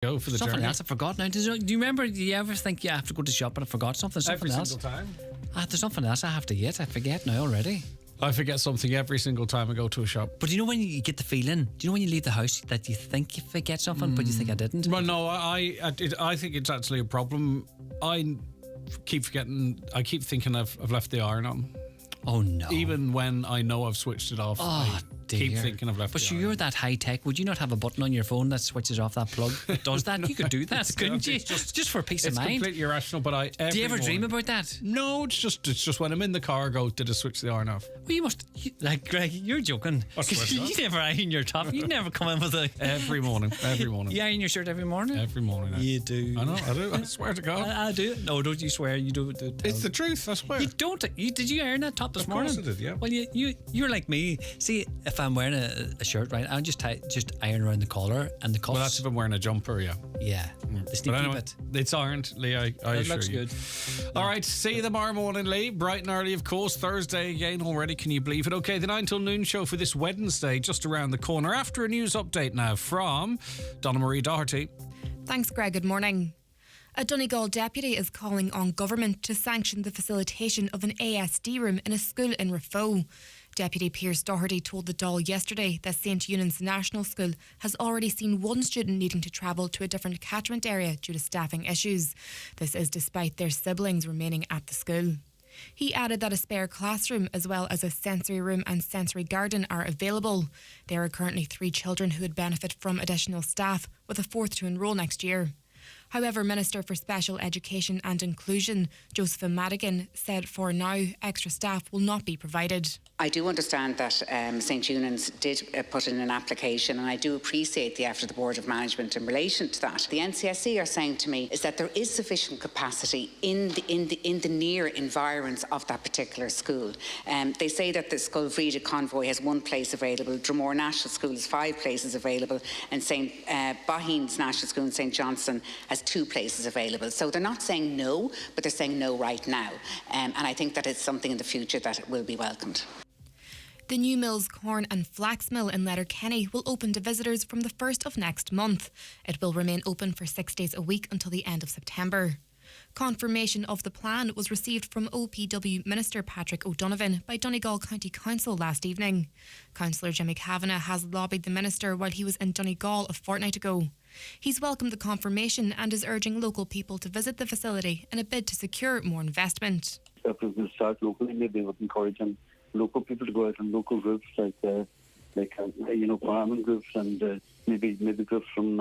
Go for the Something journey. else I forgot now. Do you remember, do you ever think you have to go to shop and I forgot something? Every else? single time. There's something else I have to get. I forget now already. I forget something every single time I go to a shop. But do you know when you get the feeling? Do you know when you leave the house that you think you forget something, but you think I didn't? Well, no, I think it's actually a problem. I keep forgetting. I keep thinking I've left the iron on. Oh no! Even when I know I've switched it off. Oh, keep thinking I've left But the iron. you're that high tech. Would you not have a button on your phone that switches off that plug? Does that? You could do that, couldn't you? Just for peace of mind. It's completely irrational, but do you ever dream about that? No, it's just when I'm in the car, I go, did I switch the iron off? Well, you must. Like, Greg, you're joking. You never iron your top. You never come in with a. Every morning. You iron your shirt every morning? Every morning. You do. I know, I do. I swear to God. I do. No, don't you swear. You do. It's the truth, I swear. You don't. Did you iron that top this morning? Of course I did, yeah. Well, you're like me. See, if I'm wearing a shirt, right, I'll just iron around the collar and the cuffs. Well, that's if I'm wearing a jumper, yeah. Yeah. The sneaky anyway, bit. it's ironed, Lee, I assure you. It looks good. All right, see you tomorrow morning, Lee. Bright and early, of course. Thursday again already, can you believe it? Okay, the 9 till noon show for this Wednesday, just around the corner. After a news update now from Donna Marie Doherty. Thanks, Greg. Good morning. A Donegal deputy is calling on government to sanction the facilitation of an ASD room in a school in Raphoe. Deputy Pierce Doherty told the Dáil yesterday that St Eunan's National School has already seen one student needing to travel to a different catchment area due to staffing issues. This is despite their siblings remaining at the school. He added that a spare classroom as well as a sensory room and sensory garden are available. There are currently 3 children who would benefit from additional staff, with a 4th to enrol next year. However, Minister for Special Education and Inclusion, Josephine Madigan, said for now extra staff will not be provided. I do understand that St Eunan's did put in an application, and I do appreciate the effort of the Board of Management in relation to that. The NCSE are saying to me is that there is sufficient capacity in the near environs of that particular school. They say that the Scolvrida Convoy has 1 place available, Dromore National School has 5 places available, and St Baheen's National School in St Johnstone has 2 places available. So they're not saying no, but they're saying no right now. And I think that it's something in the future that will be welcomed. The New Mills Corn and Flax Mill in Letterkenny will open to visitors from the 1st of next month. It will remain open for 6 days a week until the end of September. Confirmation of the plan was received from OPW Minister Patrick O'Donovan by Donegal County Council last evening. Councillor Jimmy Kavanagh has lobbied the Minister while he was in Donegal a fortnight ago. He's welcomed the confirmation and is urging local people to visit the facility in a bid to secure more investment. If we can start locally, maybe we would encourage local people to go out in local groups like farming groups and maybe groups from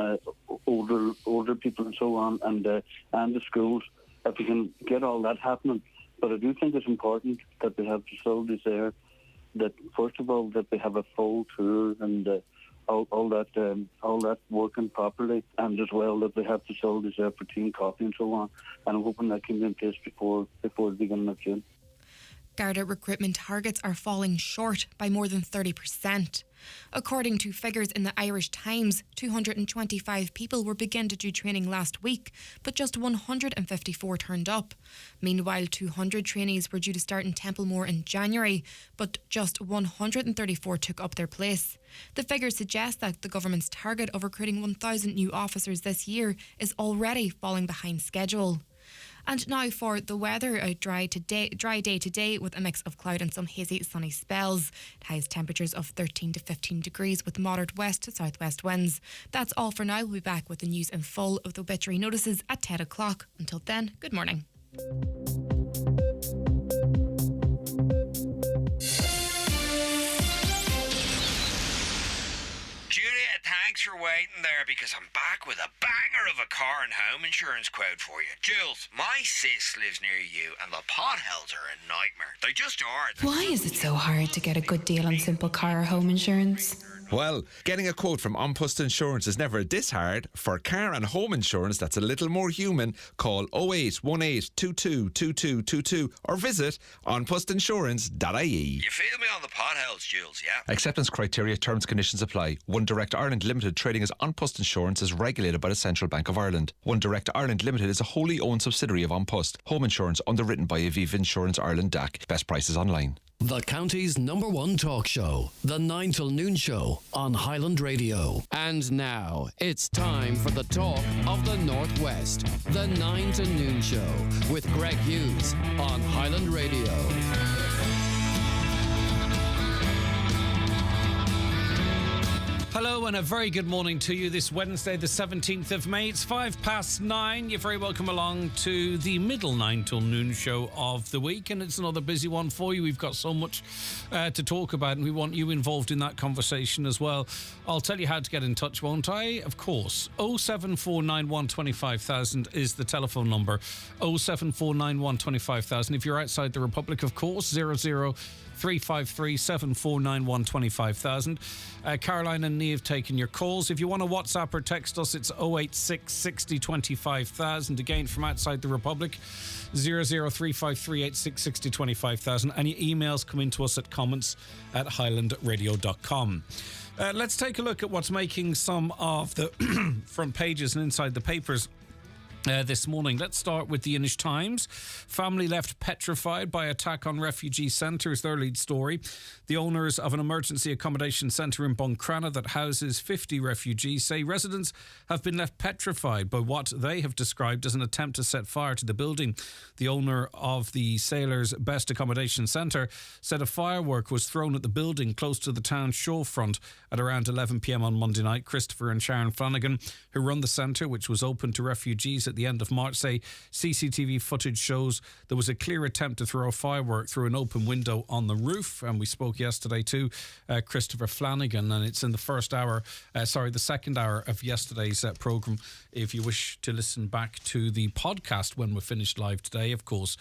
older people and so on, and the schools. If we can get all that happening, but I do think it's important that they have facilities there. That first of all, that they have a full tour and all that working properly, and as well that they have facilities there for tea and coffee and so on. And I'm hoping that can be in place before the beginning of June. Garda recruitment targets are falling short by more than 30%. According to figures in the Irish Times, 225 people were beginning to do training last week, but just 154 turned up. Meanwhile, 200 trainees were due to start in Templemore in January, but just 134 took up their place. The figures suggest that the government's target of recruiting 1,000 new officers this year is already falling behind schedule. And now for the weather, a dry day today with a mix of cloud and some hazy sunny spells. Highest temperatures of 13 to 15 degrees with moderate west to southwest winds. That's all for now. We'll be back with the news in full with obituary notices at 10 o'clock. Until then, good morning. Thanks for waiting there, because I'm back with a banger of a car and home insurance quote for you. Jules, my sis lives near you and the potholes are a nightmare. They just are. Why is it so hard to get a good deal on simple car or home insurance? Well, getting a quote from An Post Insurance is never this hard. For car and home insurance that's a little more human, call 0818 22 2222 or visit anpostinsurance.ie. You feel me on the potholes, Jules, yeah? Acceptance criteria, terms, conditions apply. One Direct Ireland Limited trading as An Post Insurance is regulated by the Central Bank of Ireland. One Direct Ireland Limited is a wholly owned subsidiary of An Post. Home insurance underwritten by Aviva Insurance Ireland DAC. Best prices online. The county's #1 talk show, The 9 till Noon Show on Highland Radio. And now, it's time for the talk of the Northwest, The 9 till Noon Show with Greg Hughes on Highland Radio. Hello and a very good morning to you this Wednesday, the 17th of May. It's 9:05. You're very welcome along to the middle 9 till noon show of the week, and it's another busy one for you. We've got so much to talk about, and we want you involved in that conversation as well. I'll tell you how to get in touch, won't I? Of course. 07491 25000 is the telephone number. 07491 25000. If you're outside the Republic, of course, 00353 749 25000. Caroline and Niamh taking your calls. If you want to WhatsApp or text us, it's 086 60 25000. Again, from outside the Republic, 00353 86 60 25000. And your emails come into us at comments@highlandradio.com. Let's take a look at what's making some of the front pages and inside the papers this morning. Let's start with the Inish Times. Family left petrified by attack on refugee centre is their lead story. The owners of an emergency accommodation centre in Buncrana that houses 50 refugees say residents have been left petrified by what they have described as an attempt to set fire to the building. The owner of the Sailors' Best Accommodation Centre said a firework was thrown at the building close to the town showfront at around 11 p.m. on Monday night. Christopher and Sharon Flanagan, who run the centre, which was open to refugees at the end of March, say CCTV footage shows there was a clear attempt to throw a firework through an open window on the roof. And we spoke yesterday to Christopher Flanagan, and it's in the second hour of yesterday's programme. If you wish to listen back to the podcast when we're finished live today, of course.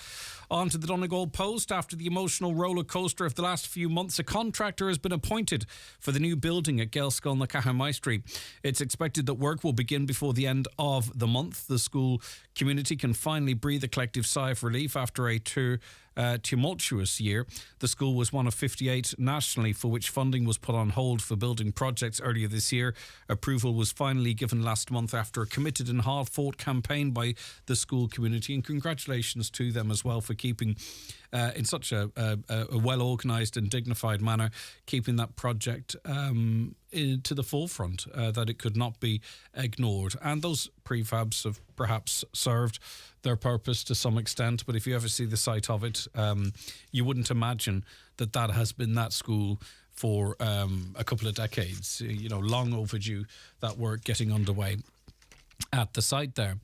On to the Donegal Post. After the emotional roller coaster of the last few months, a contractor has been appointed for the new building at Gaelscoil na Cahermaistry. It's expected that work will begin before the end of the month. The school community can finally breathe a collective sigh of relief after a tumultuous year. The school was one of 58 nationally for which funding was put on hold for building projects earlier this year. Approval was finally given last month after a committed and hard-fought campaign by the school community, and congratulations to them as well for keeping in such a well-organised and dignified manner, keeping that project to the forefront, that it could not be ignored. And those prefabs have perhaps served their purpose to some extent, but if you ever see the site of it, you wouldn't imagine that has been that school for a couple of decades. Long overdue, that work getting underway at the site there.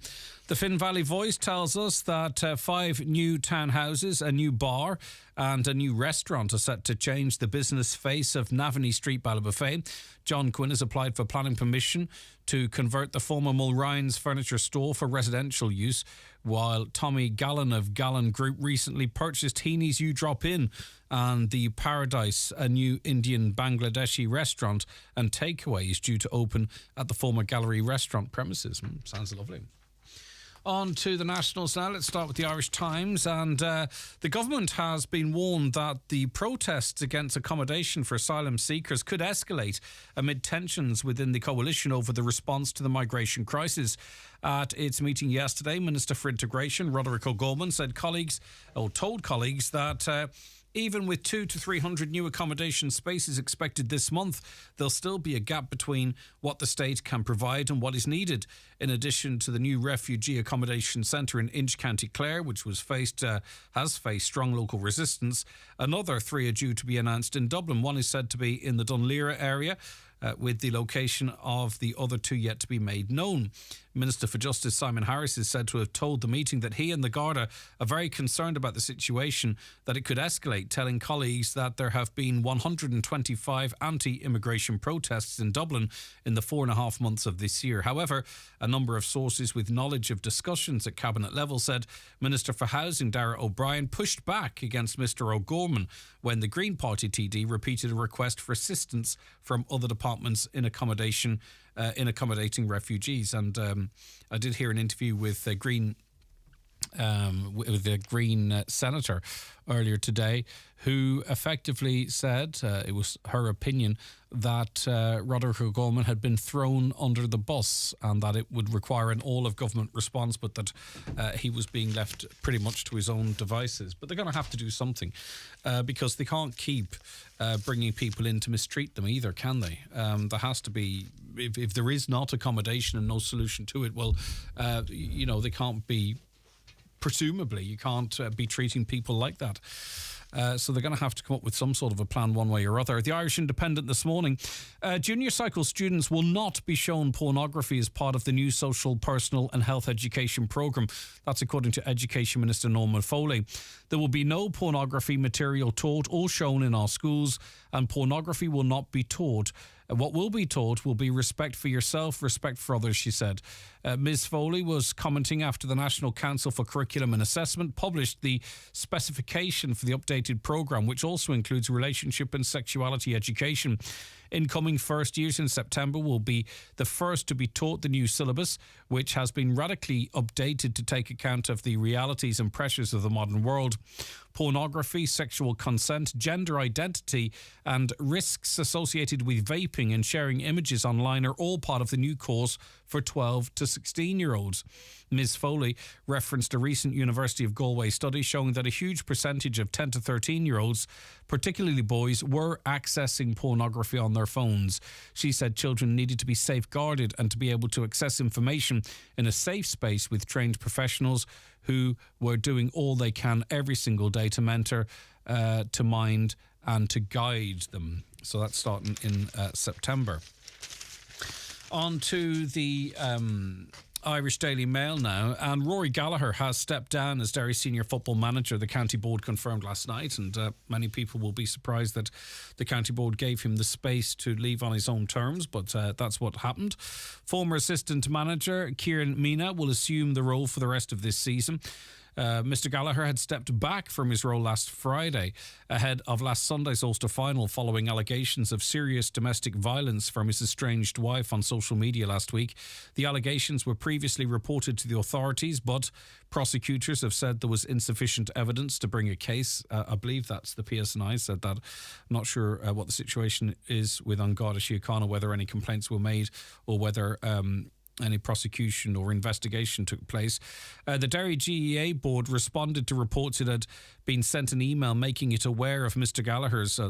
The Finn Valley Voice tells us that 5 new townhouses, a new bar and a new restaurant are set to change the business face of Navanny Street, Ballybofey. John Quinn has applied for planning permission to convert the former Mulryan's furniture store for residential use, while Tommy Gallen of Gallen Group recently purchased Heaney's You Drop In and the Paradise, a new Indian Bangladeshi restaurant and takeaway, is due to open at the former Gallery restaurant premises. Sounds lovely. On to the nationals now. Let's start with the Irish Times. And the government has been warned that the protests against accommodation for asylum seekers could escalate amid tensions within the coalition over the response to the migration crisis. At its meeting yesterday, Minister for Integration, Roderick O'Gorman, told colleagues that even with 200 to 300 new accommodation spaces expected this month, there'll still be a gap between what the state can provide and what is needed. In addition to the new refugee accommodation centre in Inch, County Clare, which has faced strong local resistance, another 3 are due to be announced in Dublin. One is said to be in the Dunleera area, with the location of the other 2 yet to be made known. Minister for Justice Simon Harris is said to have told the meeting that he and the Garda are very concerned about the situation, that it could escalate, telling colleagues that there have been 125 anti-immigration protests in Dublin in the 4.5 months of this year. However, a number of sources with knowledge of discussions at cabinet level said Minister for Housing Darragh O'Brien pushed back against Mr O'Gorman when the Green Party TD repeated a request for assistance from other departments in accommodating refugees. And I did hear an interview with Green with the Green senator earlier today, who effectively said it was her opinion that Roderick O'Gorman had been thrown under the bus and that it would require an all-of-government response, but that he was being left pretty much to his own devices. But they're going to have to do something because they can't keep bringing people in to mistreat them either, can they? There has to be, if there is not accommodation and no solution to it, well, they can't be, presumably, you can't be treating people like that. So they're going to have to come up with some sort of a plan one way or other. The Irish Independent this morning, junior cycle students will not be shown pornography as part of the new social, personal and health education programme. That's according to Education Minister Norman Foley. There will be no pornography material taught or shown in our schools, and pornography will not be taught. What will be taught will be respect for yourself, respect for others, she said. Ms. Foley was commenting after the National Council for Curriculum and Assessment published the specification for the updated programme, which also includes relationship and sexuality education. Incoming first years in September will be the first to be taught the new syllabus, which has been radically updated to take account of the realities and pressures of the modern world. Pornography, sexual consent, gender identity and risks associated with vaping and sharing images online are all part of the new course for 12 to 16-year-olds. Ms. Foley referenced a recent University of Galway study showing that a huge percentage of 10 to 13-year-olds, particularly boys, were accessing pornography on their phones. She said children needed to be safeguarded and to be able to access information in a safe space with trained professionals who were doing all they can every single day to mentor, to mind and to guide them. So that's starting in September. On to the Irish Daily Mail now, and Rory Gallagher has stepped down as Derry senior football manager. The county board confirmed last night, and many people will be surprised that the county board gave him the space to leave on his own terms, but that's what happened. Former assistant manager Kieran Mina will assume the role for the rest of this season. Mr. Gallagher had stepped back from his role last Friday ahead of last Sunday's Ulster final following allegations of serious domestic violence from his estranged wife on social media last week. The allegations were previously reported to the authorities, but prosecutors have said there was insufficient evidence to bring a case. I believe that's the PSNI said that. I'm not sure what the situation is with An Garda Síochána, whether any complaints were made or whether any prosecution or investigation took place. The Derry GEA board responded to reports it had been sent an email making it aware of Ms. Gallagher's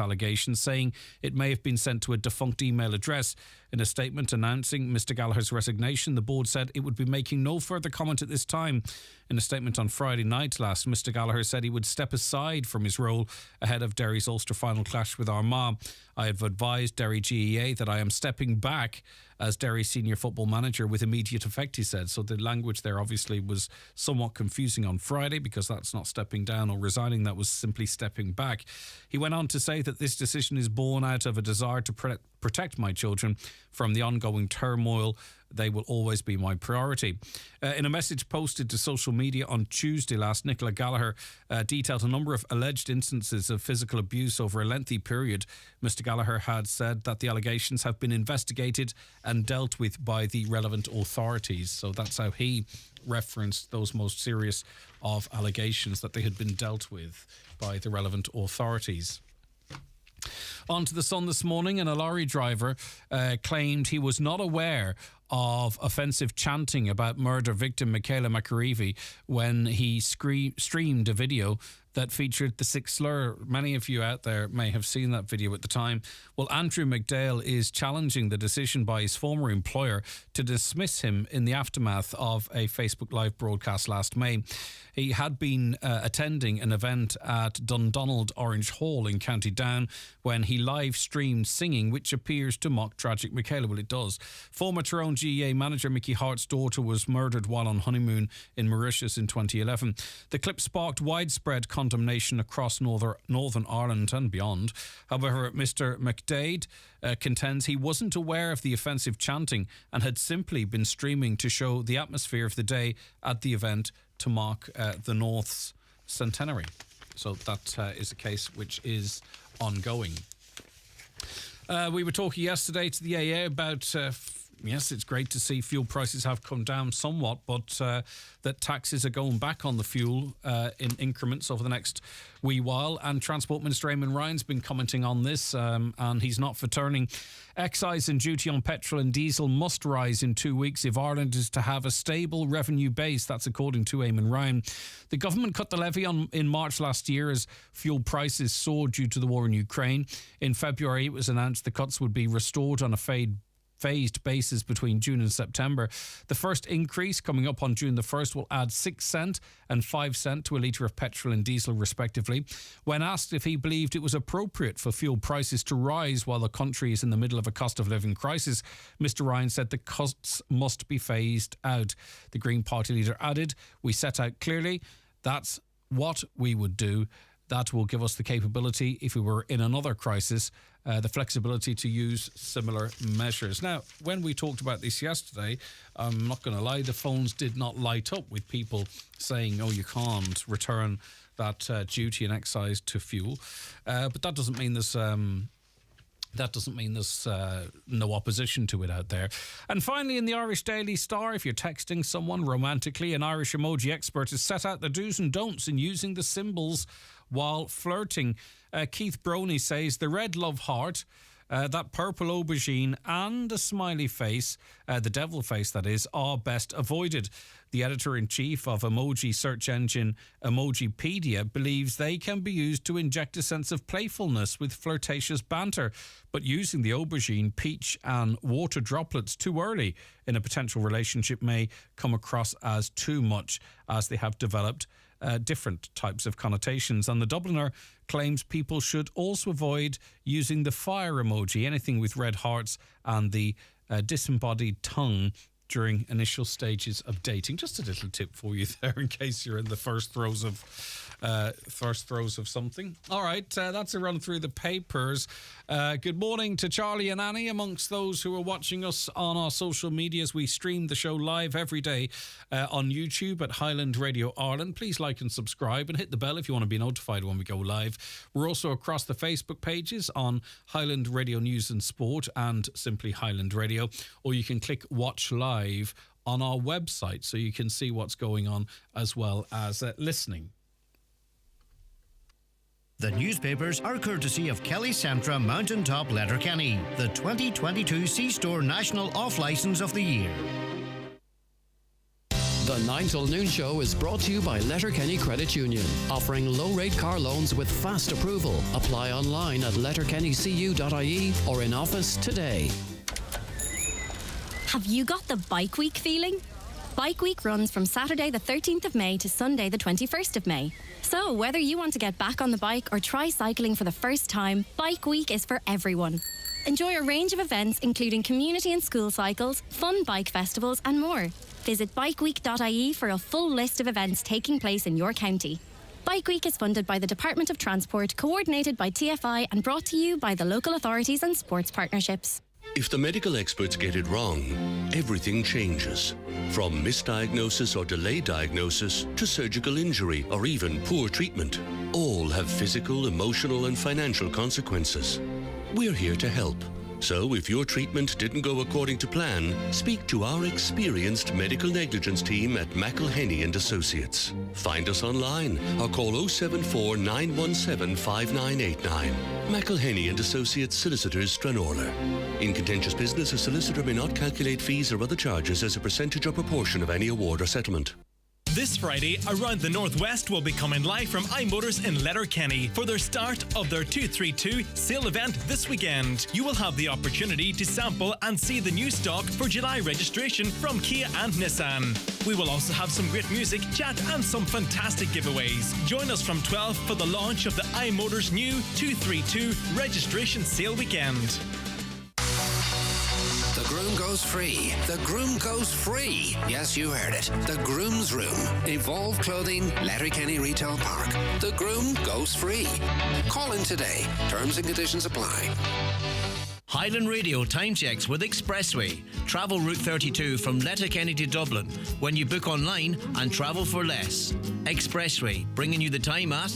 allegations, saying it may have been sent to a defunct email address. In a statement announcing Mr. Gallagher's resignation, the board said it would be making no further comment at this time. In a statement on Friday night Mr. Gallagher said he would step aside from his role ahead of Derry's Ulster final clash with Armagh. I have advised Derry GEA that I am stepping back as Derry senior football manager with immediate effect, he said. So the language there obviously was somewhat confusing on Friday, because that's not stepping down or resigning, that was simply stepping back. He went on to say that this decision is born out of a desire to protect my children from the ongoing turmoil. They will always be my priority. In a message posted to social media on Tuesday Nicola Gallagher detailed a number of alleged instances of physical abuse over a lengthy period. Mr. Gallagher had said that the allegations have been investigated and dealt with by the relevant authorities. So that's how he referenced those most serious of allegations, that they had been dealt with by the relevant authorities. On to the Sun this morning, and a lorry driver claimed he was not aware of offensive chanting about murder victim Michaela McAreevy when he streamed a video that featured the sick slur. Many of you out there may have seen that video at the time. Well, Andrew McDale is challenging the decision by his former employer to dismiss him in the aftermath of a Facebook Live broadcast last May. He had been attending an event at Dundonald Orange Hall in County Down when he live streamed singing, which appears to mock tragic Michaela. Well, it does. Former Tyrone GEA manager Mickey Hart's daughter was murdered while on honeymoon in Mauritius in 2011. The clip sparked widespread condemnation across Northern Ireland and beyond. However, Mr. McDade contends he wasn't aware of the offensive chanting and had simply been streaming to show the atmosphere of the day at the event to mark the North's centenary. So that is a case which is ongoing. We were talking yesterday to the AA about Yes, it's great to see fuel prices have come down somewhat, but that taxes are going back on the fuel in increments over the next wee while. And Transport Minister Eamon Ryan's been commenting on this, and he's not for turning. Excise and duty on petrol and diesel must rise in 2 weeks if Ireland is to have a stable revenue base. That's according to Eamon Ryan. The government cut the levy in March last year as fuel prices soared due to the war in Ukraine. In February, it was announced the cuts would be restored on a phased basis between June and September. The first increase coming up on June the 1st will add 6 cent and 5 cent to a litre of petrol and diesel respectively. When asked if he believed it was appropriate for fuel prices to rise while the country is in the middle of a cost of living crisis, Mr Ryan said the cuts must be phased out. The Green Party leader added, "We set out clearly that's what we would do. That will give us the capability, if we were in another crisis, the flexibility to use similar measures." Now, when we talked about this yesterday, I'm not going to lie, the phones did not light up with people saying, "Oh, you can't return that duty and excise to fuel." But that doesn't mean there's no opposition to it out there. And finally, in the Irish Daily Star, if you're texting someone romantically, an Irish emoji expert has set out the do's and don'ts in using the symbols while flirting. Keith Broney says the red love heart, that purple aubergine and a smiley face, the devil face that is, are best avoided. The editor-in-chief of emoji search engine Emojipedia believes they can be used to inject a sense of playfulness with flirtatious banter, but using the aubergine, peach and water droplets too early in a potential relationship may come across as too much, as they have developed different types of connotations. And the Dubliner claims people should also avoid using the fire emoji, anything with red hearts and the disembodied tongue during initial stages of dating. Just a little tip for you there in case you're in the first throes of something. All right, that's a run through the papers. Good morning to Charlie and Annie amongst those who are watching us on our social medias. We stream the show live every day on YouTube at Highland Radio Ireland. Please like and subscribe and hit the bell if you want to be notified when we go live. We're also across the Facebook pages on Highland Radio News and Sport and simply Highland Radio, or you can click watch live on our website so you can see what's going on as well as listening. The newspapers are courtesy of Kelly Centra Mountaintop Letterkenny, the 2022 C-Store National Off-Licence of the Year. The 9 till noon show is brought to you by Letterkenny Credit Union, offering low-rate car loans with fast approval. Apply online at letterkennycu.ie or in office today. Have you got the Bike Week feeling? Bike Week runs from Saturday the 13th of May to Sunday the 21st of May. So whether you want to get back on the bike or try cycling for the first time, Bike Week is for everyone. Enjoy a range of events including community and school cycles, fun bike festivals and more. Visit bikeweek.ie for a full list of events taking place in your county. Bike Week is funded by the Department of Transport, coordinated by TFI and brought to you by the local authorities and sports partnerships. If the medical experts get it wrong, everything changes. From misdiagnosis or delayed diagnosis to surgical injury or even poor treatment, all have physical, emotional and financial consequences. We're here to help. So if your treatment didn't go according to plan, speak to our experienced medical negligence team at McElhenney & Associates. Find us online or call 074 917 5989. McElhenney & Associates Solicitors, Stranorlar. In contentious business, a solicitor may not calculate fees or other charges as a percentage or proportion of any award or settlement. This Friday, Around the Northwest will be coming live from iMotors in Letterkenny for their start of their 232 sale event this weekend. You will have the opportunity to sample and see the new stock for July registration from Kia and Nissan. We will also have some great music, chat and some fantastic giveaways. Join us from 12 for the launch of the iMotors new 232 registration sale weekend. The groom goes free. The groom goes free. Yes, you heard it. The Groom's Room. Evolve Clothing, Letterkenny Retail Park. The groom goes free. Call in today. Terms and conditions apply. Highland Radio time checks with Expressway. Travel Route 32 from Letterkenny to Dublin when you book online and travel for less. Expressway, bringing you the time at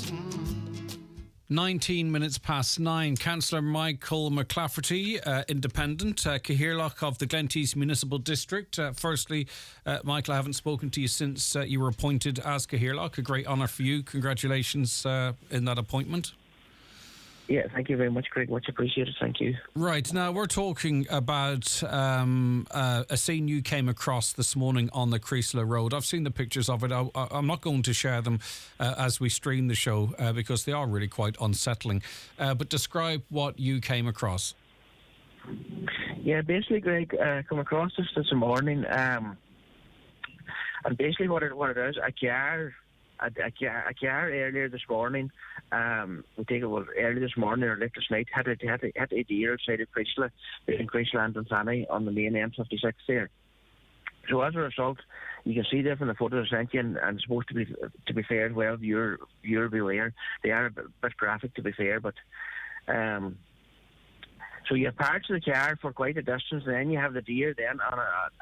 19 minutes past 9. Councillor Michael McClafferty, Independent, Cahirlock of the Glentees Municipal District. Firstly, Michael, I haven't spoken to you since you were appointed as Cahirlock. A great honour for you. Congratulations in that appointment. Yeah, thank you very much, Greg. Much appreciated. Thank you. Right, now we're talking about a scene you came across this morning on the Creasla Road. I've seen the pictures of it. I'm not going to share them as we stream the show because they are really quite unsettling. But describe what you came across. Yeah, basically, Greg, come across this morning. And basically what it is, a car earlier this morning, we think it was early this morning or late this night, had a deer outside of Creasla, in Creasla and Dunfanny on the main M56 there. So as a result, you can see there from the photos I sent you, and it's supposed to be fair as well, viewer beware. They are a bit graphic, to be fair, but so you have parts of the car for quite a distance, and then you have the deer then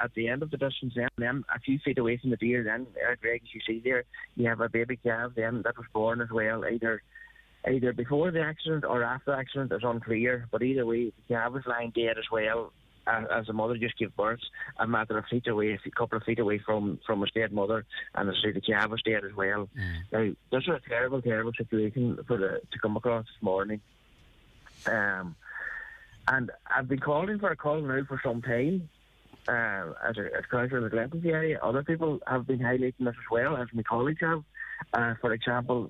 at the end of the distance, then a few feet away from the deer, then, Greg, as you see there, you have a baby calf then that was born as well, either before the accident or after the accident. It's unclear, but either way, the calf was lying dead as well, as the mother just gave birth a matter of feet away, a couple of feet away from his dead mother, and as I say, the calf was dead as well. Now, this is a terrible, terrible situation to come across this morning. And I've been calling for a call now for some time as councillor in the Glentees area. Other people have been highlighting this as well, as my colleagues have. For example,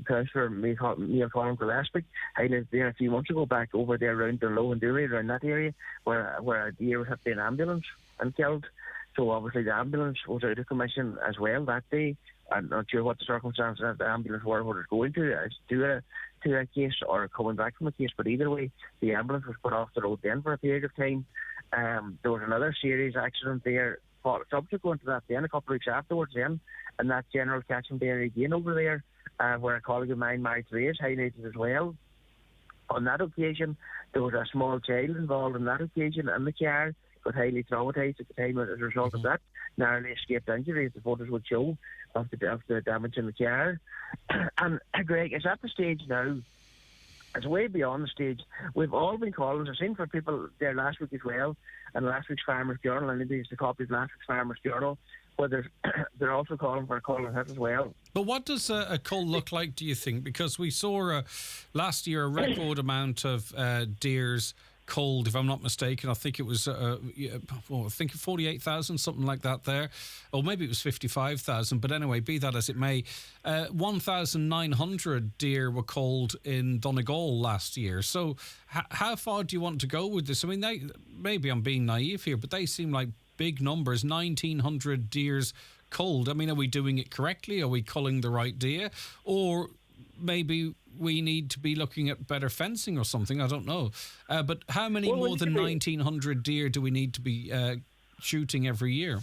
Councillor Neil Colin Gillespie highlighted there a few months ago back over there around the Low and Dewey, around that area, where a deer was hit by an ambulance and killed. So obviously the ambulance was out of commission as well that day. I'm not sure what the circumstances of the ambulance were, what it was going to a case or coming back from a case, but either way, the ambulance was put off the road then for a period of time. There was another serious accident there subsequent to that then, a couple of weeks afterwards then, and that general catchment area again over there, where a colleague of mine, Mary Therese, highlighted as well. On that occasion, there was a small child involved on that occasion, and the car got highly traumatised at the time as a result of that. Narrowly escaped injury, as the photos would show, of the damage in the car. And Greg, it's at the stage now, it's way beyond the stage. We've all been calling, I've seen for people there last week as well, and last week's Farmers Journal, and indeed the copy of last week's Farmers Journal, where they're also calling for a cull and hit as well. But what does a cull look like, do you think? Because we saw last year a record amount of deers culled, if I'm not mistaken. I think it was, I think 48,000, something like that there. Or maybe it was 55,000. But anyway, be that as it may, 1,900 deer were culled in Donegal last year. So how far do you want to go with this? I mean, maybe I'm being naive here, but they seem like big numbers. 1,900 deers culled. I mean, are we doing it correctly? Are we culling the right deer? Or maybe we need to be looking at better fencing or something. I don't know. But how many more than 1,900 deer do we need to be shooting every year?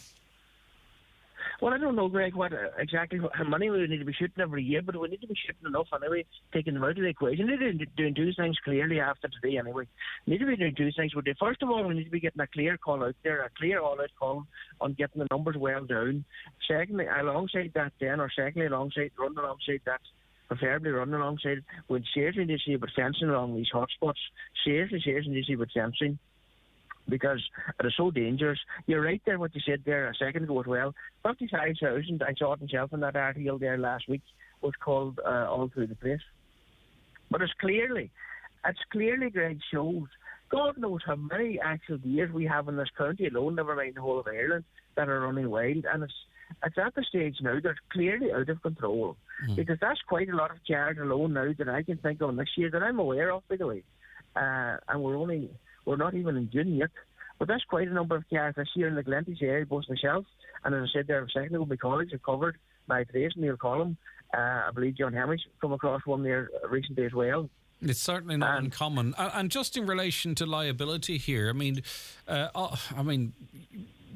Well, I don't know, Greg, what exactly how many we need to be shooting every year, but we need to be shooting enough anyway, taking them out of the equation. We need to be doing two things clearly after today anyway. We need to be doing two things. First of all, we need to be getting a clear call out there, a clear all-out call on getting the numbers well down. Secondly, alongside that, run alongside that, preferably run alongside it, we'd seriously need to see about fencing along these hotspots. Seriously need to see about fencing, because it is so dangerous. You're right there, what you said there a second ago as well. 55,000, I saw it myself in that article there last week, was called all through the place. But it's clearly, Greg, shows, God knows how many actual deers we have in this county alone, never mind the whole of Ireland, that are running wild. And it's at the stage now they're clearly out of control. Because that's quite a lot of cars alone now that I can think of next year that I'm aware of, by the way. And we're not even in June yet. But that's quite a number of cars this year in the Glentees area, both myself and, as I said there a second ago, my colleagues have covered, my Therese and Neil Collum. I believe John Hamish come across one there recently as well. It's certainly not uncommon. And just in relation to liability here, I mean,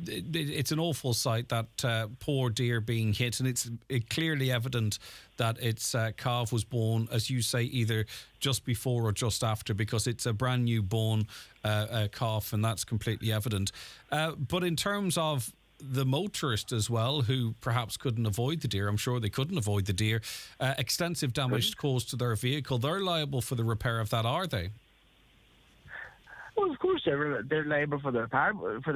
it's an awful sight, that poor deer being hit, and it's clearly evident that its calf was born, as you say, either just before or just after, because it's a brand new born calf, and that's completely evident. But in terms of the motorist as well, who perhaps couldn't avoid the deer. I'm sure they couldn't avoid the deer. Extensive damage caused to their vehicle. They're liable for the repair of that, are they? Well, of course they're liable for the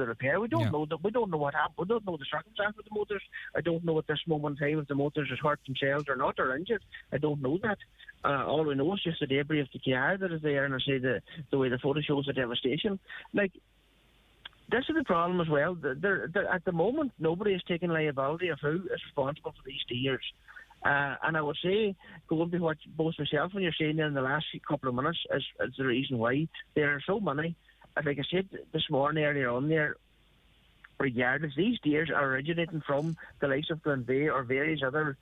repair. We don't know that. We don't know what happened. We don't know the circumstances of the motors. I don't know at this moment in time if the motors has hurt themselves or not, or injured. I don't know that. All we know is just the debris of the car that is there, and I say the way the photo shows the devastation. Like, this is the problem as well. They're, at the moment, nobody is taking liability of who is responsible for these deers. And I would say, going to what both myself and you're saying there in the last couple of minutes is the reason why there are so many. Like I said this morning earlier on there, regardless, these deers are originating from the likes of Glenveigh or various other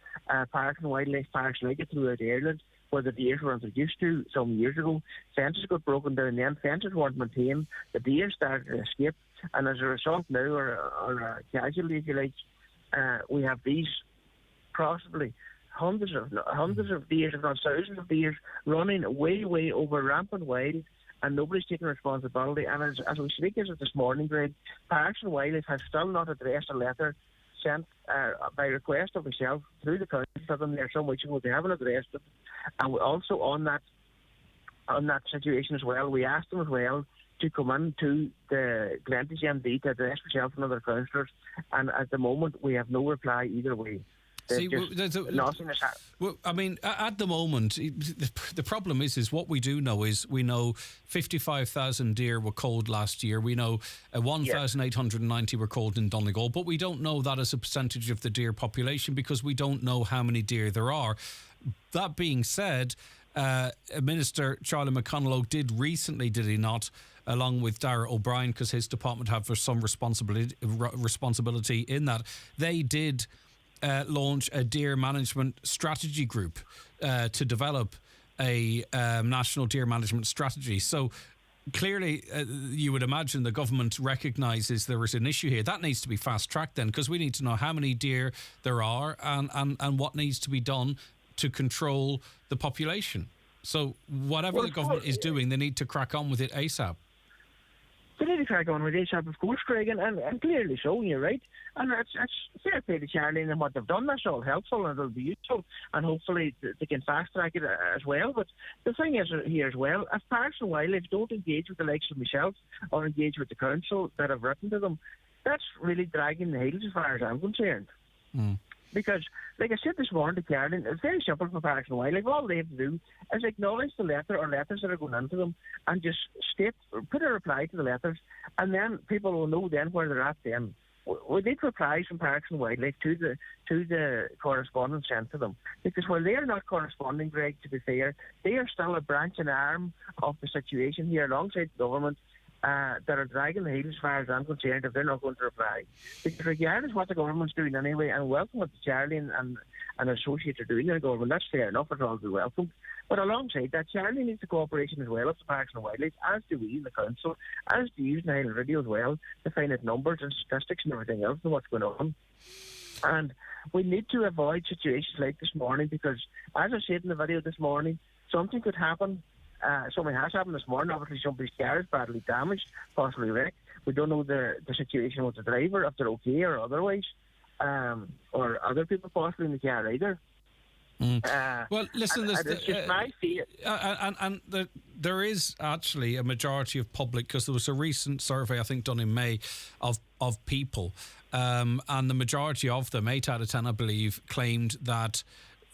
parks and wildlife parks like it throughout Ireland, where the deers were introduced to some years ago. Fences got broken down then, fences weren't maintained, the deer started to escape, and as a result now, or a casualty if you like, we have these possibly hundreds of deers, if not thousands of deers, running way over rampant wild, and nobody's taking responsibility. And as we speak as of this morning, Greg, Parks and Wildlife has still not addressed a letter sent by request of myself through the council to them there some weeks ago. They haven't addressed it. And also on that situation as well, we asked them as well to come in to the Glenties MD to address myself and other councillors, and at the moment we have no reply either way. See, well, I mean, at the moment, the problem is what we do know is we know 55,000 deer were culled last year. We know 1,890 were culled in Donegal, but we don't know that as a percentage of the deer population because we don't know how many deer there are. That being said, Minister Charlie McConalogue did recently, did he not, along with Darragh O'Brien, because his department have some responsibility in that, they did launch a deer management strategy group to develop a national deer management strategy. So clearly, you would imagine the government recognises there is an issue here. That needs to be fast-tracked then, because we need to know how many deer there are and what needs to be done to control the population. So whatever the government is doing, they need to crack on with it ASAP. They need to crack on with ASAP, of course, Greg, and clearly so, you're right. And it's fair play to Charlie and what they've done. That's all helpful and it'll be useful, and hopefully they can fast-track it as well. But the thing is here as well, if Parks and Wildlife don't engage with the likes of myself or engage with the council that have written to them, that's really dragging the heels as far as I'm concerned. Because, like I said this morning to Karen, it's very simple for Parks and Wildlife. All they have to do is acknowledge the letter or letters that are going into them and just put a reply to the letters, and then people will know then where they're at then. We need replies from Parks and Wildlife to the correspondence sent to them. Because while they are not corresponding, Greg, to be fair, they are still a branch and arm of the situation here alongside the government, that are dragging the heels as far as I'm concerned if they're not going to reply. Because regardless what the government's doing anyway, and welcome what Charlie and associates are doing in the government, that's fair enough, it'll all be welcome. But alongside that, Charlie needs the cooperation as well of the Parks and Wildlife, as do we in the council, as do you in Highland Radio as well, to find out numbers and statistics and everything else and what's going on. And we need to avoid situations like this morning because, as I said in the video this morning, something could happen. Something has happened this morning. Obviously, somebody's car is badly damaged, possibly wrecked. We don't know the situation with the driver, if they're okay or otherwise, or other people possibly in the car either. Well, listen, it's just my fear. And there is actually a majority of public, because there was a recent survey, I think, done in May of people, and the majority of them, 8 out of 10, I believe, claimed that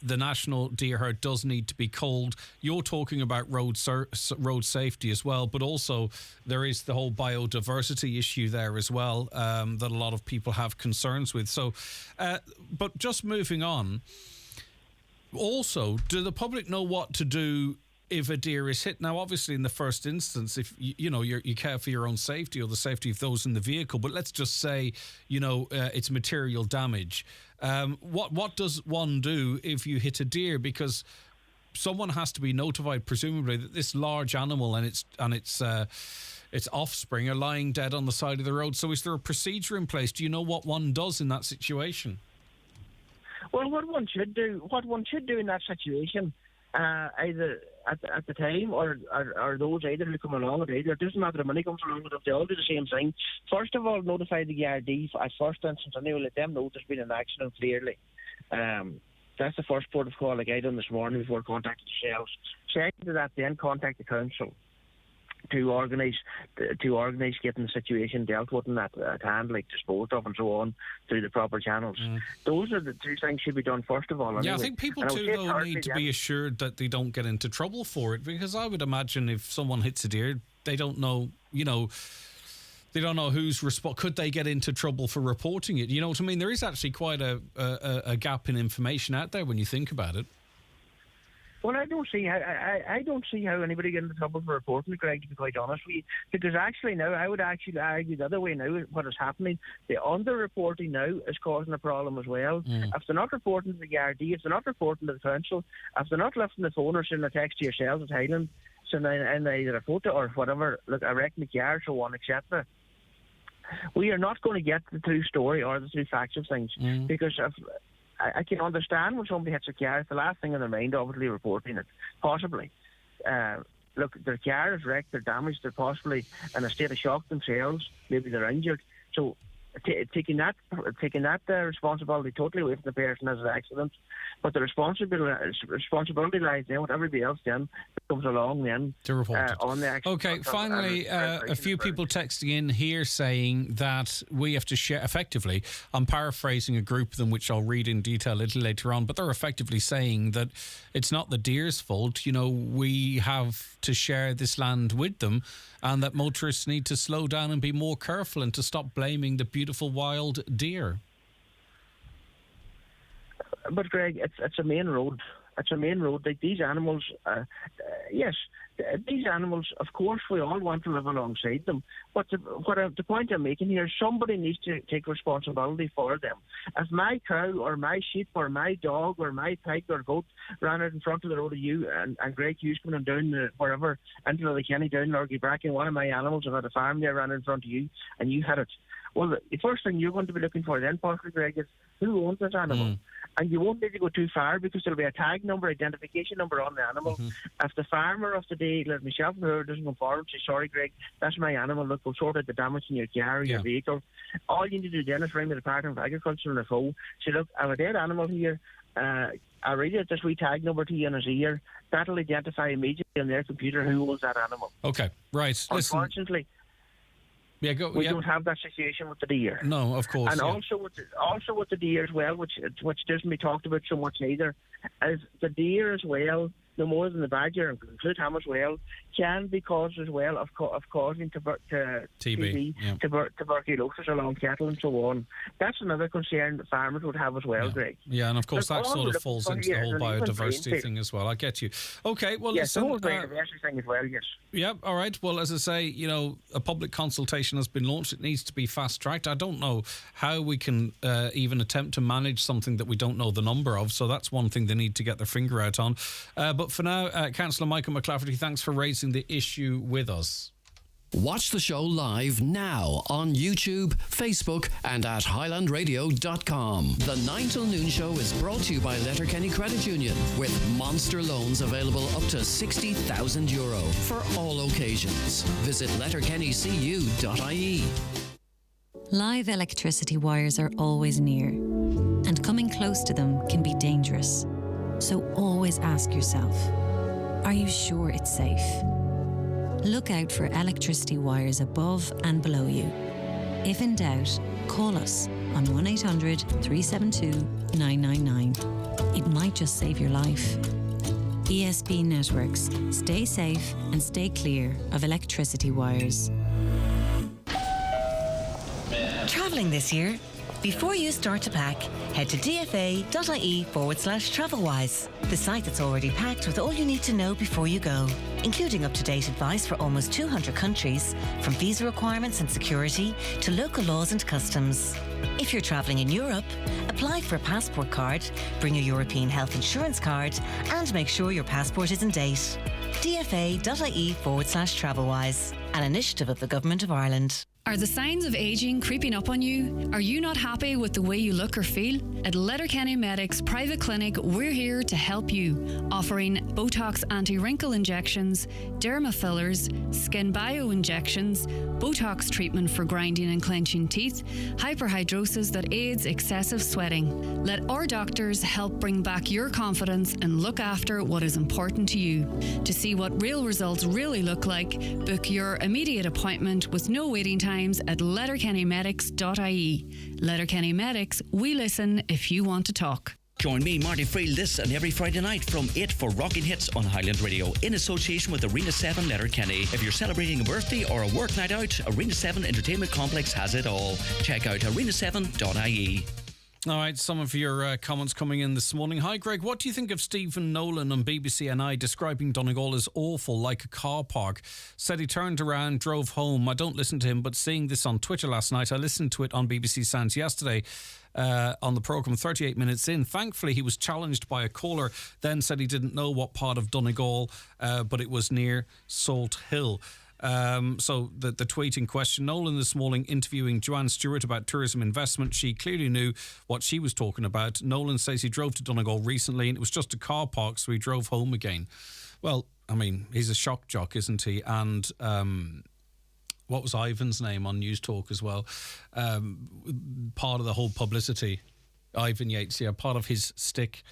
the national deer herd does need to be culled. You're talking about road safety as well, but also there is the whole biodiversity issue there as well, that a lot of people have concerns with. So, but just moving on, also, do the public know what to do if a deer is hit? Now, obviously, in the first instance, if you care for your own safety or the safety of those in the vehicle, but let's just say, it's material damage. What does one do if you hit a deer? Because someone has to be notified, presumably, that this large animal and its offspring are lying dead on the side of the road. So, is there a procedure in place? Do you know what one does in that situation? Well, what one should do in that situation either at the time or those either who come along with either. It doesn't matter if money comes along with it, they all do the same thing. First of all, notify the Gardaí at first instance, and they will let them know there's been an accident clearly. That's the first port of call like I done this morning before contacting yourselves. Second to that, then contact the council to organise getting the situation dealt with and at hand, like disposed of and so on, through the proper channels. Those are the two things should be done first of all. Anyway. Yeah, I think people too, though, need to be assured that they don't get into trouble for it, because I would imagine if someone hits a deer, they don't know, they don't know who's responsible. Could they get into trouble for reporting it? You know what I mean? There is actually quite a gap in information out there when you think about it. Well, I don't see how anybody get into trouble for reporting it, Greg, to be quite honest with you. Because actually now, I would actually argue the other way now, what is happening, the under-reporting now is causing a problem as well. If they're not reporting to the Gardaí, if they're not reporting to the council, if they're not lifting the phone or sending a text to yourselves at Highland, sending either a photo or whatever, like a wreck in the car, so on, etc., we are not going to get the true story or the true facts of things. Because if I can understand when somebody hits a car, it's the last thing in their mind, obviously, reporting it. Possibly. Look, their car is wrecked, they're damaged, they're possibly in a state of shock themselves, maybe they're injured. So taking that responsibility totally away from the person as an accident, but the responsibility lies then with everybody else then that comes along then to report it. On the accident. Okay, finally, a few people texting in here saying that we have to share, effectively, I'm paraphrasing a group of them which I'll read in detail a little later on, but they're effectively saying that it's not the deer's fault, we have to share this land with them, and that motorists need to slow down and be more careful and to stop blaming the beautiful wild deer. But Greg, it's a main road. It's a main road. Like these animals, yes, these animals, of course, we all want to live alongside them. But the point I'm making here, somebody needs to take responsibility for them. If my cow or my sheep or my dog or my pig or goat ran out in front of the road of you and Greg Hughes coming down wherever, into the Kenny, down Lorgy-Bracken, one of my animals had a farm there, ran in front of you and you had it. Well, the first thing you're going to be looking for then, possibly, Greg, is who owns this animal. And you won't need to go too far because there'll be a tag number, identification number on the animal. If the farmer of the day, like myself, who doesn't come forward and say, sorry, Greg, that's my animal, look, we'll sort out the damage in your car or your vehicle. All you need to do then is ring the Department of Agriculture on the phone. Say, look, I have a dead animal here. I'll read out this wee tag number to you in his ear. That'll identify immediately on their computer who owns that animal. Okay, right. Unfortunately, we don't have that situation with the deer. No, of course. And also with the deer as well, which doesn't be talked about so much either, is the deer as well, no more than the badger and include him as well, can be caused as well of causing TB, tuberculosis along cattle and so on. That's another concern that farmers would have as well, Greg. Yeah, and of course that sort of falls into the whole biodiversity thing as well. I get you. Okay, well, yes, listen, the whole biodiversity thing as well, yes. Yeah, all right. Well, as I say, a public consultation has been launched. It needs to be fast-tracked. I don't know how we can even attempt to manage something that we don't know the number of, so that's one thing they need to get their finger out on. But for now, Councillor Michael McClafferty, thanks for raising the issue with us. Watch the show live now on YouTube, Facebook and at highlandradio.com. The 9 till noon show is brought to you by Letterkenny Credit Union with monster loans available up to €60,000 for all occasions. Visit letterkennycu.ie. Live electricity wires are always near, and coming close to them can be dangerous. So always ask yourself, are you sure it's safe? Look out for electricity wires above and below you. If in doubt, call us on 1800 372 999. It might just save your life. ESB Networks. Stay safe and stay clear of electricity wires. Travelling this year? Before you start to pack, head to dfa.ie/travelwise, the site that's already packed with all you need to know before you go, including up-to-date advice for almost 200 countries, from visa requirements and security to local laws and customs. If you're travelling in Europe, apply for a passport card, bring a European health insurance card, and make sure your passport is in date. dfa.ie/travelwise, an initiative of the Government of Ireland. Are the signs of aging creeping up on you? Are you not happy with the way you look or feel? At Letterkenny Medics Private Clinic, we're here to help you, offering Botox anti-wrinkle injections, derma fillers, skin bio injections, Botox treatment for grinding and clenching teeth, hyperhidrosis that aids excessive sweating. Let our doctors help bring back your confidence and look after what is important to you. To see what real results really look like, book your immediate appointment with no waiting time at letterkennymedics.ie. Letterkenny Medics, we listen if you want to talk. Join me, Marty Friel, this and every Friday night from 8 for Rockin' Hits on Highland Radio in association with Arena 7 Letterkenny. If you're celebrating a birthday or a work night out, Arena 7 Entertainment Complex has it all. Check out arena7.ie. All right, some of your comments coming in this morning. Hi, Greg. What do you think of Stephen Nolan on BBC NI describing Donegal as awful, like a car park? Said he turned around, drove home. I don't listen to him, but seeing this on Twitter last night, I listened to it on BBC Sounds yesterday on the programme 38 minutes in. Thankfully, he was challenged by a caller, then said he didn't know what part of Donegal, but it was near Salt Hill. So the tweet in question, Nolan this morning interviewing Joanne Stewart about tourism investment. She clearly knew what she was talking about. Nolan says he drove to Donegal recently and it was just a car park, so he drove home again. Well, I mean, he's a shock jock, isn't he? And what was Ivan's name on News Talk as well? Part of the whole publicity. Ivan Yates, yeah, part of his shtick,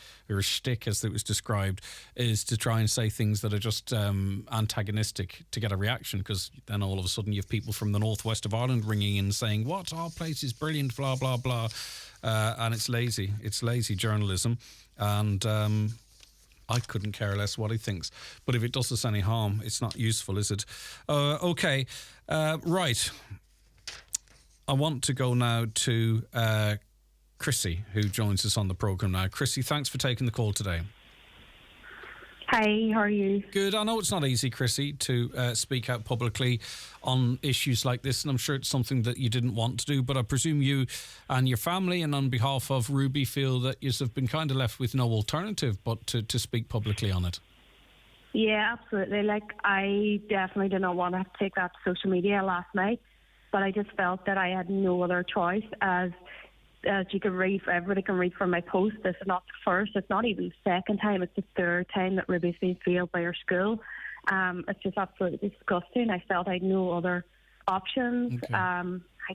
as it was described, is to try and say things that are just antagonistic to get a reaction, because then all of a sudden you have people from the northwest of Ireland ringing in saying, what, our place is brilliant, blah, blah, blah. And it's lazy. It's lazy journalism. And I couldn't care less what he thinks. But if it does us any harm, it's not useful, is it? Okay, right. I want to go now to Chrissy, who joins us on the programme now. Chrissy, thanks for taking the call today. Hi, how are you? Good. I know it's not easy, Chrissy, to speak out publicly on issues like this, and I'm sure it's something that you didn't want to do, but I presume you and your family, and on behalf of Ruby, feel that you have been kind of left with no alternative but to speak publicly on it. Yeah, absolutely. Like, I definitely did not want to have to take that to social media last night, but I just felt that I had no other choice. As you can read, everybody can read from my post, this is not the first, it's not even the second time, it's the third time that Ruby's been failed by her school. It's just absolutely disgusting. I felt I had no other options. Okay. I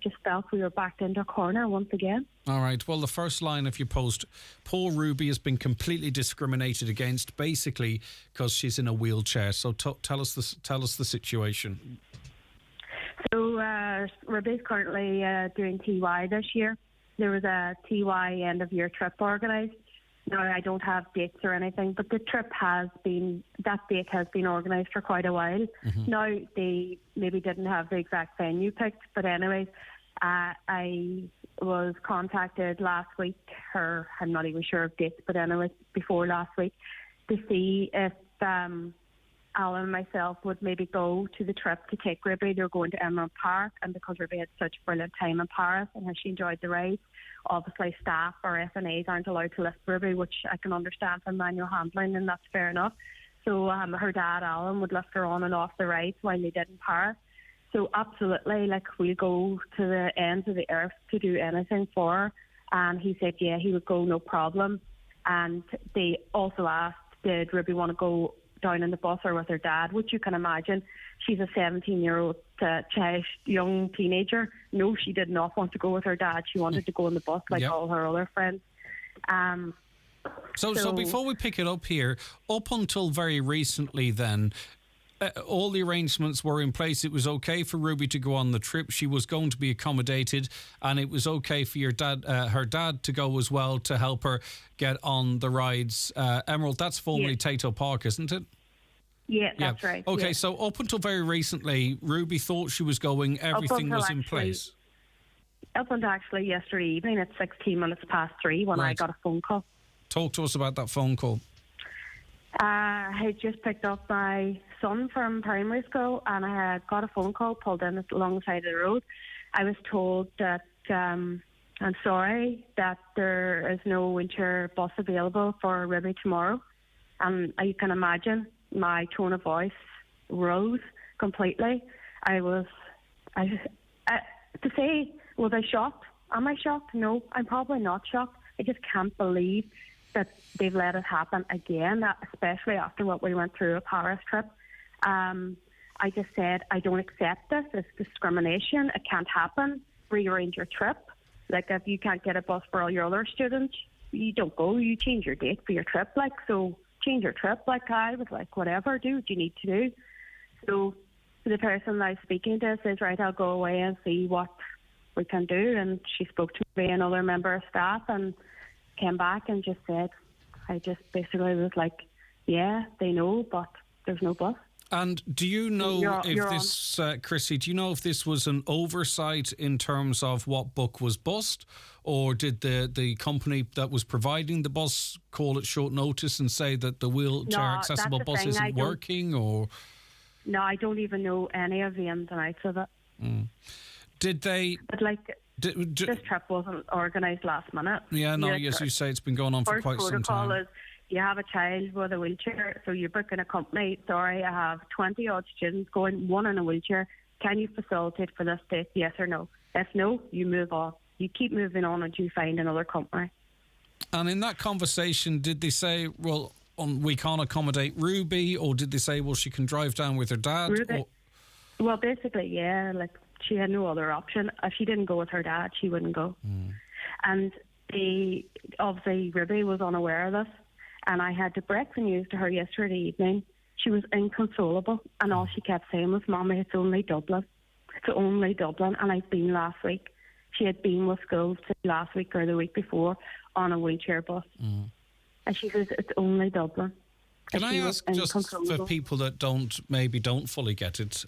just felt we were backed into a corner once again. All right, well, the first line of your post, poor Ruby has been completely discriminated against, basically because she's in a wheelchair. So tell us the situation. So Ruby's currently doing TY this year. There was a TY end-of-year trip organised. Now, I don't have dates or anything, but the trip that date has been organised for quite a while. Mm-hmm. Now, they maybe didn't have the exact venue picked, but anyways, I was contacted last week, or I'm not even sure of dates, but anyways, before last week, to see if Alan and myself would maybe go to the trip to take Ruby. They're going to Emerald Park, and because Ruby had such a brilliant time in Paris and how she enjoyed the ride, obviously staff or FNAs aren't allowed to lift Ruby, which I can understand from manual handling, and that's fair enough. So her dad, Alan, would lift her on and off the rides while they did in Paris. So absolutely, like, we'll go to the ends of the earth to do anything for her. And he said, yeah, he would go, no problem. And they also asked, did Ruby want to go down in the bus or with her dad, which you can imagine. She's a 17-year-old young teenager. No, she did not want to go with her dad. She wanted to go in the bus like all her other friends. So before we pick it up here, up until very recently then, all the arrangements were in place. It was okay for Ruby to go on the trip. She was going to be accommodated, and it was okay for your dad, her dad, to go as well to help her get on the rides. Emerald, that's formerly Tato Park, isn't it? Yeah, that's right. Okay, so up until very recently, Ruby thought she was going, everything was in place. Up until actually yesterday evening at 16 minutes past 3 when I got a phone call. Talk to us about that phone call. I had just picked up my son from primary school, and I had got a phone call pulled in along the side of the road. I was told that I'm sorry that there is no winter bus available for Ruby tomorrow. And you can imagine my tone of voice rose completely. I To say, was I shocked? Am I shocked? No, I'm probably not shocked. I just can't believe that they've let it happen again, especially after what we went through a Paris trip. I just said, I don't accept this. It's discrimination. It can't happen. Rearrange your trip. Like, if you can't get a bus for all your other students, you don't go. You change your date for your trip. Like, so change your trip. Like, I was like, whatever, do what you need to do. So the person I was speaking to says, right, I'll go away and see what we can do. And she spoke to me, another member of staff, and came back and just said, I just basically was like, yeah, they know, but there's no bus. And do you know Chrissy, do you know if this was an oversight in terms of what book was bussed, or did the company that was providing the bus call it short notice and say that the wheelchair accessible bus isn't working? Or no, I don't even know any of the ins and outs of it. Did they? But this trip wasn't organised last minute. Yeah, no, as you say, it's been going on for quite some time. First protocol is you have a child with a wheelchair, so you're booking a company. Sorry, I have 20 odd students going, one in a wheelchair. Can you facilitate for this date? Yes or no? If no, you move on. You keep moving on until you find another company. And in that conversation, did they say, well, we can't accommodate Ruby, or did they say, well, she can drive down with her dad? Ruby, well, basically, yeah, like she had no other option. If she didn't go with her dad, she wouldn't go. And obviously Ruby was unaware of this. And I had to break the news to her yesterday evening. She was inconsolable, and all she kept saying was, Mommy, it's only Dublin. It's only Dublin. And I've been last week. She had been with schools last week or the week before on a wheelchair bus. And she says, it's only Dublin. Can I ask, just for people that don't fully get it,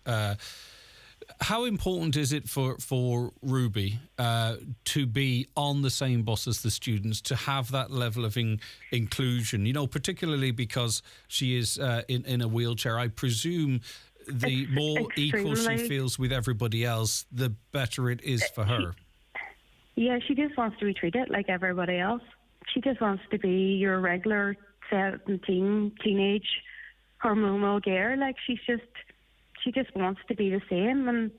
how important is it for Ruby to be on the same bus as the students, to have that level of inclusion? You know, particularly because she is in a wheelchair. I presume the more equal she feels with everybody else, the better it is for her. She just wants to be treated like everybody else. She just wants to be your regular 17 teenage hormonal girl. Like, she just wants to be the same, and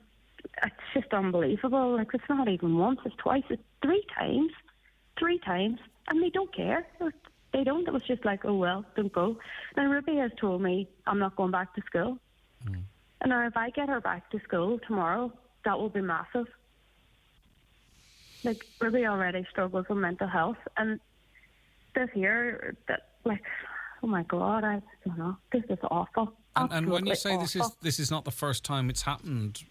it's just unbelievable. Like, it's not even once, it's twice, it's three times, and they don't care. They don't. It was just like, oh well, don't go. Now Ruby has told me I'm not going back to school. And now if I get her back to school tomorrow, that will be massive. Like, Ruby already struggles with mental health, and this here, that, like, oh my God, I don't know, this is awful. And when you say this is not the first time it's happened,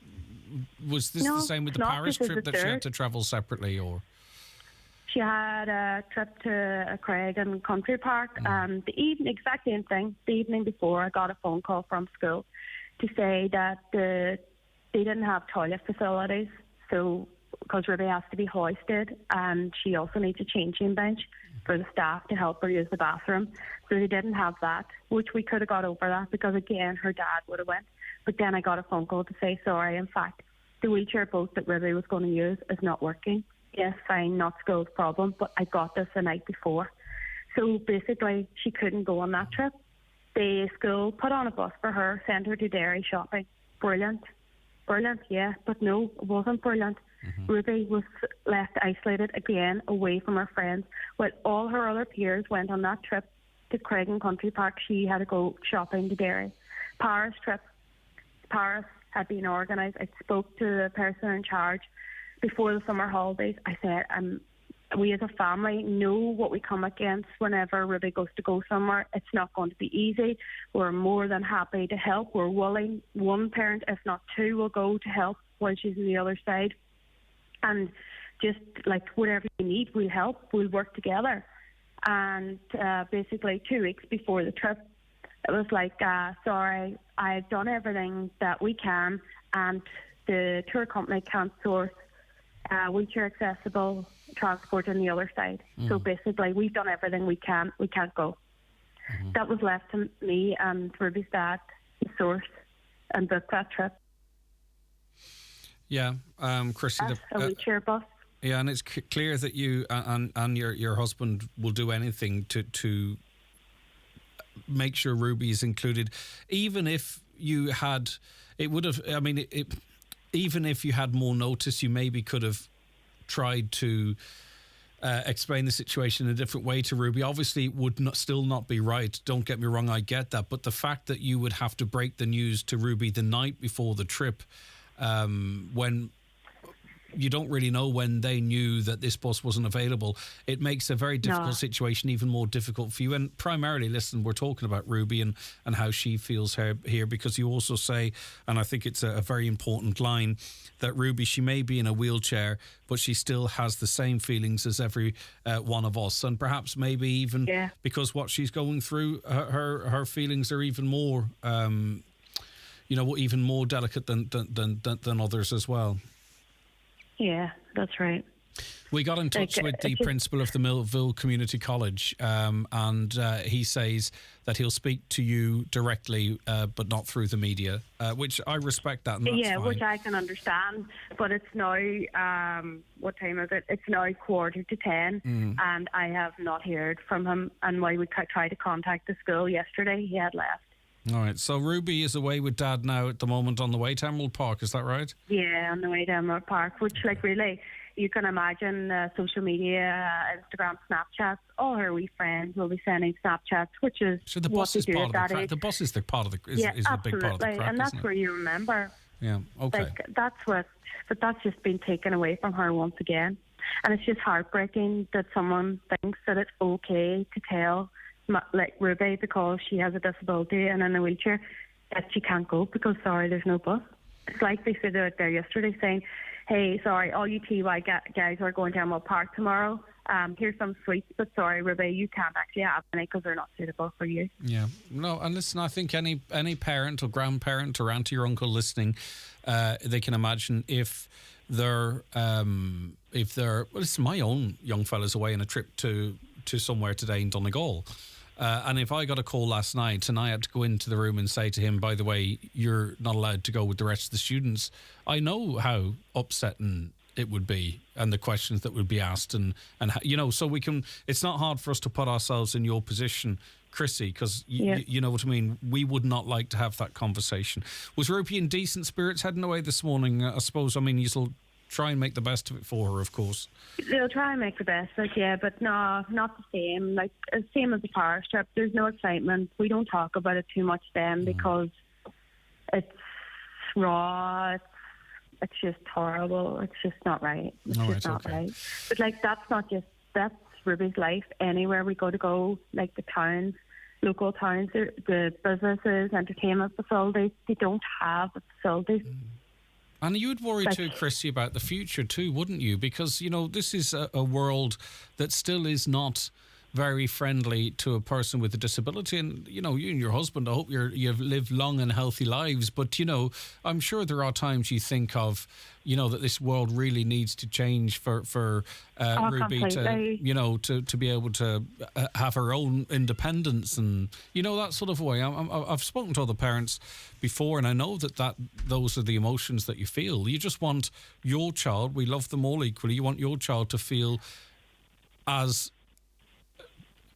was this the same with the Paris trip, that she had to travel separately, or? She had a trip to Craig and Country Park, and the exact same thing. The evening before, I got a phone call from school to say that they didn't have toilet facilities, so because Ruby has to be hoisted, and she also needs a changing bench for the staff to help her use the bathroom. So they didn't have that, which we could have got over that, because again, her dad would have went. But then I got a phone call to say, sorry, in fact, the wheelchair boat that Ruby was going to use is not working. Yes, fine, not school's problem, but I got this the night before. So basically, she couldn't go on that trip. The school put on a bus for her, sent her to Derry shopping. Brilliant, yeah, but no, it wasn't brilliant. Ruby was left isolated again, away from her friends. While all her other peers went on that trip to Craig and Country Park, she had to go shopping to Derry. Paris had been organised. I spoke to the person in charge before the summer holidays. I said, we as a family know what we come against whenever Ruby goes to go somewhere. It's not going to be easy. We're more than happy to help. We're willing. One parent, if not two, will go to help while she's on the other side. And just like whatever you need, we'll help. We'll work together. And basically 2 weeks before the trip, it was like, sorry, I've done everything that we can, and the tour company can't source wheelchair accessible transport on the other side. So basically, we've done everything we can. We can't go. That was left to me and Ruby's dad to source and book that trip. Yeah, Chrissy, a wheelchair bus. Yeah, and it's clear that you and your husband will do anything to make sure Ruby is included, even if you had. It would have. I mean, even if you had more notice, you maybe could have tried to explain the situation in a different way to Ruby. Obviously, it would still not be right. Don't get me wrong, I get that. But the fact that you would have to break the news to Ruby the night before the trip, when you don't really know when they knew that this bus wasn't available, it makes a very difficult situation even more difficult for you. And primarily, listen, we're talking about Ruby and how she feels here, because you also say, and I think it's a very important line, that Ruby, she may be in a wheelchair, but she still has the same feelings as every one of us. And perhaps maybe even because what she's going through, her feelings are even more, even more delicate than others as well. Yeah, that's right. We got in touch with the principal of the Millville Community College, and he says that he'll speak to you directly, but not through the media, which I respect that. And that's fine. Which I can understand. But it's now, what time is it? It's now 10:15, and I have not heard from him. And while we tried to contact the school yesterday, he had left. All right, so Ruby is away with Dad now at the moment on the way to Emerald Park, is that right? Yeah, on the way to Emerald Park, which, really, you can imagine social media, Instagram, Snapchats, all her wee friends will be sending Snapchats, which is so the bus is part of the crack. The bus is the part of the is a big part of the crack, and that's where you remember. Yeah, okay. But that's just been taken away from her once again, and it's just heartbreaking that someone thinks that it's okay to tell Ruby, because she has a disability and in a wheelchair, that she can't go because, sorry, there's no bus. It's like they said out there yesterday saying, hey, sorry, all you TY guys are going to Emerald Park tomorrow. Here's some sweets, but sorry, Ruby, you can't actually have any because they're not suitable for you. Yeah. No, and listen, I think any parent or grandparent or auntie or uncle listening, they can imagine if they're listen, my own young fella's away on a trip to somewhere today in Donegal. And if I got a call last night and I had to go into the room and say to him, by the way, you're not allowed to go with the rest of the students, I know how upsetting it would be and the questions that would be asked. And so we can, it's not hard for us to put ourselves in your position, Chrissy, because you know what I mean. We would not like to have that conversation. Was Ruby in decent spirits heading away this morning? I suppose, you'll try and make the best of it for her, of course. They'll try and make the best of it, but no, not the same. Same as the Paris trip. There's no excitement. We don't talk about it too much then because it's raw. It's just horrible. It's just not right. It's just not right. But that's Ruby's life. Anywhere we go, like the towns, local towns, the businesses, entertainment facilities, they don't have the facilities. And you'd worry too, Chrissy, about the future too, wouldn't you? Because, this is a world that still is not very friendly to a person with a disability. And, you and your husband, I hope you've lived long and healthy lives. But, I'm sure there are times you think of, that this world really needs to change for Ruby to be able to have her own independence and, that sort of way. I've spoken to other parents before, and I know that those are the emotions that you feel. You just want your child, we love them all equally, you want your child to feel as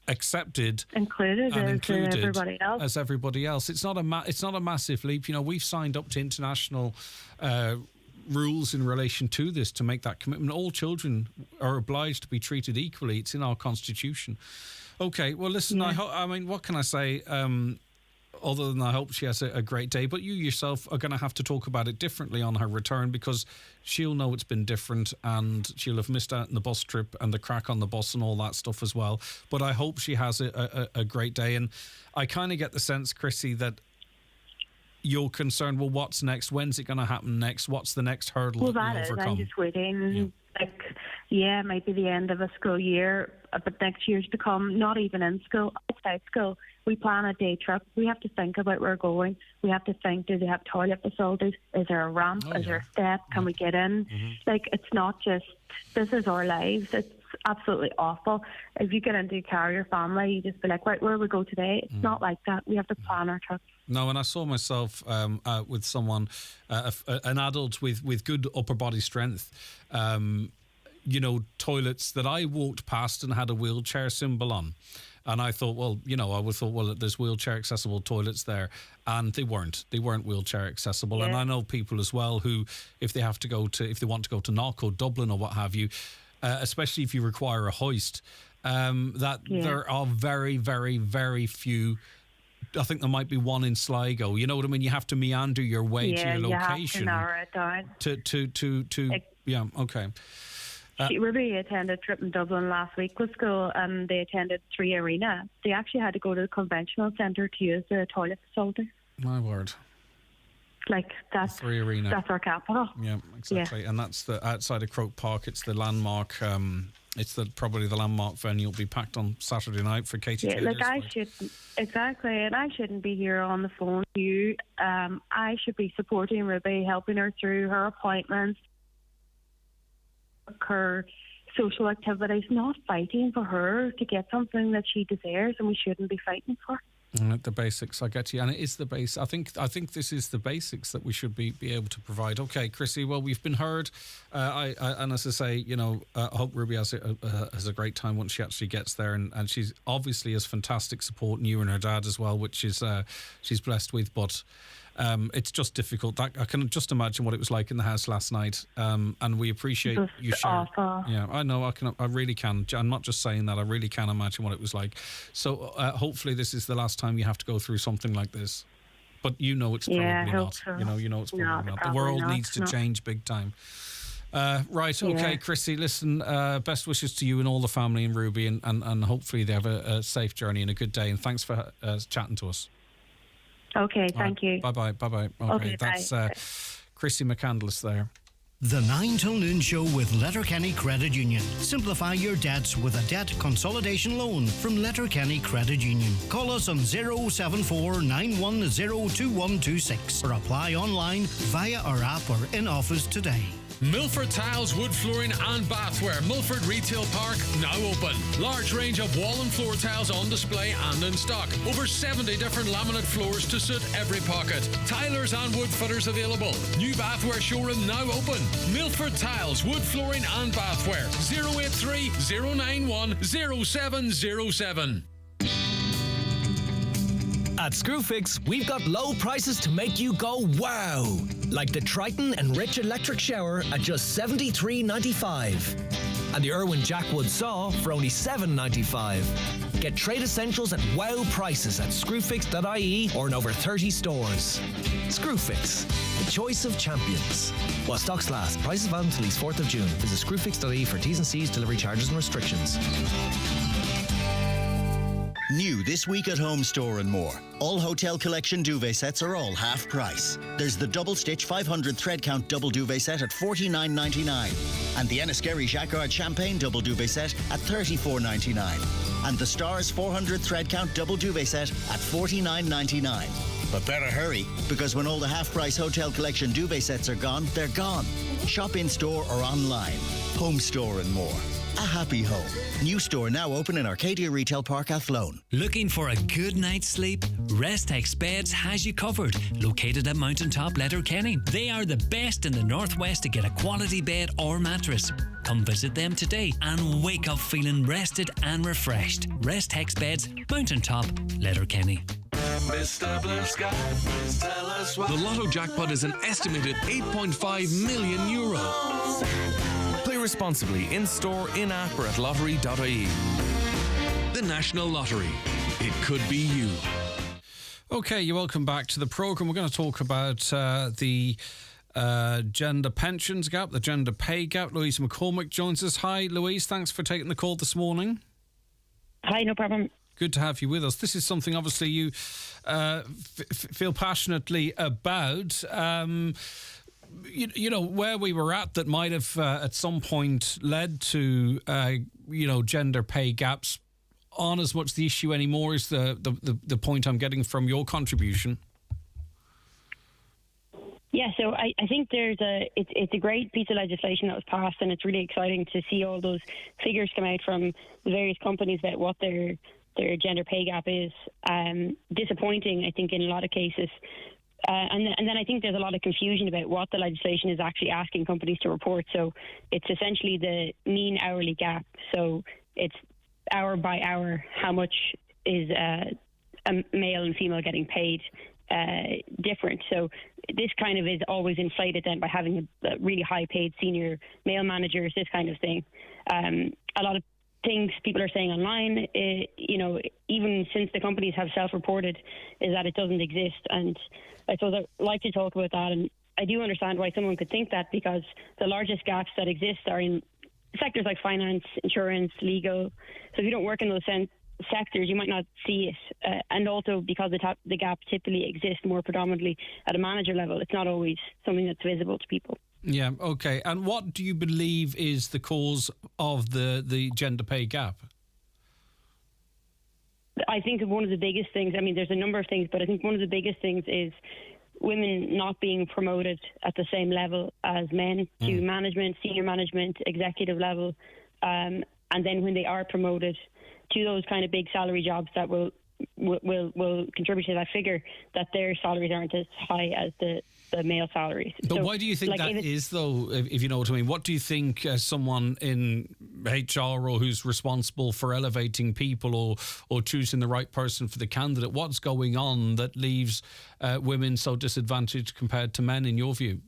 accepted, included as everybody else. It's not a massive leap. We've signed up to international rules in relation to this to make that commitment. All children are obliged to be treated equally. It's in our constitution. Okay, well, listen, what can I say? Other than I hope she has a great day. But you yourself are going to have to talk about it differently on her return, because she'll know it's been different and she'll have missed out on the bus trip and the crack on the bus and all that stuff as well. But I hope she has a great day. And I kind of get the sense, Chrissy, that you're concerned, well, what's next? When's it going to happen next? What's the next hurdle that we overcome? I'm just waiting. It might be the end of a school year, but next year's to come, not even in school, outside school. We plan a day trip. We have to think about where we're going. We have to think, do they have toilet facilities? Is there a ramp? Is there a step? Can we get in? It's not just, this is our lives. It's absolutely awful. If you get into a car, your family, you just be like, right, where we go today? It's not like that. We have to plan our trip. No, and I saw myself out with someone, an adult with good upper body strength, toilets that I walked past and had a wheelchair symbol on. And I thought, well, there's wheelchair accessible toilets there, and they weren't wheelchair accessible. Yeah. And I know people as well who, if they want to go to Knock or Dublin or what have you, especially if you require a hoist, there are very, very, very few. I think there might be one in Sligo. You know what I mean? You have to meander your way to your location. You have to narrow it down. Yeah, okay. Ruby attended trip in Dublin last week with school, and they attended 3 Arena. They actually had to go to the conventional centre to use the toilet facility. My word. Like, that's 3 Arena. That's our capital. Yeah, exactly. Yeah. And that's the outside of Croke Park. It's the landmark. It's probably the landmark venue. Will be packed on Saturday night for Katie Taylor. And I shouldn't be here on the phone with you. I should be supporting Ruby, helping her through her appointments, her social activities, not fighting for her to get something that she deserves, and we shouldn't be fighting for. The basics, I get you, and it is the base. I think this is the basics that we should be able to provide. Okay, Chrissy. Well, we've been heard. And as I say, I hope Ruby has a great time once she actually gets there, and she's obviously has fantastic support, and you and her dad as well, which is she's blessed with. But it's just difficult. I can just imagine what it was like in the house last night, and we appreciate you sharing. Awful. Yeah, I know. I really can. I'm not just saying that. I really can imagine what it was like. So hopefully this is the last time you have to go through something like this. But it's probably not. So. It's probably not. The world needs to change big time. Right, okay, yeah. Chrissy, listen, best wishes to you and all the family and Ruby, and hopefully they have a safe journey and a good day. And thanks for chatting to us. Okay, thank you. Bye-bye. Okay, that's Chrissy McCandless there. The 9 till noon show with Letterkenny Credit Union. Simplify your debts with a debt consolidation loan from Letterkenny Credit Union. Call us on 074 910 2126 or apply online via our app or in office today. Milford Tiles, Wood Flooring and Bathware. Milford Retail Park now open. Large range of wall and floor tiles on display and in stock. Over 70 different laminate floors to suit every pocket. Tilers and wood footers available. New Bathware showroom now open. Milford Tiles, Wood Flooring and Bathware. 083 091 0707. At Screwfix, we've got low prices to make you go wow! Like the Triton Enrich Electric Shower at just $73.95. And the Irwin Jackwood Saw for only $7.95. Get trade essentials at wow prices at screwfix.ie or in over 30 stores. Screwfix, the choice of champions. While stocks last, prices valid until at least 4th of June. Visit screwfix.ie for T's and C's, delivery charges and restrictions. New this week at Home Store and More. All Hotel Collection duvet sets are all half price. There's the double stitch 500 thread count double duvet set at $49.99 and the Enniskerry Jacquard Champagne double duvet set at $34.99 and the Stars 400 thread count double duvet set at $49.99. But better hurry, because when all the half price Hotel Collection duvet sets are gone, they're gone. Shop in store or online. Home Store and More. A happy home. New store now open in Arcadia Retail Park, Athlone. Looking for a good night's sleep? Restex Beds has you covered. Located at Mountaintop Letterkenny. They are the best in the Northwest to get a quality bed or mattress. Come visit them today and wake up feeling rested and refreshed. Restex Beds, Mountaintop Letterkenny. Mr. Blue Sky, please tell us what. The Lotto jackpot is an estimated €8.5 million. Play responsibly in store, in app, or at lottery.ie. The National Lottery. It could be you. Okay, you're welcome back to the programme. We're going to talk about the gender pensions gap, the gender pay gap. Louise McCormick joins us. Hi, Louise. Thanks for taking the call this morning. Hi, no problem. Good to have you with us. This is something, obviously, you feel passionately about. You know, where we were at that might have at some point led to, gender pay gaps aren't as much the issue anymore is the point I'm getting from your contribution. Yeah, so I think it's a great piece of legislation that was passed, and it's really exciting to see all those figures come out from the various companies about what their gender pay gap is. Disappointing, I think, in a lot of cases. And then I think there's a lot of confusion about what the legislation is actually asking companies to report. So it's essentially the mean hourly gap. So it's hour by hour how much is a male and female getting paid different. So this kind of is always inflated then by having a really high paid senior male managers, this kind of thing. A lot of things people are saying online, even since the companies have self-reported, is that it doesn't exist. And I suppose I'd like to talk about that. And I do understand why someone could think that, because the largest gaps that exist are in sectors like finance, insurance, legal. So if you don't work in those sectors, you might not see it. And also because the gap typically exists more predominantly at a manager level, it's not always something that's visible to people. Yeah, okay. And what do you believe is the cause of the gender pay gap? I think one of the biggest things, I mean, there's a number of things, but I think one of the biggest things is women not being promoted at the same level as men to management, senior management, executive level. And then when they are promoted to those kind of big salary jobs that will contribute to that figure, that their salaries aren't as high as the male salaries. But So, why do you think like, that is, though, if you know what I mean? What do you think someone in HR or who's responsible for elevating people or choosing the right person for the candidate, what's going on that leaves women so disadvantaged compared to men, in your view?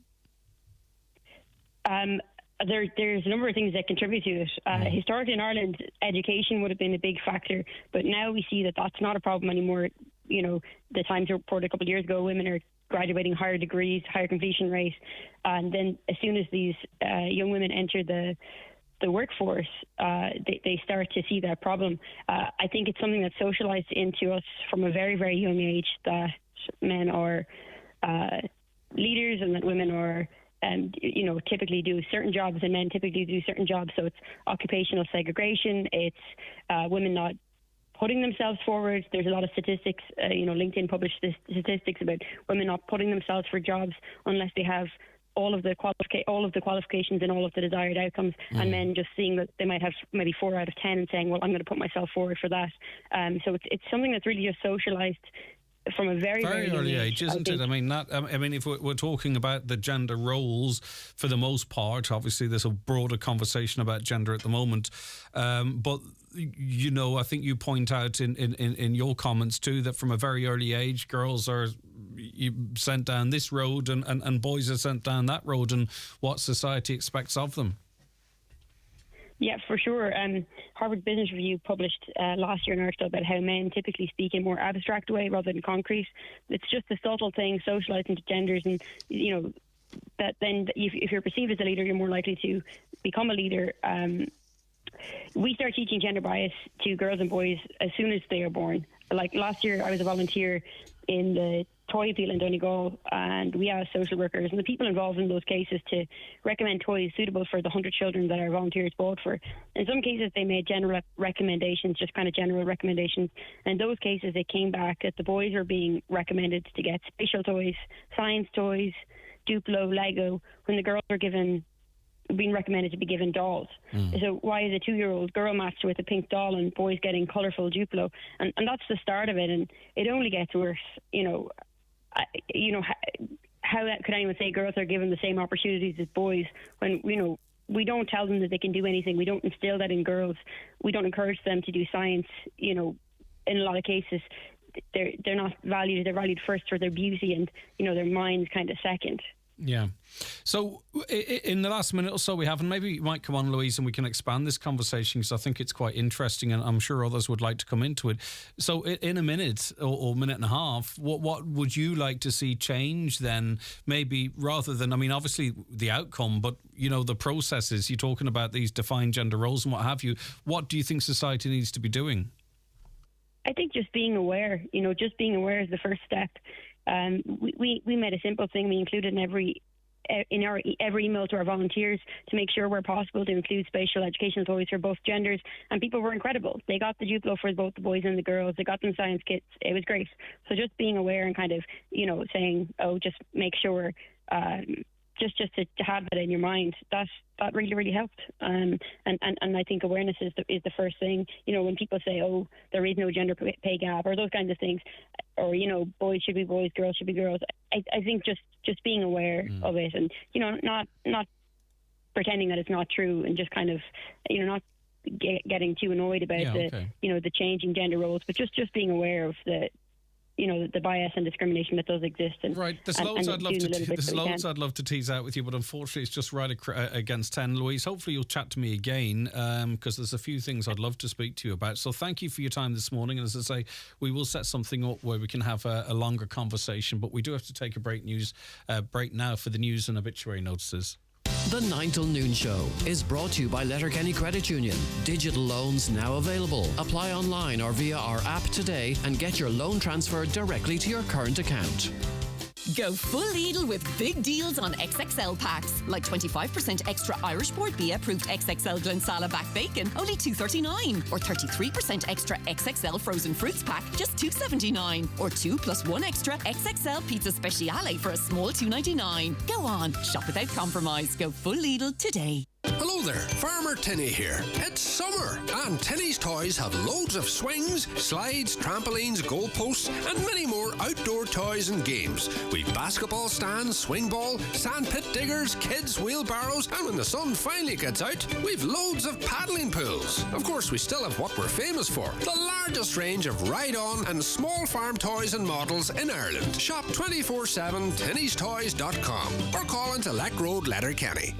There's a number of things that contribute to it. Historically in Ireland, education would have been a big factor, but now we see that that's not a problem anymore. You know, the Times report a couple of years ago, women are graduating higher degrees, higher completion rate, and then as soon as these young women enter the workforce, they start to see that problem. I think it's something that's socialised into us from a very, very young age, that men are leaders and that women are typically do certain jobs and men typically do certain jobs. So it's occupational segregation. It's women not putting themselves forward. There's a lot of statistics. LinkedIn published statistics about women not putting themselves for jobs unless they have all of the qualifications and all of the desired outcomes, and men just seeing that they might have maybe 4 out of 10 and saying, well, I'm going to put myself forward for that. So it's something that's really just socialised from a very, very early young age, isn't it? I mean, if we're talking about the gender roles, for the most part, obviously there's a broader conversation about gender at the moment, but I think you point out in your comments too that from a very early age, girls are sent down this road and boys are sent down that road, and what society expects of them. Yeah, for sure. Harvard Business Review published last year an article about how men typically speak in a more abstract way rather than concrete. It's just a subtle thing, socialised into genders, and that then if you're perceived as a leader, you're more likely to become a leader. We start teaching gender bias to girls and boys as soon as they are born. Like last year, I was a volunteer in the toy appeal in Donegal, and we asked social workers and the people involved in those cases to recommend toys suitable for the 100 children that our volunteers bought for. In some cases, they made general recommendations, just kind of general recommendations. And in those cases, it came back that the boys were being recommended to get spatial toys, science toys, Duplo, Lego, when the girls were being recommended to be given dolls. So why is a 2-year-old girl matched with a pink doll and boys getting colourful Duplo? And that's the start of it, and it only gets worse. How could anyone say girls are given the same opportunities as boys when we don't tell them that they can do anything? We don't instill that in girls. We don't encourage them to do science. In a lot of cases, they're not valued. They're valued first for their beauty and their minds kind of second. Yeah. So in the last minute or so we have, and maybe you might come on, Louise, and we can expand this conversation because I think it's quite interesting and I'm sure others would like to come into it. So in a minute or minute and a half, what would you like to see change then? Maybe rather than, obviously the outcome, but, the processes. You're talking about these defined gender roles and what have you. What do you think society needs to be doing? I think just being aware, just being aware is the first step. We made a simple thing. We included in every email to our volunteers to make sure where possible to include spatial educational toys for both genders, and people were incredible. They got the Duplo for both the boys and the girls. They got them science kits. It was great. So just being aware and kind of saying, just make sure just to have that in your mind, that really, really helped. And I think awareness is the first thing. When people say, there is no gender pay gap or those kinds of things, or boys should be boys, girls should be girls. I think just being aware of it, and not pretending that it's not true, and just kind of not getting too annoyed about the changing gender roles, but just being aware of the bias and discrimination that does exist. And, right, there's loads I'd love to tease out with you, but unfortunately it's just right against 10. Louise, hopefully you'll chat to me again, because there's a few things I'd love to speak to you about. So thank you for your time this morning, and as I say, we will set something up where we can have a longer conversation, but we do have to take a break now for the news and obituary notices. The 9 till noon show is brought to you by Letterkenny Credit Union. Digital loans now available. Apply online or via our app today and get your loan transferred directly to your current account. Go full Lidl with big deals on XXL packs, like 25% extra Irish Board B approved XXL Glensala back bacon, only $2.39, or 33% extra XXL frozen fruits pack, just $2.79, or 2 + 1 extra XXL pizza speciale for a small $2.99. Go on, shop without compromise. Go full Lidl today. Hello there, Farmer Tinny here. It's summer and Tinny's Toys have loads of swings, slides, trampolines, goalposts and many more outdoor toys and games. We've basketball stands, swing ball, sand pit diggers, kids' wheelbarrows, and when the sun finally gets out, we've loads of paddling pools. Of course, we still have what we're famous for, the largest range of ride-on and small farm toys and models in Ireland. Shop 24/7 tinnystoys.com or call into Leck Road, Letterkenny.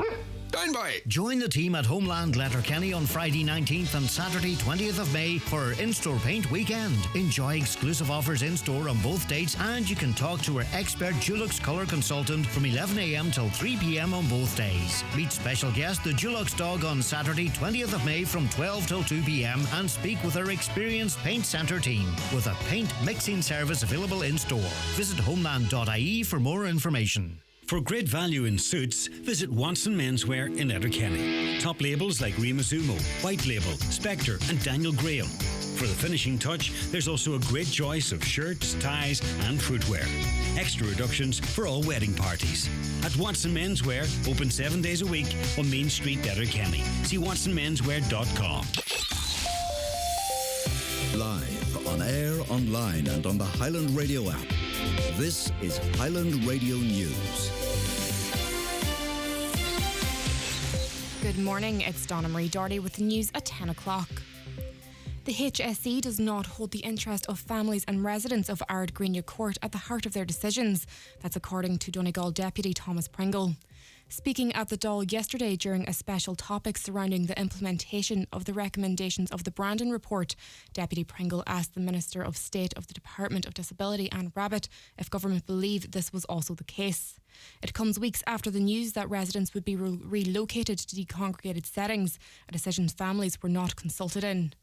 Down by. Join the team at Homeland Letterkenny on Friday 19th and Saturday 20th of May for In-Store Paint Weekend. Enjoy exclusive offers in-store on both dates, and you can talk to our expert Dulux colour consultant from 11 a.m. till 3 p.m. on both days. Meet special guest the Dulux dog on Saturday 20th of May from 12 till 2 p.m. and speak with our experienced paint centre team with a paint mixing service available in-store. Visit homeland.ie for more information. For great value in suits, visit Watson Menswear in Letterkenny. Top labels like Rima Zumo, White Label, Spectre and Daniel Graham. For the finishing touch, there's also a great choice of shirts, ties and footwear. Extra reductions for all wedding parties. At Watson Menswear, open 7 days a week on Main Street, Letterkenny. See watsonmenswear.com. Live, on air, online and on the Highland Radio app. This is Highland Radio News. Good morning, it's Donna Marie Doherty with the news at 10 o'clock. The HSE does not hold the interest of families and residents of Ardgreenya Court at the heart of their decisions. That's according to Donegal Deputy Thomas Pringle. Speaking at the Dáil yesterday during a special topic surrounding the implementation of the recommendations of the Brandon Report, Deputy Pringle asked the Minister of State of the Department of Disability, Anne Rabbitte, if government believed this was also the case. It comes weeks after the news that residents would be relocated to decongregated settings, a decision families were not consulted in.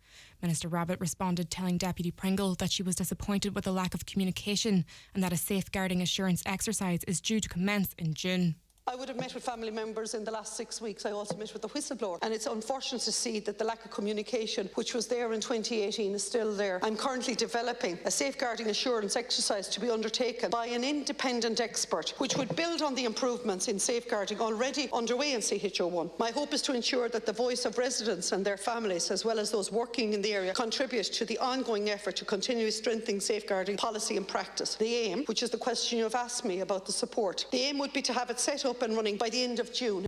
Minister Rabbitte responded telling Deputy Pringle that she was disappointed with the lack of communication and that a safeguarding assurance exercise is due to commence in June. I would have met with family members in the last 6 weeks. I also met with the whistleblower, and it's unfortunate to see that the lack of communication, which was there in 2018, is still there. I'm currently developing a safeguarding assurance exercise to be undertaken by an independent expert, which would build on the improvements in safeguarding already underway in CHO1. My hope is to ensure that the voice of residents and their families, as well as those working in the area, contribute to the ongoing effort to continue strengthening safeguarding policy and practice. The aim, which is the question you have asked me about the support, the aim would be to have it set up and running by the end of June.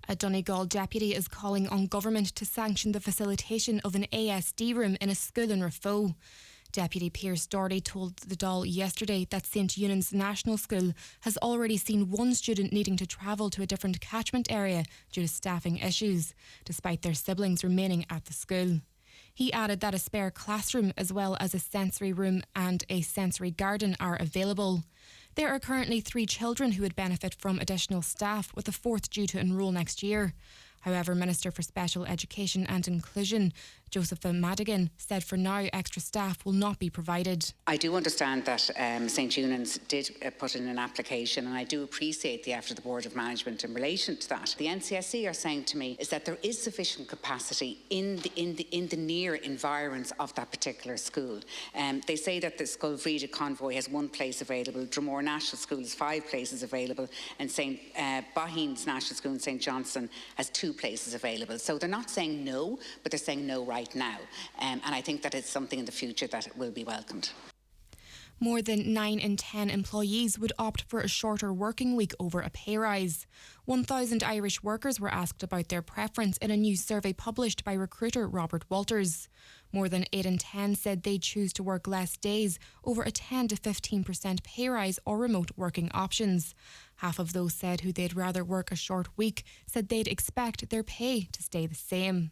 A Donegal deputy is calling on government to sanction the facilitation of an ASD room in a school in Rafo. Deputy Pierce Doherty told the Dáil yesterday that St Eunan's National School has already seen one student needing to travel to a different catchment area due to staffing issues, despite their siblings remaining at the school. He added that a spare classroom as well as a sensory room and a sensory garden are available. There are currently 3 children who would benefit from additional staff, with a 4th due to enrol next year. However, Minister for Special Education and Inclusion, Josepha Madigan, said for now extra staff will not be provided. I do understand that St Eunan's did put in an application, and I do appreciate the effort of the Board of Management in relation to that. The NCSE are saying to me is that there is sufficient capacity in the near environs of that particular school. They say that the Sculvrida Convoy has 1 place available, Dromore National School has 5 places available, and St Baheen's National School in St Johnstone has 2 places available. So they're not saying no, but they're saying no right now. And I think that it's something in the future that will be welcomed. More than 9 in 10 employees would opt for a shorter working week over a pay rise. 1,000 Irish workers were asked about their preference in a new survey published by recruiter Robert Walters. More than 8 in 10 said they'd choose to work less days over a 10 to 15% pay rise or remote working options. Half of those said who they'd rather work a short week said they'd expect their pay to stay the same.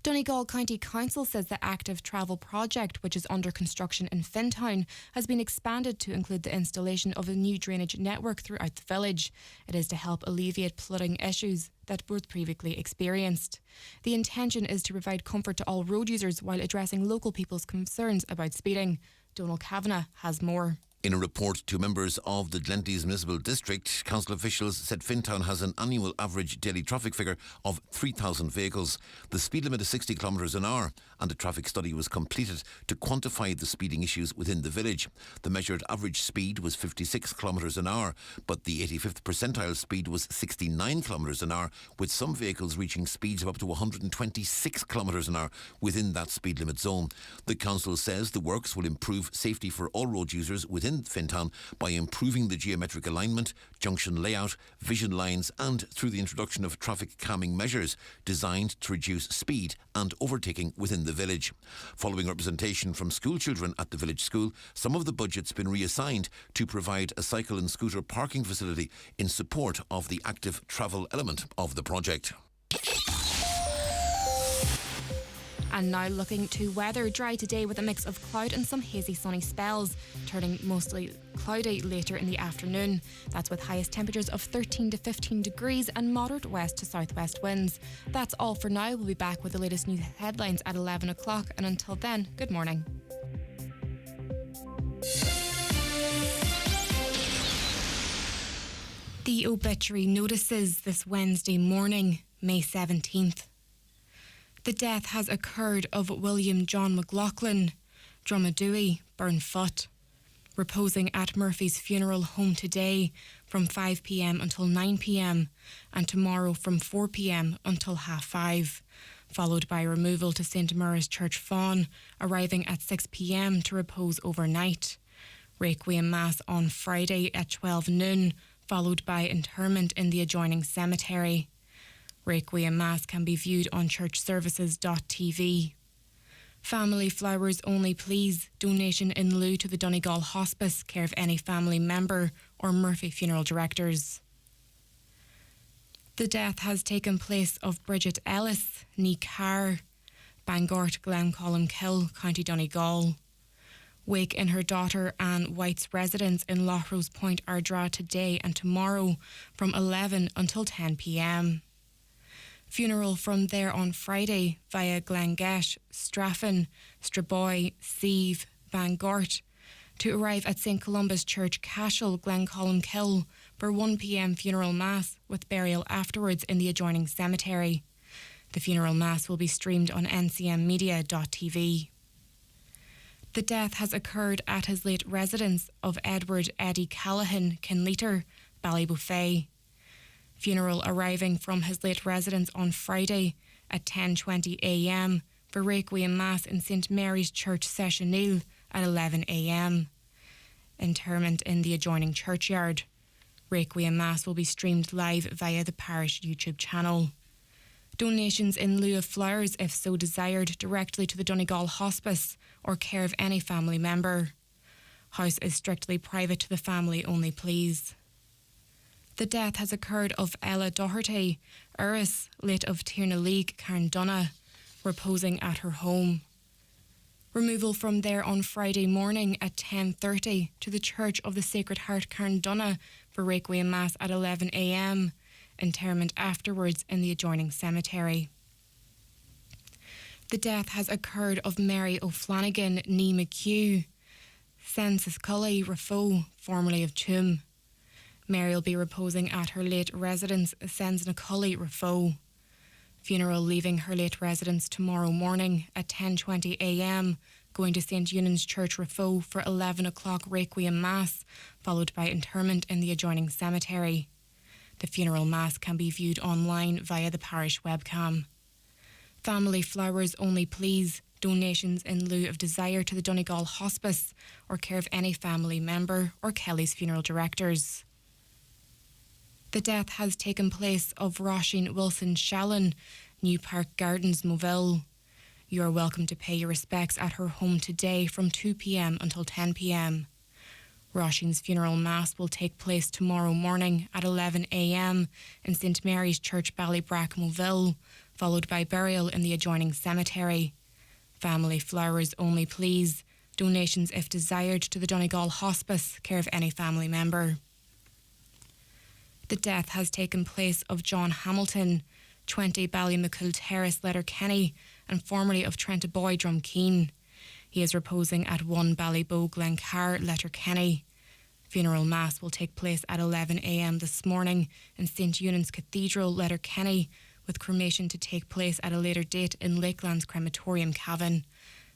Donegal County Council says the active travel project, which is under construction in Fintown, has been expanded to include the installation of a new drainage network throughout the village. It is to help alleviate flooding issues that were previously experienced. The intention is to provide comfort to all road users while addressing local people's concerns about speeding. Donal Kavanagh has more. In a report to members of the Glenties Municipal District, council officials said Fintown has an annual average daily traffic figure of 3,000 vehicles. The speed limit is 60 kilometres an hour, and a traffic study was completed to quantify the speeding issues within the village. The measured average speed was 56 kilometres an hour, but the 85th percentile speed was 69 kilometres an hour, with some vehicles reaching speeds of up to 126 kilometres an hour within that speed limit zone. The council says the works will improve safety for all road users within Fintown by improving the geometric alignment, junction layout, vision lines, and through the introduction of traffic calming measures designed to reduce speed and overtaking within the village. Following representation from school children at the village school, some of the budget's been reassigned to provide a cycle and scooter parking facility in support of the active travel element of the project. And now looking to weather. Dry today with a mix of cloud and some hazy sunny spells, turning mostly cloudy later in the afternoon. That's with highest temperatures of 13 to 15 degrees and moderate west to southwest winds. That's all for now. We'll be back with the latest news headlines at 11 o'clock. And until then, good morning. The obituary notices this Wednesday morning, May 17th. The death has occurred of William John McLaughlin, Drummadooey, Burnfoot, reposing at Murphy's funeral home today from 5 p.m. until 9 p.m. and tomorrow from 4 p.m. until 5:30, followed by removal to St Mary's Church Fawn, arriving at 6 p.m. to repose overnight. Requiem Mass on Friday at 12 noon, followed by interment in the adjoining cemetery. Requiem Mass can be viewed on churchservices.tv. Family flowers only please. Donation in lieu to the Donegal Hospice, care of any family member or Murphy Funeral Directors. The death has taken place of Bridget Ellis, ní Carr, Bangort, Glencolmkill, County Donegal. Wake in her daughter Anne White's residence in Loughrose Point, Ardra today and tomorrow from 11 until 10 p.m. Funeral from there on Friday via Glengesh, Straffan, Straboy, Sieve, Bangort, to arrive at St Columba's Church, Cashel, Glencolmkill for 1 p.m. funeral mass with burial afterwards in the adjoining cemetery. The funeral mass will be streamed on ncmmedia.tv. The death has occurred at his late residence of Edward Eddie Callahan, Kinleater, Ballybuffet. Funeral arriving from his late residence on Friday at 10:20 a.m. for Requiem Mass in St Mary's Church, Sessionil at 11 a.m. Interment in the adjoining churchyard. Requiem Mass will be streamed live via the parish YouTube channel. Donations in lieu of flowers, if so desired, directly to the Donegal Hospice or care of any family member. House is strictly private to the family only, please. The death has occurred of Ella Doherty, Uris, late of Tiernalig, Carndonagh, reposing at her home. Removal from there on Friday morning at 10:30 to the Church of the Sacred Heart, Carndonagh, for Requiem Mass at 11 a.m. Interment afterwards in the adjoining cemetery. The death has occurred of Mary O'Flanagan, ní McHugh, Sensiscully Rafo, formerly of Tuam. Mary will be reposing at her late residence, Sensnacully Rafo. Funeral leaving her late residence tomorrow morning at 10:20 a.m, going to St Eunan's Church, Rafo for 11 o'clock Requiem Mass, followed by interment in the adjoining cemetery. The funeral mass can be viewed online via the parish webcam. Family flowers only, please. Donations in lieu of desire to the Donegal Hospice or care of any family member or Kelly's funeral directors. The death has taken place of Roisin Wilson Shallon, New Park Gardens, Moville. You are welcome to pay your respects at her home today from 2 p.m. until 10 p.m. Roisin's funeral mass will take place tomorrow morning at 11 a.m. in St Mary's Church, Ballybrack, Moville, followed by burial in the adjoining cemetery. Family flowers only, please. Donations, if desired, to the Donegal Hospice, care of any family member. The death has taken place of John Hamilton, 20 Ballymacool Terrace, Letterkenny, and formerly of Trentaboy, Drumkeen. He is reposing at 1 Ballybow, Glencar, Letterkenny. Funeral mass will take place at 11 a.m. this morning in St Eunan's Cathedral, Letterkenny, with cremation to take place at a later date in Lakeland's Crematorium, Cavan.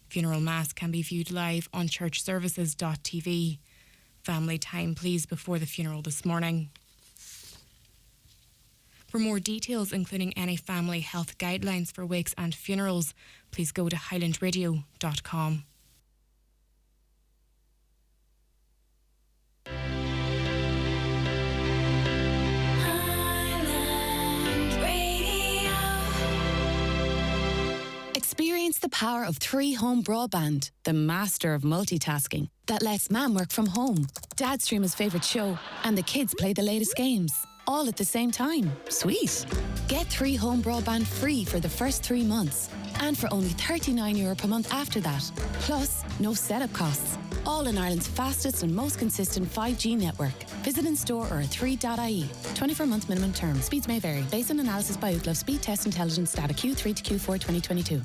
Funeral mass can be viewed live on churchservices.tv. Family time, please, before the funeral this morning. For more details, including any family health guidelines for wakes and funerals, please go to highlandradio.com. Experience the power of 3-Home Broadband, the master of multitasking that lets Mum work from home, Dad stream his favourite show, and the kids play the latest games, all at the same time. Sweet. Get 3-Home Broadband free for the first 3 months, and for only €39 per month after that. Plus, no setup costs. All in Ireland's fastest and most consistent 5G network. Visit in store or at 3.ie. 24-month minimum term. Speeds may vary. Based on analysis by Ookla Speed Test Intelligence data Q3 to Q4 2022.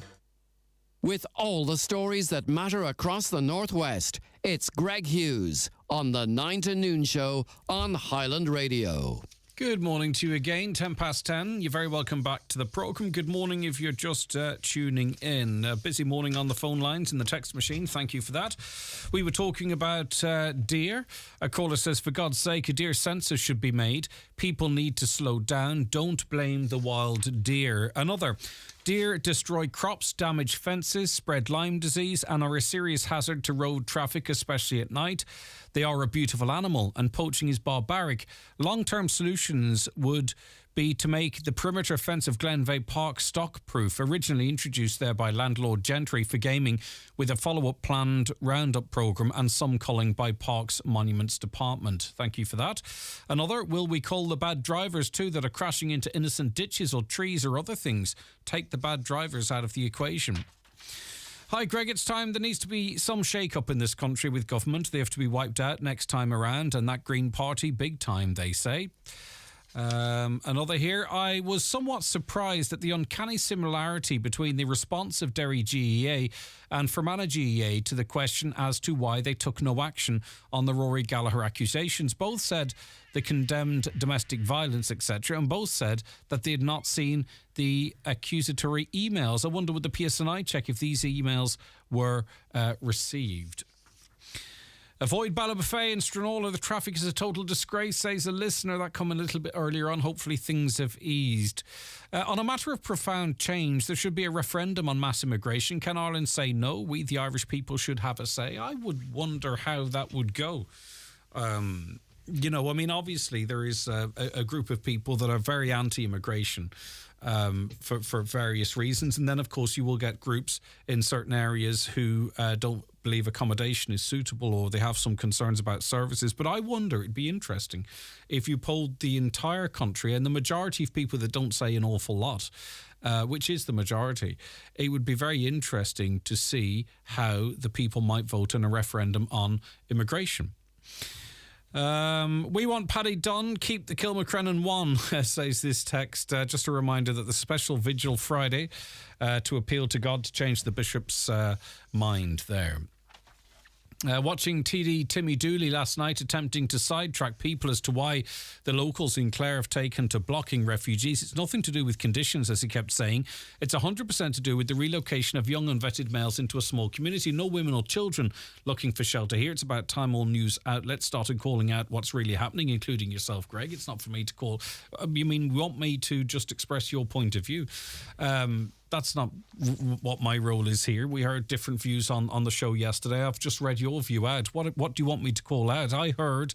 With all the stories that matter across the Northwest, it's Greg Hughes on the 9 to Noon Show on Highland Radio. Good morning to you again, 10 past 10. You're very welcome back to the programme. Good morning if you're just tuning in. A busy morning on the phone lines and the text machine. Thank you for that. We were talking about deer. A caller says, for God's sake, a deer census should be made. People need to slow down. Don't blame the wild deer. Another, deer destroy crops, damage fences, spread Lyme disease and are a serious hazard to road traffic, especially at night. They are a beautiful animal and poaching is barbaric. Long-term solutions would be to make the perimeter fence of Glenveigh Park stock-proof, originally introduced there by landlord Gentry for gaming, with a follow-up planned roundup programme and some culling by Parks Monuments Department. Thank you for that. Another, will we call the bad drivers too that are crashing into innocent ditches or trees or other things? Take the bad drivers out of the equation. Hi, Greg. It's time. There needs to be some shake-up in this country with government. They have to be wiped out next time around, and that Green Party, big time, they say. Another here. I was somewhat surprised at the uncanny similarity between the response of Derry GEA and Fermanagh GEA to the question as to why they took no action on the Rory Gallagher accusations. Both said they condemned domestic violence, etc., and both said that they had not seen the accusatory emails. I wonder, would the PSNI check if these emails were received? Avoid Ballybofey and Stranraer. The traffic is a total disgrace, says a listener. That come a little bit earlier on. Hopefully things have eased. On a matter of profound change, there should be a referendum on mass immigration. Can Ireland say no? We, the Irish people, should have a say. I would wonder how that would go. You know, I mean, obviously there is a group of people that are very anti-immigration for various reasons. And then, of course, you will get groups in certain areas who don't believe accommodation is suitable or they have some concerns about services. But I wonder, it'd be interesting if you polled the entire country and the majority of people that don't say an awful lot, which is the majority, it would be very interesting to see how the people might vote in a referendum on immigration. We want Paddy Dunn, keep the Kilmacrennan one, says this text. Just a reminder that the special vigil Friday to appeal to God to change the bishop's mind there. Watching TD Timmy Dooley last night attempting to sidetrack people as to why the locals in Clare have taken to blocking refugees. It's nothing to do with conditions, as he kept saying. It's 100% to do with the relocation of young unvetted males into a small community. No women or children looking for shelter here. It's about time all news outlets started calling out what's really happening, including yourself, Greg. It's not for me to call. You mean, want me to just express your point of view? that's not what my role is here. We heard different views on the show yesterday. I've just read your view out. What do you want me to call out? I heard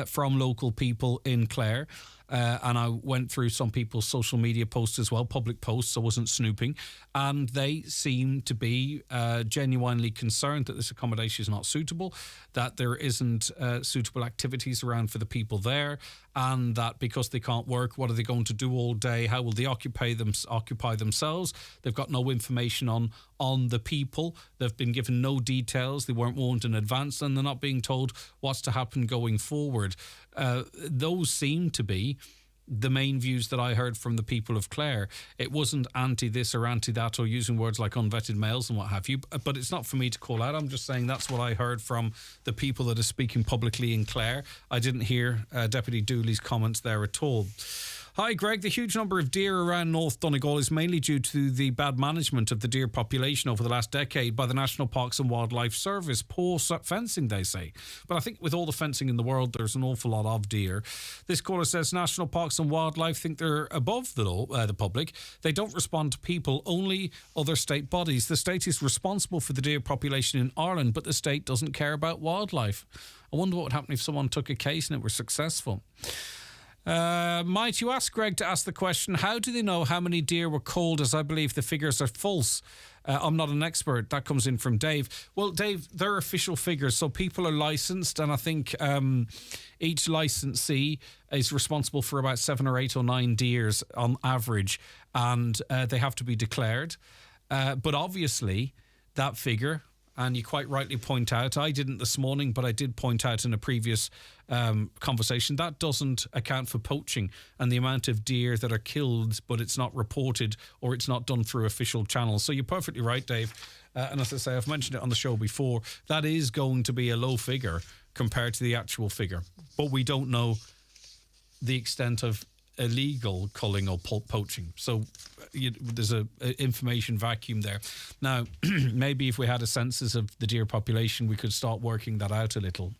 from local people in Clare, and I went through some people's social media posts as well, public posts. I wasn't snooping, and they seem to be genuinely concerned that this accommodation is not suitable, that there isn't suitable activities around for the people there, and that because they can't work, what are they going to do all day? How will they occupy themselves? They've got no information on the people. They've been given no details. They weren't warned in advance, and they're not being told what's to happen going forward. Those seem to be the main views that I heard from the people of Clare. It wasn't anti this or anti that or using words like unvetted males and what have you, but it's not for me to call out. I'm just saying that's what I heard from the people that are speaking publicly in Clare. I didn't hear Deputy Dooley's comments there at all. Hi, Greg. The huge number of deer around North Donegal is mainly due to the bad management of the deer population over the last decade by the National Parks and Wildlife Service. Poor fencing, they say. But I think with all the fencing in the world, there's an awful lot of deer. This caller says National Parks and Wildlife think they're above the public. They don't respond to people, only other state bodies. The state is responsible for the deer population in Ireland, but the state doesn't care about wildlife. I wonder what would happen if someone took a case and it were successful. Might you ask Greg to ask the question, how do they know how many deer were culled, as I believe the figures are false? I'm not an expert. That comes in from Dave. Well, Dave, they're official figures, so people are licensed, and I think each licensee is responsible for about 7 or 8 or 9 deers on average, and they have to be declared. But obviously, that figure, and you quite rightly point out, I didn't this morning, but I did point out in a previous conversation, that doesn't account for poaching and the amount of deer that are killed, but it's not reported or it's not done through official channels. So you're perfectly right, Dave. And as I say, I've mentioned it on the show before, that is going to be a low figure compared to the actual figure. But we don't know the extent of illegal culling or poaching. So there's a information vacuum there. Now, maybe if we had a census of the deer population, we could start working that out a little.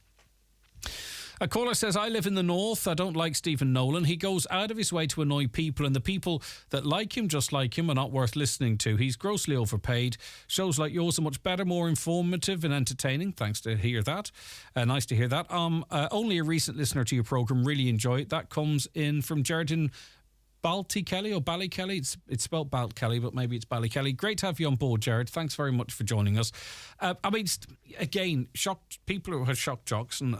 A caller says, I live in the north. I don't like Stephen Nolan. He goes out of his way to annoy people, and the people that like him, just like him, are not worth listening to. He's grossly overpaid. Shows like yours are much better, more informative and entertaining. Thanks to hear that. Nice to hear that. Only a recent listener to your programme. Really enjoy it. That comes in from Jared in Ballykelly or Ballykelly. It's spelled Ballykelly, but maybe it's Ballykelly. Great to have you on board, Jared. Thanks very much for joining us. I mean, again, shocked people who are shock jocks, and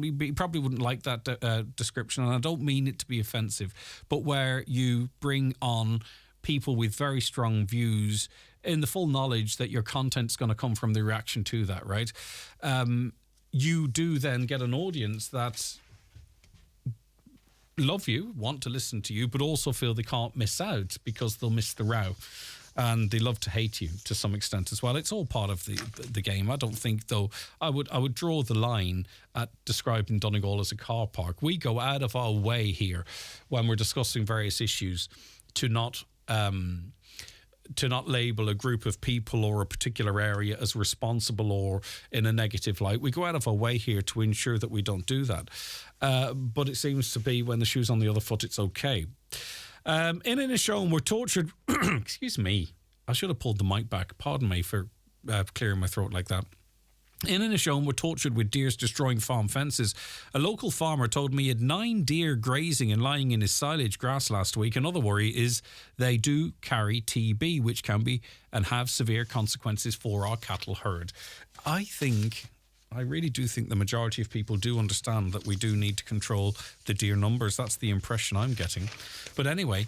you probably wouldn't like that description, and I don't mean it to be offensive, but where you bring on people with very strong views in the full knowledge that your content's going to come from the reaction to that, right? You do then get an audience that love you, want to listen to you, but also feel they can't miss out because they'll miss the row, and they love to hate you to some extent as well. It's all part of the game. I don't think, though, I would draw the line at describing Donegal as a car park. We go out of our way here when we're discussing various issues to not label a group of people or a particular area as responsible or in a negative light. We go out of our way here to ensure that we don't do that. But it seems to be when the shoe's on the other foot, it's okay. In a show, we're tortured. Excuse me. I should have pulled the mic back. Pardon me for clearing my throat like that. In Inishowen, we're tortured with deers destroying farm fences. A local farmer told me he had 9 deer grazing and lying in his silage grass last week. Another worry is they do carry TB, which can be and have severe consequences for our cattle herd. I really do think the majority of people do understand that we do need to control the deer numbers. That's the impression I'm getting. But anyway,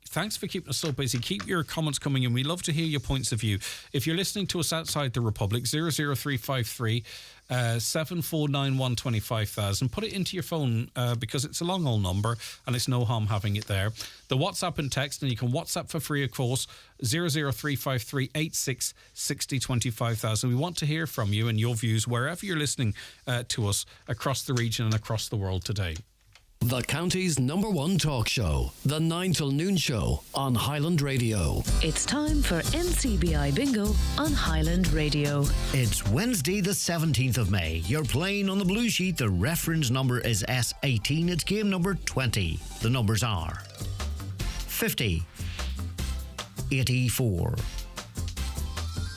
thanks for keeping us so busy. Keep your comments coming in. We love to hear your points of view. If you're listening to us outside the Republic, 00353 7491 25,000. Put it into your phone because it's a long old number and it's no harm having it there. The WhatsApp and text, and you can WhatsApp for free, of course, 00353 86 60 25,000. We want to hear from you and your views wherever you're listening to us across the region and across the world today. The county's #1 talk show, the 9 till noon show on Highland Radio. It's time for NCBI Bingo on Highland Radio. It's Wednesday the 17th of May. You're playing on the blue sheet. The reference number is S18. It's game number 20. The numbers are 50, 84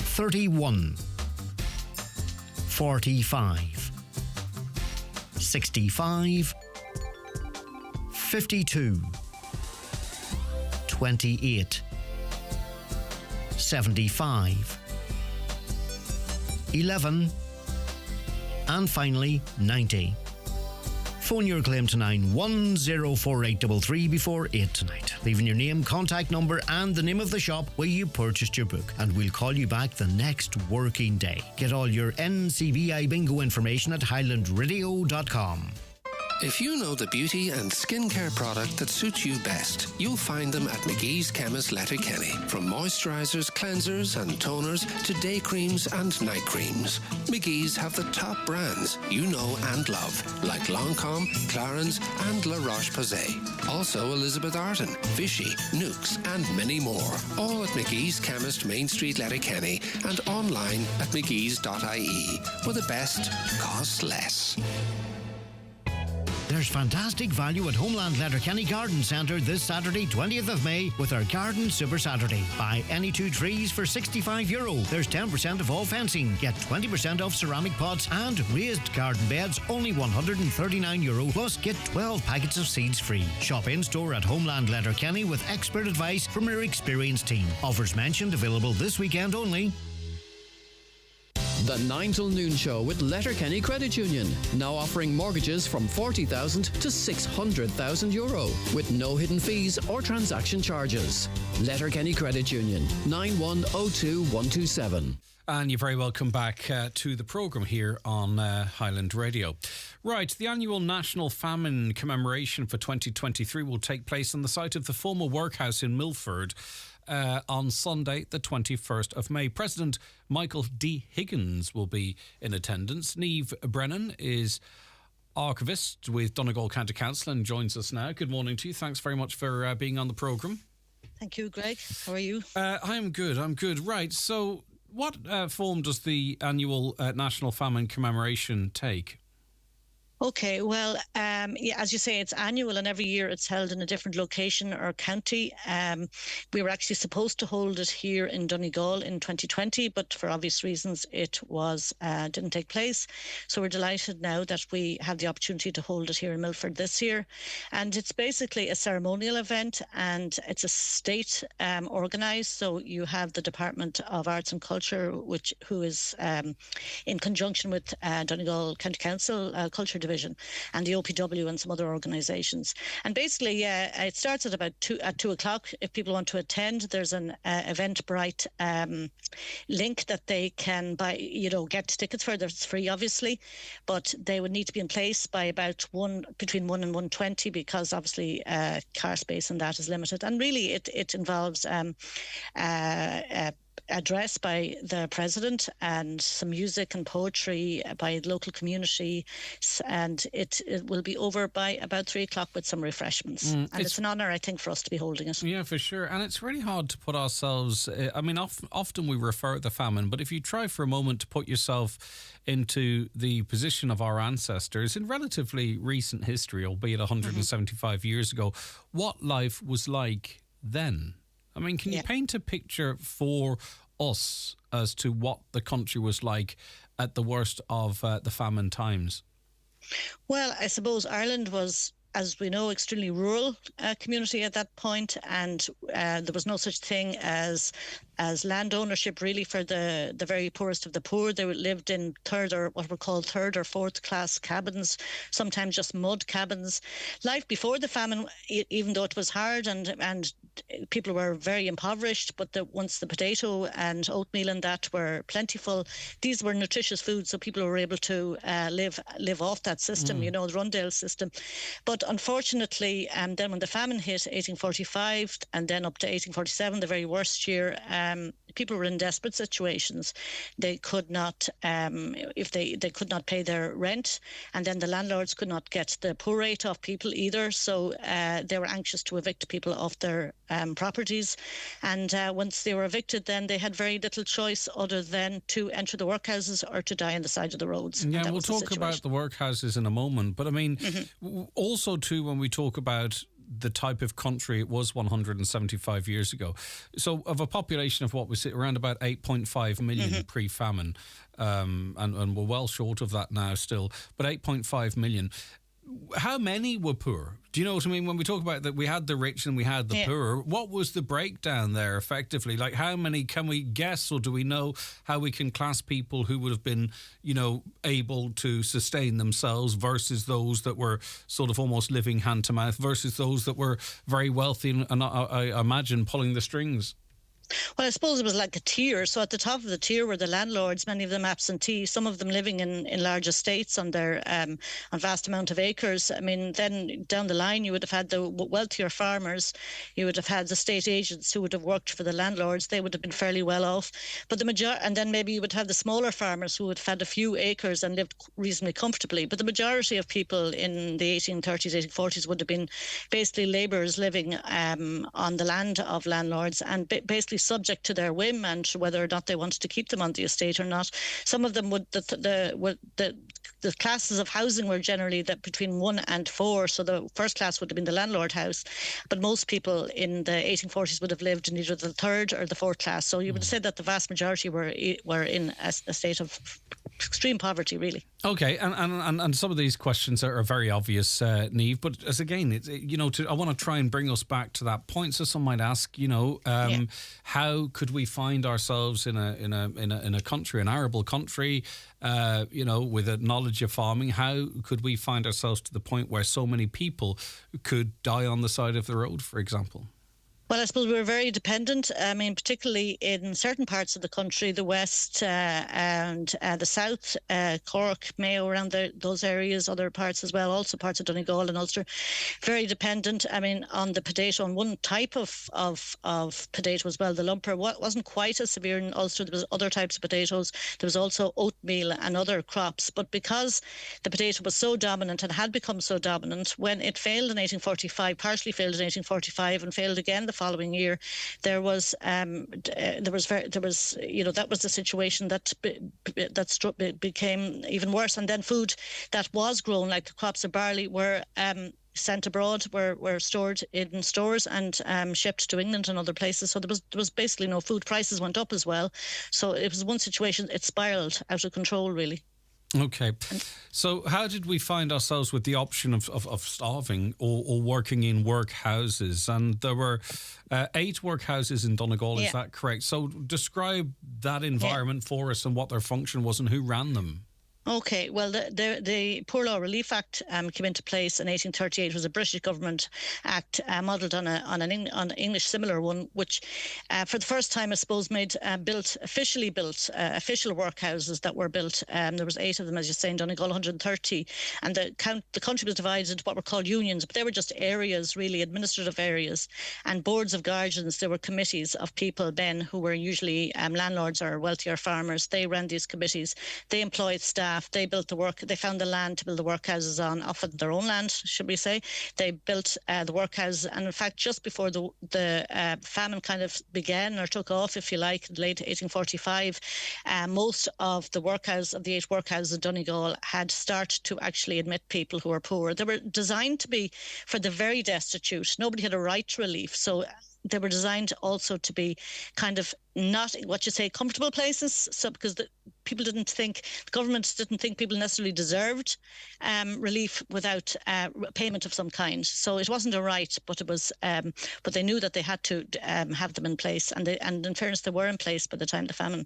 31 45 65 52 28 75 11 and finally 90. Phone your claim to 9104833 before 8 tonight, leaving your name, contact number and the name of the shop where you purchased your book, and we'll call you back the next working day. Get all your NCBI bingo information at highlandradio.com. If you know the beauty and skincare product that suits you best, you'll find them at McGee's Chemist Letterkenny. From moisturisers, cleansers and toners to day creams and night creams, McGee's have the top brands you know and love, like Lancôme, Clarins and La Roche-Posay. Also Elizabeth Arden, Vichy, Nukes and many more. All at McGee's Chemist, Main Street, Letterkenny, and online at mcgees.ie, where the best costs less. There's fantastic value at Homeland Letterkenny Garden Centre this Saturday, 20th of May, with our Garden Super Saturday. Buy any 2 trees for €65. There's 10% off all fencing. Get 20% off ceramic pots and raised garden beds, only €139. Plus, get 12 packets of seeds free. Shop in-store at Homeland Letterkenny with expert advice from our experienced team. Offers mentioned available this weekend only. The 9 till noon show with Letterkenny Credit Union, now offering mortgages from €40,000 to €600,000 with no hidden fees or transaction charges. Letterkenny Credit Union, 9102127. And you're very welcome back to the programme here on Highland Radio. Right, the annual National Famine Commemoration for 2023 will take place on the site of the former workhouse in Milford on Sunday, the 21st of May. President Michael D. Higgins will be in attendance. Niamh Brennan is archivist with Donegal County Council and joins us now. Good morning to you. Thanks very much for being on the programme. Thank you, Greg. How are you? I'm good. Right, so what form does the annual National Famine Commemoration take? Okay, well, as you say, it's annual and every year it's held in a different location or county. We were actually supposed to hold it here in Donegal in 2020, but for obvious reasons it didn't take place. So we're delighted now that we have the opportunity to hold it here in Milford this year. And it's basically a ceremonial event and it's a state organised. So you have the Department of Arts and Culture, who is in conjunction with Donegal County Council Culture Division and the OPW and some other organisations. And basically, it starts at about 2 o'clock. If people want to attend, there's an Eventbrite link that they can buy, get tickets for. It's free, obviously, but they would need to be in place by about between 1 and 1:20 because obviously car space and that is limited. And really, it involves address by the president and some music and poetry by the local community, and it will be over by about 3 o'clock with some refreshments. And it's an honour, I think, for us to be holding it. Yeah, for sure. And it's really hard to put ourselves, often we refer to the famine, but if you try for a moment to put yourself into the position of our ancestors in relatively recent history, albeit 175 years ago, what life was like then. I mean, can you paint a picture for us as to what the country was like at the worst of the famine times? Well, I suppose Ireland was, as we know, extremely rural community at that point, and there was no such thing as land ownership really for the very poorest of the poor. They lived in what were called third or fourth class cabins, sometimes just mud cabins. Life before the famine, even though it was hard and people were very impoverished, but once the potato and oatmeal and that were plentiful, these were nutritious foods, so people were able to live off that system, the Rundale system. But unfortunately, then when the famine hit 1845 and then up to 1847, the very worst year, people were in desperate situations. They could not, if they could not pay their rent, and then the landlords could not get the poor rate off people either. So they were anxious to evict people off their properties. And once they were evicted, then they had very little choice other than to enter the workhouses or to die on the side of the roads. Yeah, we'll talk about the workhouses in a moment. But I mean, also too, when we talk about the type of country it was 175 years ago. So of a population of what was it, around about 8.5 million pre-famine, and we're well short of that now still, but 8.5 million. How many were poor? Do you know what I mean? When we talk about that, we had the rich and we had the poor. What was the breakdown there effectively? Like, how many can we guess, or do we know how we can class people who would have been, you know, able to sustain themselves versus those that were sort of almost living hand to mouth versus those that were very wealthy and I imagine pulling the strings? Well, I suppose it was like a tier. So at the top of the tier were the landlords, many of them absentee, some of them living in large estates on their on vast amount of acres. I mean, then down the line, you would have had the wealthier farmers. You would have had the state agents who would have worked for the landlords. They would have been fairly well off. But and then maybe you would have the smaller farmers who would have had a few acres and lived reasonably comfortably. But the majority of people in the 1830s, 1840s would have been basically labourers living on the land of landlords and basically subject to their whim and whether or not they wanted to keep them on the estate or not. Some of them would the classes of housing were generally that between 1 and 4. So the first class would have been the landlord house, but most people in the 1840s would have lived in either the third or the fourth class. So you would say that the vast majority were in a state of extreme poverty, really. Okay, and some of these questions are very obvious, Niamh. But as again, it's, you know, I want to try and bring us back to that point. So some might ask, you know, how could we find ourselves in a country, an arable country, you know, with a knowledge of farming? How could we find ourselves to the point where so many people could die on the side of the road, for example? Well, I suppose we were very dependent. I mean, particularly in certain parts of the country, the west and the south, Cork, Mayo, around those areas, other parts as well, also parts of Donegal and Ulster, very dependent. I mean, on the potato, on one type of potato as well, the lumper wasn't quite as severe in Ulster. There was other types of potatoes. There was also oatmeal and other crops. But because the potato was so dominant and had become so dominant, when it failed in 1845, partially failed in 1845 and failed again the following year, there was you know, that was the situation that became even worse. And then food that was grown, like the crops of barley, were sent abroad, were stored in stores and shipped to England and other places. So there was basically no food. Prices went up as well. So it was one situation, it spiraled out of control, really. Okay. So how did we find ourselves with the option of starving or working in workhouses? And there were 8 workhouses in Donegal, is that correct? So describe that environment for us and what their function was and who ran them. Okay, well, the Poor Law Relief Act came into place in 1838. It was a British government act modelled on an English similar one, which for the first time, I suppose, official workhouses that were built. There was 8 of them, as you say, in Donegal, 130. And the country was divided into what were called unions, but they were just areas, really, administrative areas. And boards of guardians, there were committees of people then who were usually landlords or wealthier farmers. They ran these committees. They employed staff. They built they found the land to build the workhouses on, often their own land, should we say. They built the workhouses, and in fact, just before the famine kind of began or took off, if you like, late 1845, most of the 8 workhouses in Donegal had started to actually admit people who were poor. They were designed to be for the very destitute. Nobody had a right to relief, so they were designed also to be kind of not what you say comfortable places. So because the government didn't think people necessarily deserved relief without payment of some kind. So it wasn't a right, but it was. But they knew that they had to have them in place, and in fairness, they were in place by the time the famine,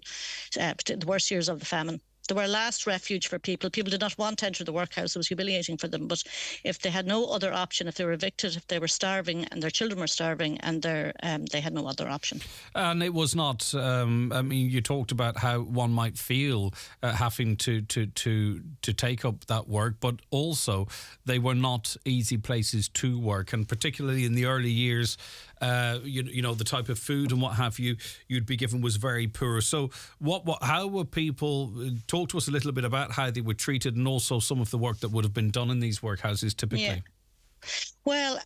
the worst years of the famine. They were a last refuge for people. People did not want to enter the workhouse. It was humiliating for them. But if they had no other option, if they were evicted, if they were starving and their children were starving, and they had no other option. And it was not, I mean, you talked about how one might feel having to take up that work, but also they were not easy places to work. And particularly in the early years, you know, the type of food and what have you'd be given was very poor. So how were people, talk to us a little bit about how they were treated and also some of the work that would have been done in these workhouses typically. Yeah. Well,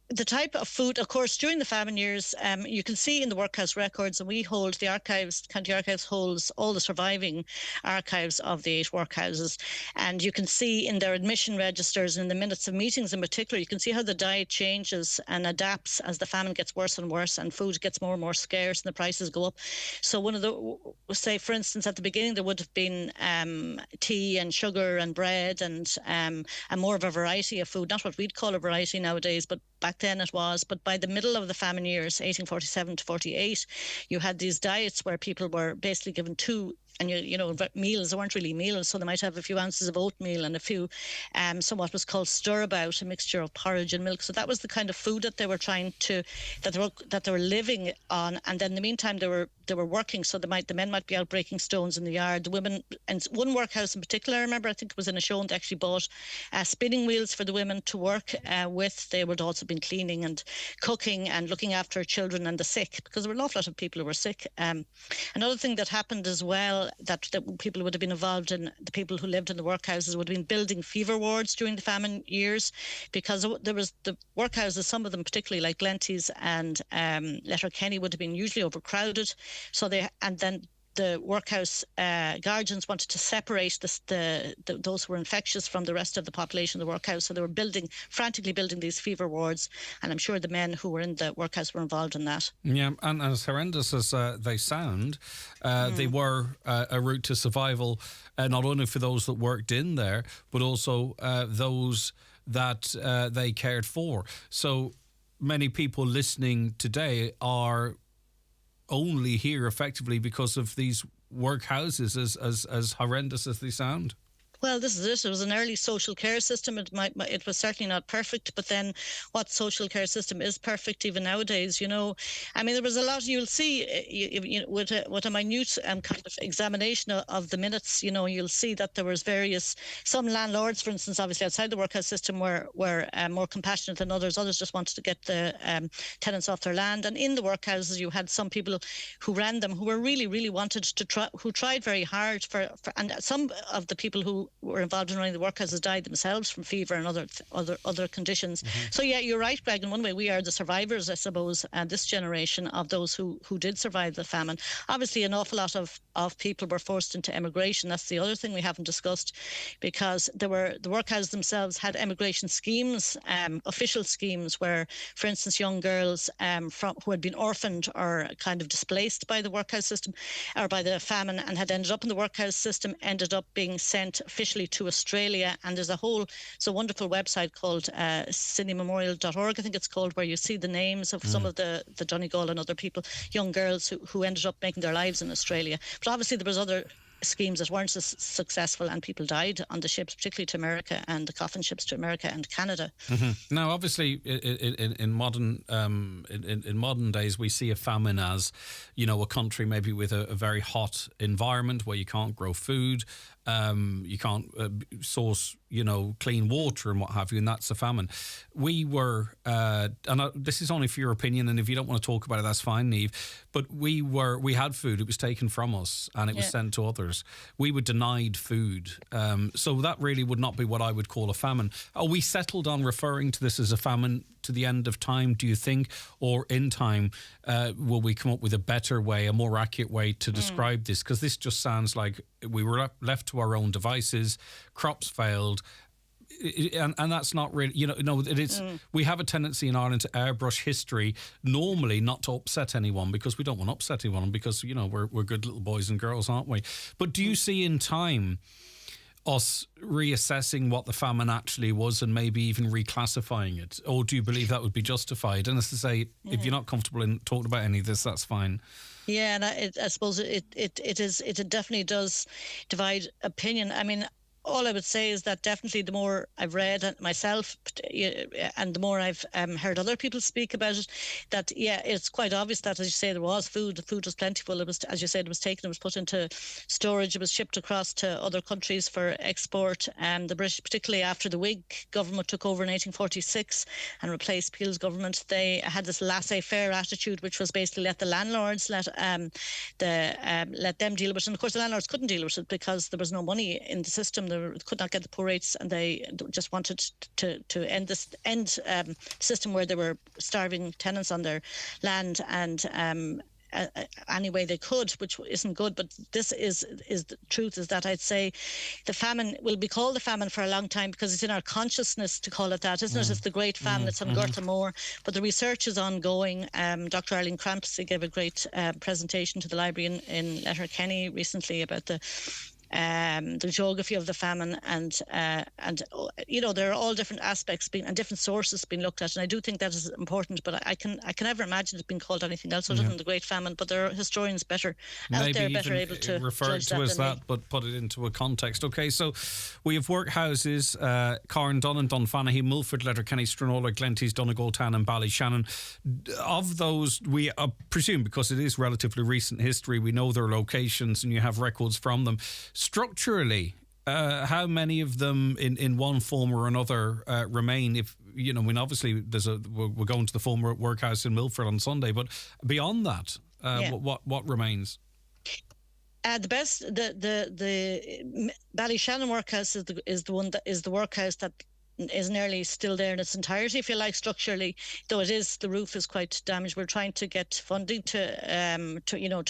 the type of food, of course, during the famine years, you can see in the workhouse records, and we hold the archives, County Archives holds all the surviving archives of the 8 workhouses. And you can see in their admission registers, in the minutes of meetings in particular, you can see how the diet changes and adapts as the famine gets worse and worse and food gets more and more scarce and the prices go up. So one of the, say, for instance, at the beginning, there would have been tea and sugar and bread and more of a variety of food, not what we'd call a variety nowadays, but back then it was. But by the middle of the famine years, 1847 to 48, you had these diets where people were basically given 2 and meals. They weren't really meals, so they might have a few ounces of oatmeal and a few what was called stirabout, a mixture of porridge and milk. So that was the kind of food that they were that they were living on. And then in the meantime they were working, so the men might be out breaking stones in the yard. The women, and one workhouse in particular, I remember, I think it was in a show, and they actually bought spinning wheels for the women to work with. They would also been cleaning and cooking and looking after children and the sick, because there were an awful lot of people who were sick. Another thing that happened as well, that people would have been involved in, the people who lived in the workhouses would have been building fever wards during the famine years, because there was the workhouses, some of them particularly like Glenties and Letterkenny, would have been usually overcrowded. So then the workhouse guardians wanted to separate those who were infectious from the rest of the population of the workhouse. So they were frantically building these fever wards, and I'm sure the men who were in the workhouse were involved in that. Yeah, and as horrendous as they sound, they were a route to survival, not only for those that worked in there, but also those that they cared for. So many people listening today are only here effectively because of these workhouses, as horrendous as they sound. Well, this is it. It was an early social care system. It was certainly not perfect, but then what social care system is perfect even nowadays? I mean, there was a lot. You'll see with a minute kind of examination of the minutes. You'll see that there was some landlords, for instance, obviously outside the workhouse system, were more compassionate than others. Others just wanted to get the tenants off their land. And in the workhouses, you had some people who ran them who were really, really wanted to try, who tried very hard and some of the people who were involved in running the workhouses died themselves from fever and other conditions. Mm-hmm. So yeah, you're right, Greg. In one way, we are the survivors, I suppose, this generation of those who did survive the famine. Obviously, an awful lot of people were forced into emigration. That's the other thing we haven't discussed, because the workhouses themselves had emigration schemes, official schemes, where, for instance, young girls who had been orphaned or kind of displaced by the workhouse system or by the famine and had ended up in the workhouse system ended up being sent officially to Australia. And there's a wonderful website called cinememorial.org, I think it's called, where you see the names of some of the Donegal and other people, young girls who ended up making their lives in Australia. But obviously there was other schemes that weren't as successful, and people died on the ships, particularly to America, and the coffin ships to America and Canada. Mm-hmm. Now, obviously, in modern days, we see a famine as, a country maybe with a very hot environment where you can't grow food, you can't source, clean water and what have you, and that's a famine. We were, this is only for your opinion, and if you don't want to talk about it, that's fine, Niamh, but we had food, it was taken from us, and it was sent to others. We were denied food. So that really would not be what I would call a famine. Are we settled on referring to this as a famine to the end of time, do you think? Or in time, will we come up with a better way, a more accurate way to describe this? Because this just sounds like we were left to our own devices, crops failed, and that's not really, it is. We have a tendency in Ireland to airbrush history, normally not to upset anyone, because we don't want to upset anyone, because we're good little boys and girls, aren't we? But do you see in time us reassessing what the famine actually was and maybe even reclassifying it, or do you believe that would be justified? And as to say, if you're not comfortable in talking about any of this, that's fine. Yeah, and I suppose it definitely does divide opinion. I mean, all I would say is that definitely the more I've read myself and the more I've heard other people speak about it, that, it's quite obvious that, as you say, there was food. The food was plentiful. It was, as you said, it was taken, it was put into storage, it was shipped across to other countries for export. And the British, particularly after the Whig government took over in 1846 and replaced Peel's government, they had this laissez-faire attitude, which was basically let the landlords, let them deal with it. And of course, the landlords couldn't deal with it because there was no money in the system. they could not get the poor rates, and they just wanted to end this system where they were starving tenants on their land, and any way they could, which isn't good. But this is the truth, is that I'd say the famine will be called the famine for a long time, because it's in our consciousness to call it that, isn't it? It's the Great Famine. It's on Gorta Moor, but the research is ongoing. Dr. Arlene Crampsey gave a great presentation to the library in Letterkenny recently about the geography of the famine, and there are all different aspects and different sources being looked at, and I do think that is important. But I can never imagine it being called anything else other than the Great Famine. But there are historians better out there, better able to refer to as that, but put it into a context. Okay, so we have workhouses: Carndon, Dunfanaghy, Mulford, Letterkenny, Stranorlar, Glenties, Donegal Town, and Ballyshannon. Of those, we presume, because it is relatively recent history, we know their locations and you have records from them. Structurally, how many of them in one form or another remain? If you know, I mean, obviously we're going to the former workhouse in Milford on Sunday, but beyond that, what remains? The Ballyshannon workhouse is the workhouse that is nearly still there in its entirety, if you like, structurally, though the roof is quite damaged. We're trying to get funding to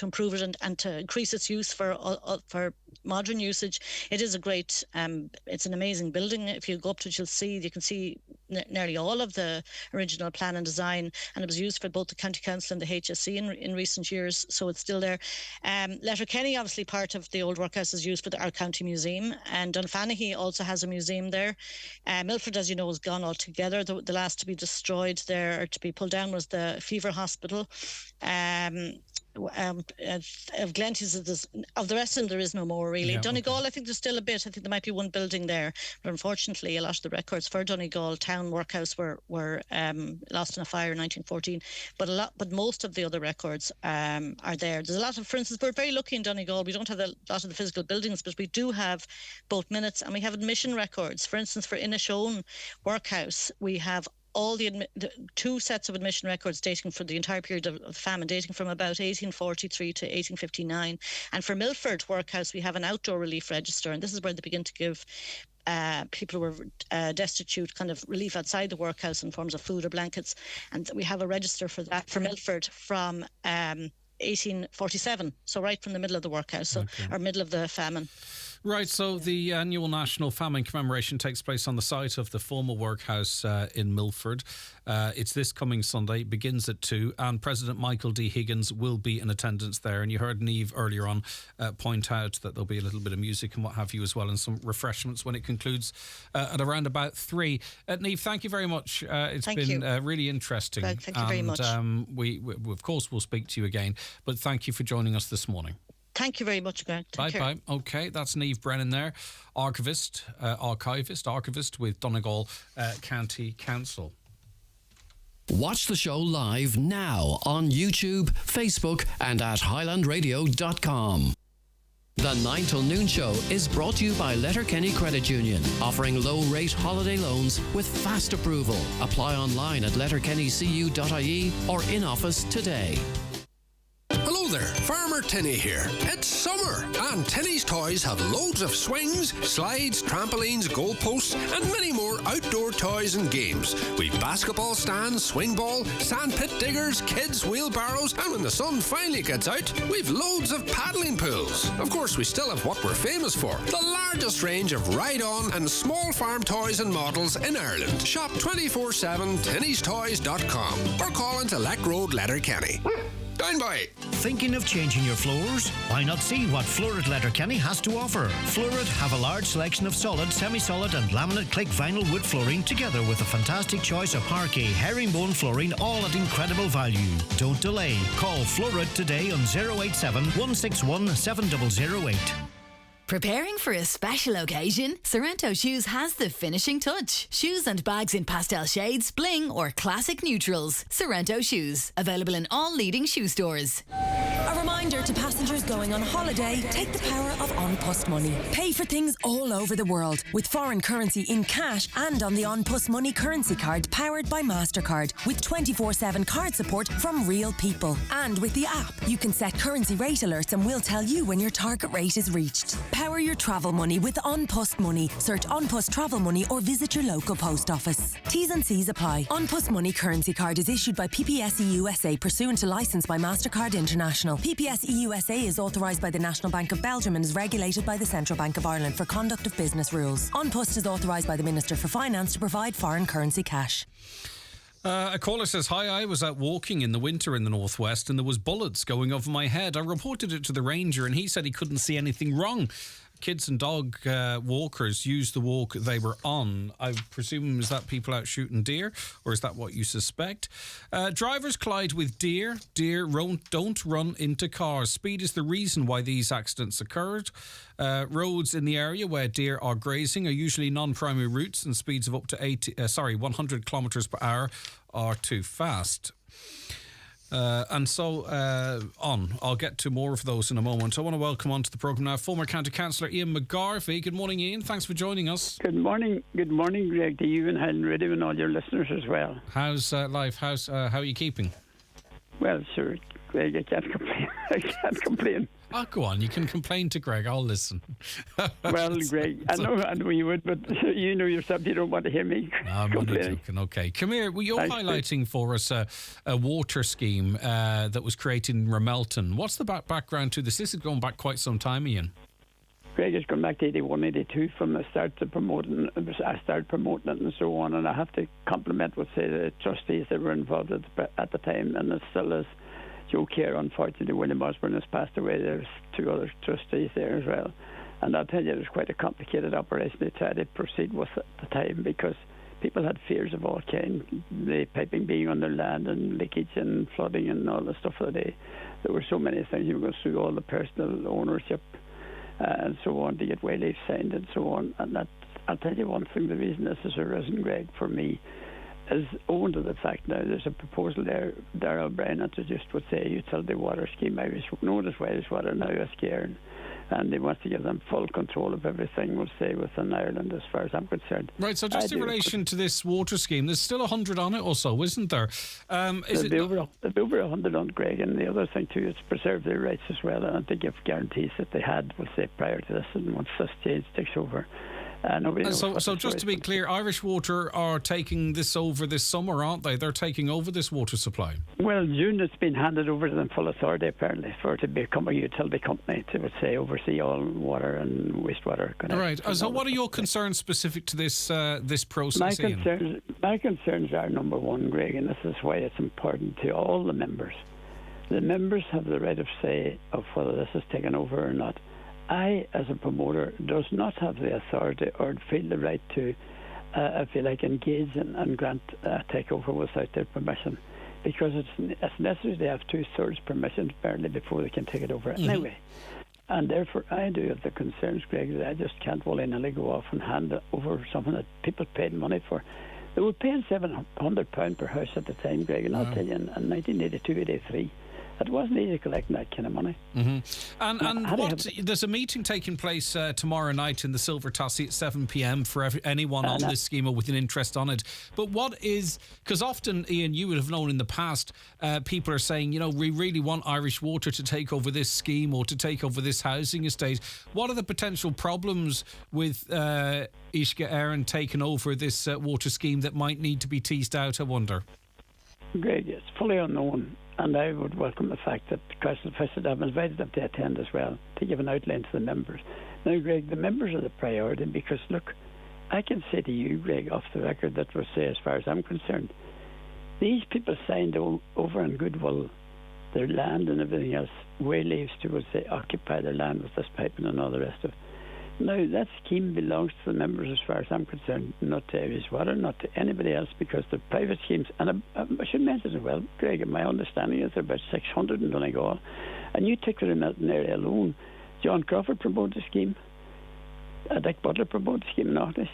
improve it and to increase its use for modern usage. It is a great, it's an amazing building. If you go up to it, you can see nearly all of the original plan and design, and it was used for both the County Council and the HSE in recent years, so it's still there. Letterkenny, obviously part of the old workhouse, is used for our county museum, and Dunfanaghy also has a museum there. Milford, as you know, is gone altogether. The last to be destroyed there, or to be pulled down, was the Fever Hospital. Of Glenties, of the rest of them, there is no more really. Donegal, I think there's still a bit. I think there might be one building there, but unfortunately a lot of the records for Donegal Town Workhouse were lost in a fire in 1914. But most of the other records are there. There's a lot of, for instance, we're very lucky in Donegal. We don't have a lot of the physical buildings, but we do have both minutes, and we have admission records. For instance, for Inishowen Workhouse, we have all the two sets of admission records dating for the entire period of famine, dating from about 1843 to 1859. And for Milford Workhouse, we have an outdoor relief register, and this is where they begin to give people who were destitute kind of relief outside the workhouse in forms of food or blankets. And we have a register for that for Milford from 1847, so right from the middle of the workhouse, or middle of the famine. Right, so the annual National Famine Commemoration takes place on the site of the former workhouse in Milford. It's this coming Sunday, begins at 2, and President Michael D. Higgins will be in attendance there. And you heard Niamh earlier on point out that there'll be a little bit of music and what have you as well, and some refreshments when it concludes at around about 3. Niamh, thank you very much. It's been really interesting. Greg, thank you very much. We of course will speak to you again, but thank you for joining us this morning. Thank you very much, Greg. Bye. Okay, that's Niamh Brennan there, archivist with Donegal County Council. Watch the show live now on YouTube, Facebook, and at highlandradio.com. The 9 till noon show is brought to you by Letterkenny Credit Union, offering low-rate holiday loans with fast approval. Apply online at letterkennycu.ie or in office today. Hello there, Farmer Tinny here. It's summer, and Tinny's Toys have loads of swings, slides, trampolines, goalposts, and many more outdoor toys and games. We've basketball stands, swing ball, sand pit diggers, kids' wheelbarrows, and when the sun finally gets out, we've loads of paddling pools. Of course, we still have what we're famous for, the largest range of ride-on and small farm toys and models in Ireland. Shop 24/7 tinnystoys.com or call into Leck Road, Letterkenny. Down by. Thinking of changing your floors? Why not see what Fluorid Letterkenny has to offer? Fluorid have a large selection of solid, semi-solid and laminate click vinyl wood flooring, together with a fantastic choice of parquet, herringbone flooring, all at incredible value. Don't delay. Call Fluorid today on 087 161 7008. Preparing for a special occasion? Sorrento Shoes has the finishing touch. Shoes and bags in pastel shades, bling or classic neutrals. Sorrento Shoes. Available in all leading shoe stores. A reminder to passengers going on holiday, take the power of An Post Money. Pay for things all over the world with foreign currency in cash and on the An Post Money currency card powered by MasterCard with 24/7 card support from real people. And with the app, you can set currency rate alerts and we'll tell you when your target rate is reached. Power your travel money with On Post Money. Search On Post Travel Money or visit your local post office. T's and C's apply. On Post Money currency card is issued by PPSE USA pursuant to licence by MasterCard International. PPSE USA is authorised by the National Bank of Belgium and is regulated by the Central Bank of Ireland for conduct of business rules. On Post is authorised by the Minister for Finance to provide foreign currency cash. A caller says, hi, I was out walking in the winter in the northwest and there was bullets going over my head. I reported it to the ranger and he said he couldn't see anything wrong. Kids and dog walkers used the walk they were on. I presume, is that people out shooting deer, or is that what you suspect? Drivers collide with deer. Deer don't run into cars. Speed is the reason why these accidents occurred. Roads in the area where deer are grazing are usually non-primary routes, and speeds of up to 100 kilometres per hour are too fast. And so on. I'll get to more of those in a moment. I want to welcome onto the programme now former County Councillor Ian McGarvey. Good morning, Ian. Thanks for joining us. Good morning, Greg, to you and Highland Radio and all your listeners as well. How's life? How are you keeping? Well, sure, Greg, I can't complain. I can't complain. Oh, go on. You can complain to Greg. I'll listen. Well, Greg, I know you would, but you know yourself, you don't want to hear me complaining. Okay. Come here. Well, you're highlighting for us a water scheme that was created in Ramelton. What's the background to this? This is going back quite some time, Ian. Greg, it's gone back to 81, 82 from the start to promoting. I started promoting it and so on, and I have to compliment, say, the trustees that were involved at the time, and it still is. Joe Kerr, unfortunately, William Osborne has passed away. There's two other trustees there as well. And I'll tell you, it was quite a complicated operation to try to proceed with at the time, because people had fears of all kinds, the piping being on their land and leakage and flooding and all the stuff that there were so many things. You were going through all the personal ownership and so on to get wayleave signed and so on. And that, I'll tell you one thing, the reason this has arisen, Greg, for me, is owing to the fact now there's a proposal there. Darrell O'Brien introduced would say utility water scheme, known as Irish Water, now as Cairn, and they want to give them full control of everything, we'll say, within Ireland, as far as I'm concerned. Right, so just in relation to this water scheme, there's still 100 on it or so, isn't there? There'll be over 100 on, Greg, and the other thing too is preserve their rights as well, and to give guarantees that they had, we'll say, prior to this, and once this change takes over. So just to be clear, Irish Water are taking this over this summer, aren't they? They're taking over this water supply. Well, June it's been handed over to them full authority, apparently, for it to become a utility company to, say, oversee all water and wastewater. All right. So what are your concerns specific to this process? My concerns are, number one, Greg, and this is why it's important to all the members. The members have the right of say of whether this is taken over or not. I, as a promoter, does not have the authority or feel the right to, if you like, engage and grant takeover without their permission, because it's necessary to have 2/3 permission apparently before they can take it over. Mm-hmm. Anyway, and therefore I do have the concerns, Greg, that I just can't willy-nilly go off and hand over something that people paid money for. They were paying £700 per house at the time, Greg, and I'll tell you, in 1982, 83. It wasn't easy collecting that kind of money. Mm-hmm. And there's a meeting taking place tomorrow night in the Silver Tassie at 7 p.m. for anyone on this scheme or with an interest on it. But what is, because often, Ian, you would have known in the past, people are saying, we really want Irish Water to take over this scheme or to take over this housing estate. What are the potential problems with Uisce Éireann taking over this water scheme that might need to be teased out, I wonder? Greg, it's fully unknown. And I would welcome the fact that Councillor Fisher, I've invited them to attend as well, to give an outline to the members. Now, Greg, the members are the priority, because, look, I can say to you, Greg, off the record, that will say, as far as I'm concerned, these people signed over in goodwill their land and everything else, wayleaves to, would say, occupy their land with this piping and all the rest of it. Now, that scheme belongs to the members as far as I'm concerned, not to Irish Water, not to anybody else, because they're private schemes. And I should mention as well, Greg, my understanding is there are about 600 in Donegal. And you take the Ramelton area alone. John Crawford promoted the scheme, Dick Butler promoted the scheme in Orkney,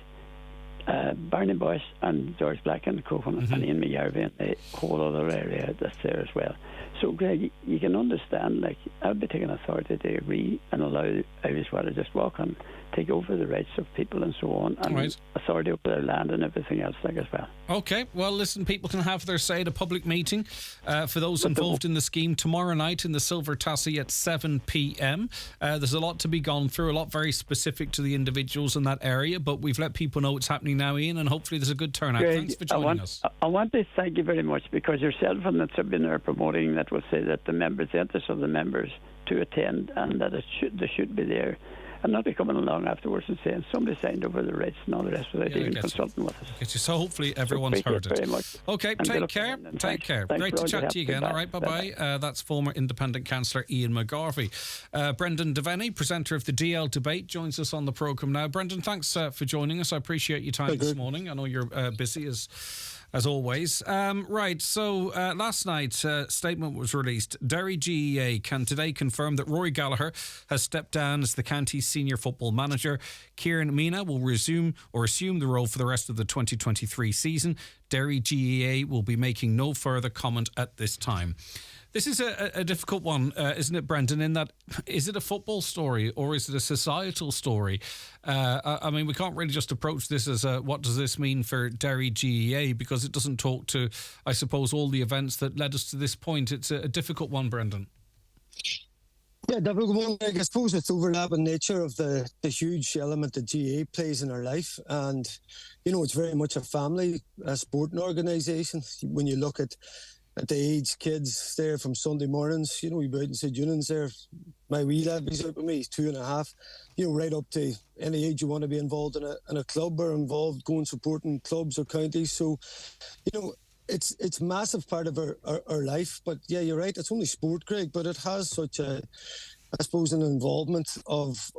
Barney Boyce and George Black and Cohen and Ian McGarvey and the whole other area that's there as well. So, Greg, you can understand, like, I would be taking authority to agree and allow Irish Water just walk on, take over the rights of people and so on, and authority over their land and everything else, like, as well. Okay, well, listen, people can have their say at a public meeting for those involved in the scheme tomorrow night in the Silver Tassie at 7 p.m. There's a lot to be gone through, a lot very specific to the individuals in that area, but we've let people know it's happening now, Ian, and hopefully there's a good turnout. Greg, Thanks for joining us. I want to thank you very much, because yourself and the Tribune are promoting that will say that the members, the interest of the members to attend, and that they should be there, and not be coming along afterwards and saying somebody signed over the rights and all the rest without even consulting with us. So hopefully everyone's heard it. Very much. Okay, And take good care. afternoon, Take care. thanks Great for to all your chat to you help. again. All right, bye-bye. That's former Independent Councillor Ian McGarvey. Brendan Devaney, presenter of the DL Debate, joins us on the programme now. Brendan, thanks for joining us. I appreciate your time this morning. I know you're busy as always. Right, so last night a statement was released. Derry GEA can today confirm that Rory Gallagher has stepped down as the county's senior football manager. Kieran Mina will assume the role for the rest of the 2023 season. Derry GEA will be making no further comment at this time. This is a difficult one, isn't it, Brendan, in that, is it a football story or is it a societal story? I mean, we can't really just approach this as what does this mean for Derry GEA, because it doesn't talk to, I suppose, all the events that led us to this point. It's a difficult one, Brendan. Yeah, difficult one. I suppose it's overlapping nature of the huge element that GA plays in our life. And, you know, it's very much a family, a sporting organisation. When you look at the age kids there from Sunday mornings, you know, we go out and St. Eunan's there. My wee lad, he's out with me, he's 2.5, you know, right up to any age you want to be involved in a club or involved going supporting clubs or counties. So, you know, it's massive part of our life. But yeah, you're right, it's only sport, Greg, but it has such a, I suppose, an involvement of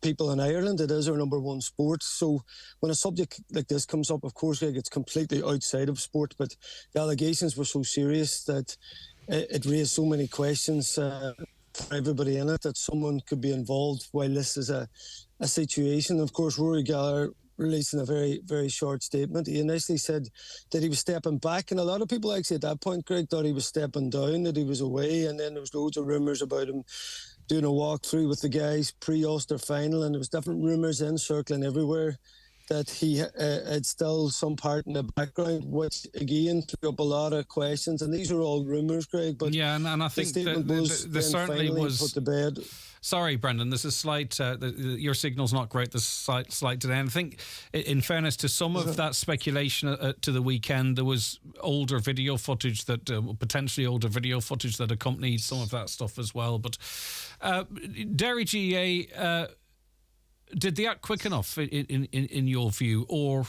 people in Ireland. It is our number one sport. So when a subject like this comes up, of course, Greg, it's completely outside of sport, but the allegations were so serious that it raised so many questions for everybody in it, that someone could be involved while this is a situation. Of course, Rory Gallagher released in a very, very short statement. He initially said that he was stepping back, and a lot of people actually at that point, Greg, thought he was stepping down, that he was away, and then there was loads of rumours about him doing a walkthrough with the guys pre-Ulster final, and there was different rumours circling everywhere that he had still some part in the background, which again threw up a lot of questions. And these are all rumours, Greg. But yeah, and I think there certainly was put to bed. Sorry, Brendan, there's a slight... your signal's not great, there's a slight today. And I think, in fairness to some of that speculation to the weekend, there was older video footage that... potentially older video footage that accompanied some of that stuff as well. But Derry GEA... did they act quick enough in your view, or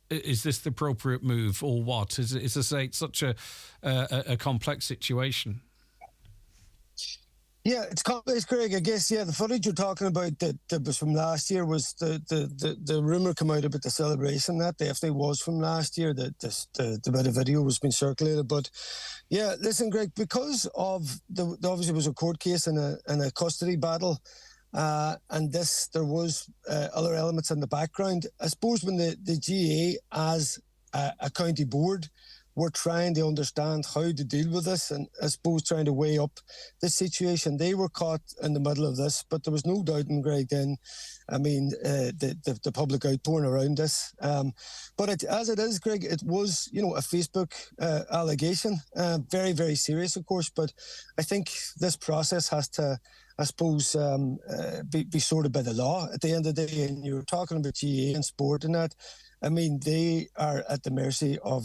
is this the appropriate move, or what? Is this such a complex situation? Yeah, it's complex, Greg. I guess, yeah, the footage you're talking about that was from last year was the rumour come out about the celebration that definitely was from last year, that the bit of video was being circulated. But yeah, listen, Greg, because of obviously it was a court case and a custody battle, and there was other elements in the background. I suppose when the GA as a county board were trying to understand how to deal with this, and I suppose trying to weigh up the situation, they were caught in the middle of this. But there was no doubt in Greg then, I mean, the public outpouring around this. But as it is, Greg, it was, you know, a Facebook allegation, very, very serious, of course. But I think this process has to, I suppose, be sorted by the law at the end of the day. And you were talking about GA and sport and that. I mean, they are at the mercy of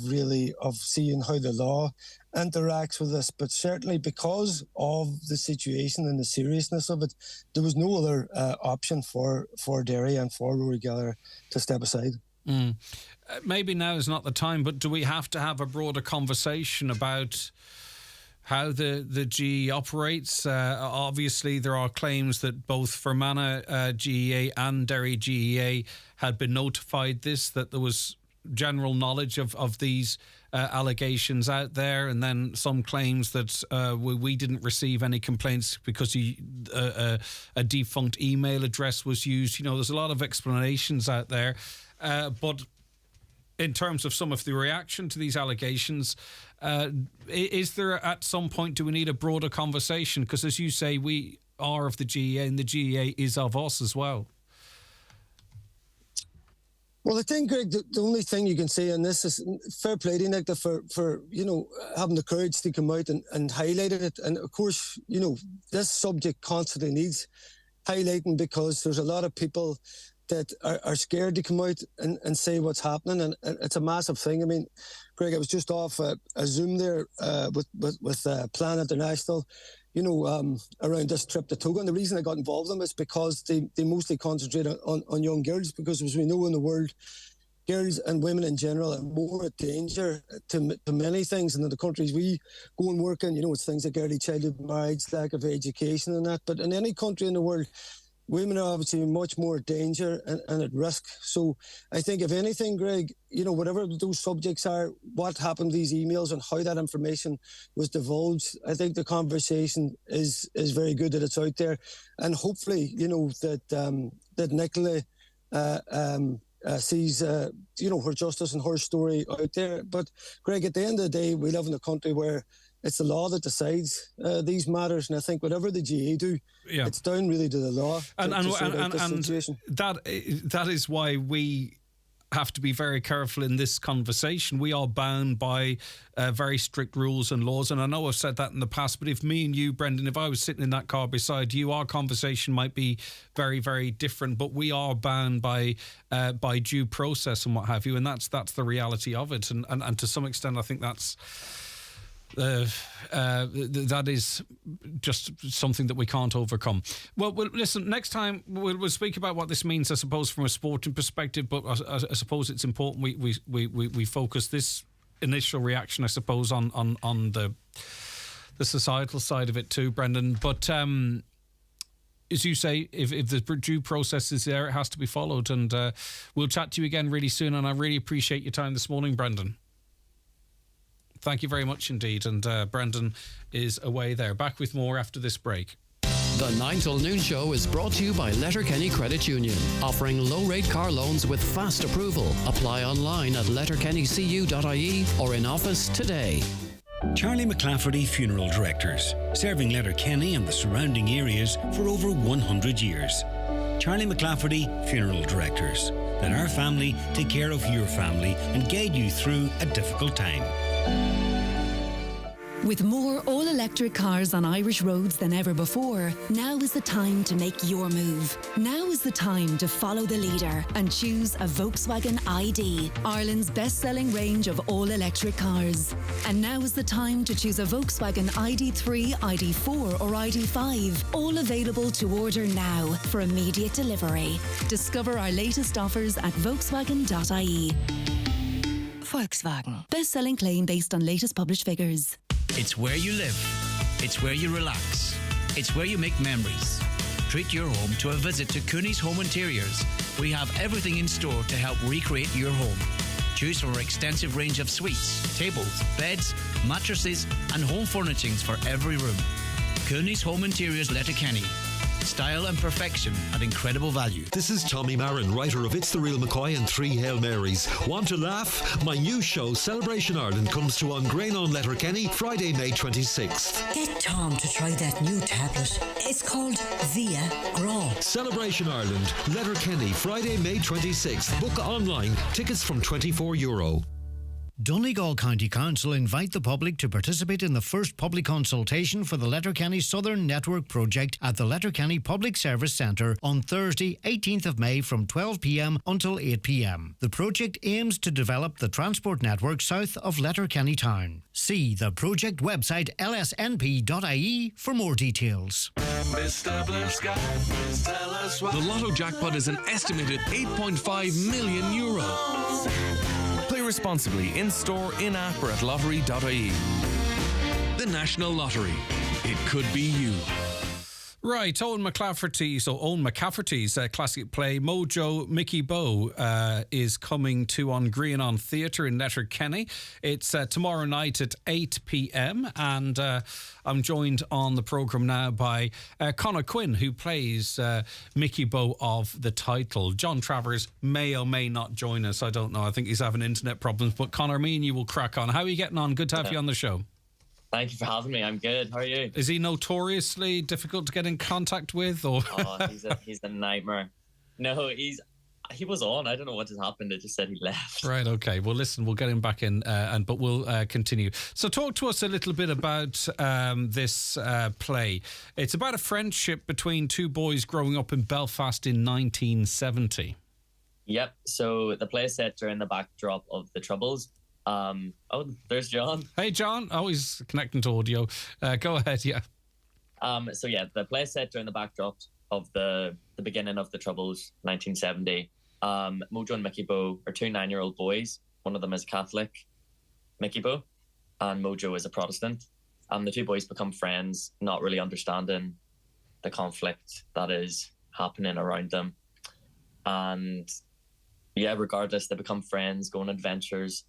seeing how the law interacts with this. But certainly because of the situation and the seriousness of it, there was no other option for Derry and for Rory Gallagher to step aside. Maybe now is not the time, but do we have to have a broader conversation about how the GE operates? Obviously, there are claims that both Fermanagh GEA and Derry GEA had been notified that there was general knowledge of these allegations out there, and then some claims that we didn't receive any complaints because a defunct email address was used. You know, there's a lot of explanations out there, but in terms of some of the reaction to these allegations, is there at some point, do we need a broader conversation? Because as you say, we are of the GEA and the GEA is of us as well. Well, I think, Greg, the only thing you can say on this is fair play to Nick for having the courage to come out and highlighted it. And of course, this subject constantly needs highlighting because there's a lot of people that are scared to come out and say what's happening, and it's a massive thing. I mean, Greg, I was just off a Zoom there with Plan International, around this trip to Togo. And the reason I got involved in them is because they mostly concentrate on young girls, because as we know in the world, girls and women in general are more at danger to many things. And in the countries we go and work in, it's things like early childhood marriage, lack of education and that. But in any country in the world, women are obviously much more at danger and at risk. So I think, if anything, Greg, whatever those subjects are, what happened to these emails and how that information was divulged, I think the conversation is very good that it's out there. And hopefully, that Nicola sees, her justice and her story out there. But, Greg, at the end of the day, we live in a country where it's the law that decides these matters, and I think whatever the GA do, it's down really to the law. And that is why we have to be very careful in this conversation. We are bound by very strict rules and laws, and I know I've said that in the past, but if me and you, Brendan, if I was sitting in that car beside you, our conversation might be very, very different, but we are bound by due process and what have you, and that's the reality of it. And to some extent, I think that's... that is just something that we can't overcome. Well, listen, next time we'll speak about what this means, I suppose, from a sporting perspective, but I suppose it's important we focus this initial reaction, I suppose, on the societal side of it too, Brendan. But as you say, if the due process is there, it has to be followed, and we'll chat to you again really soon, and I really appreciate your time this morning, Brendan. Thank you very much indeed. And Brendan is away there. Back with more after this break. The 9 till noon show is brought to you by Letterkenny Credit Union, offering low-rate car loans with fast approval. Apply online at letterkennycu.ie or in office today. Charlie McClafferty Funeral Directors, serving Letterkenny and the surrounding areas for over 100 years. Charlie McClafferty Funeral Directors. Let our family take care of your family and guide you through a difficult time. With more all-electric cars on Irish roads than ever before, now is the time to make your move. Now is the time to follow the leader and choose a Volkswagen ID, Ireland's best-selling range of all-electric cars. And now is the time to choose a Volkswagen ID3, ID4 or ID5, all available to order now for immediate delivery. Discover our latest offers at Volkswagen.ie. Volkswagen. Best-selling claim based on latest published figures. It's where you live. It's where you relax. It's where you make memories. Treat your home to a visit to Cooney's Home Interiors. We have everything in store to help recreate your home. Choose from our extensive range of suites, tables, beds, mattresses and home furnishings for every room. Cooney's Home Interiors, Letterkenny. Style and perfection at incredible value. This is Tommy Marin, writer of It's the Real McCoy and 3 Hail Marys. Want to laugh? My new show, Celebration Ireland, comes to Grain on Letterkenny, Friday, May 26th. Get Tom to try that new tablet. It's called Via Grow. Celebration Ireland, Letterkenny, Friday, May 26th. Book online. Tickets from €24. Donegal County Council invite the public to participate in the first public consultation for the Letterkenny Southern Network project at the Letterkenny Public Service Centre on Thursday, 18th of May from 12 p.m. until 8 p.m. The project aims to develop the transport network south of Letterkenny town. See the project website lsnp.ie for more details. Mr. Blue Sky, please tell us what... The Lotto jackpot is an estimated €8.5 million. Play responsibly in-store, in-app or at lottery.ie. The National Lottery. It could be you. Right, Owen McCafferty's classic play Mojo Mickey Bow is coming to On Green on Theatre in Letterkenny. It's tomorrow night at 8 p.m. and I'm joined on the programme now by Conor Quinn, who plays Mickey Bow of the title. John Travers may or may not join us, I don't know. I think he's having internet problems, but Conor, me and you will crack on. How are you getting on? Good to have you on the show. Thank you for having me. I'm good. How are you? Is he notoriously difficult to get in contact with? Or he's a nightmare. No, he was on. I don't know what has happened. It just said he left. Right, okay. Well, listen, we'll get him back in, but we'll continue. So talk to us a little bit about this play. It's about a friendship between two boys growing up in Belfast in 1970. Yep. So the play is set during the backdrop of the Troubles. There's John. Hey, John. Oh, he's connecting to audio. Go ahead, yeah. The play is set during the backdrop of the beginning of the Troubles, 1970. Mojo and Mickey Bow are two 9-year-old boys. One of them is Catholic, Mickey Bow, and Mojo is a Protestant. The two boys become friends, not really understanding the conflict that is happening around them. And yeah, regardless, they become friends, go on adventures,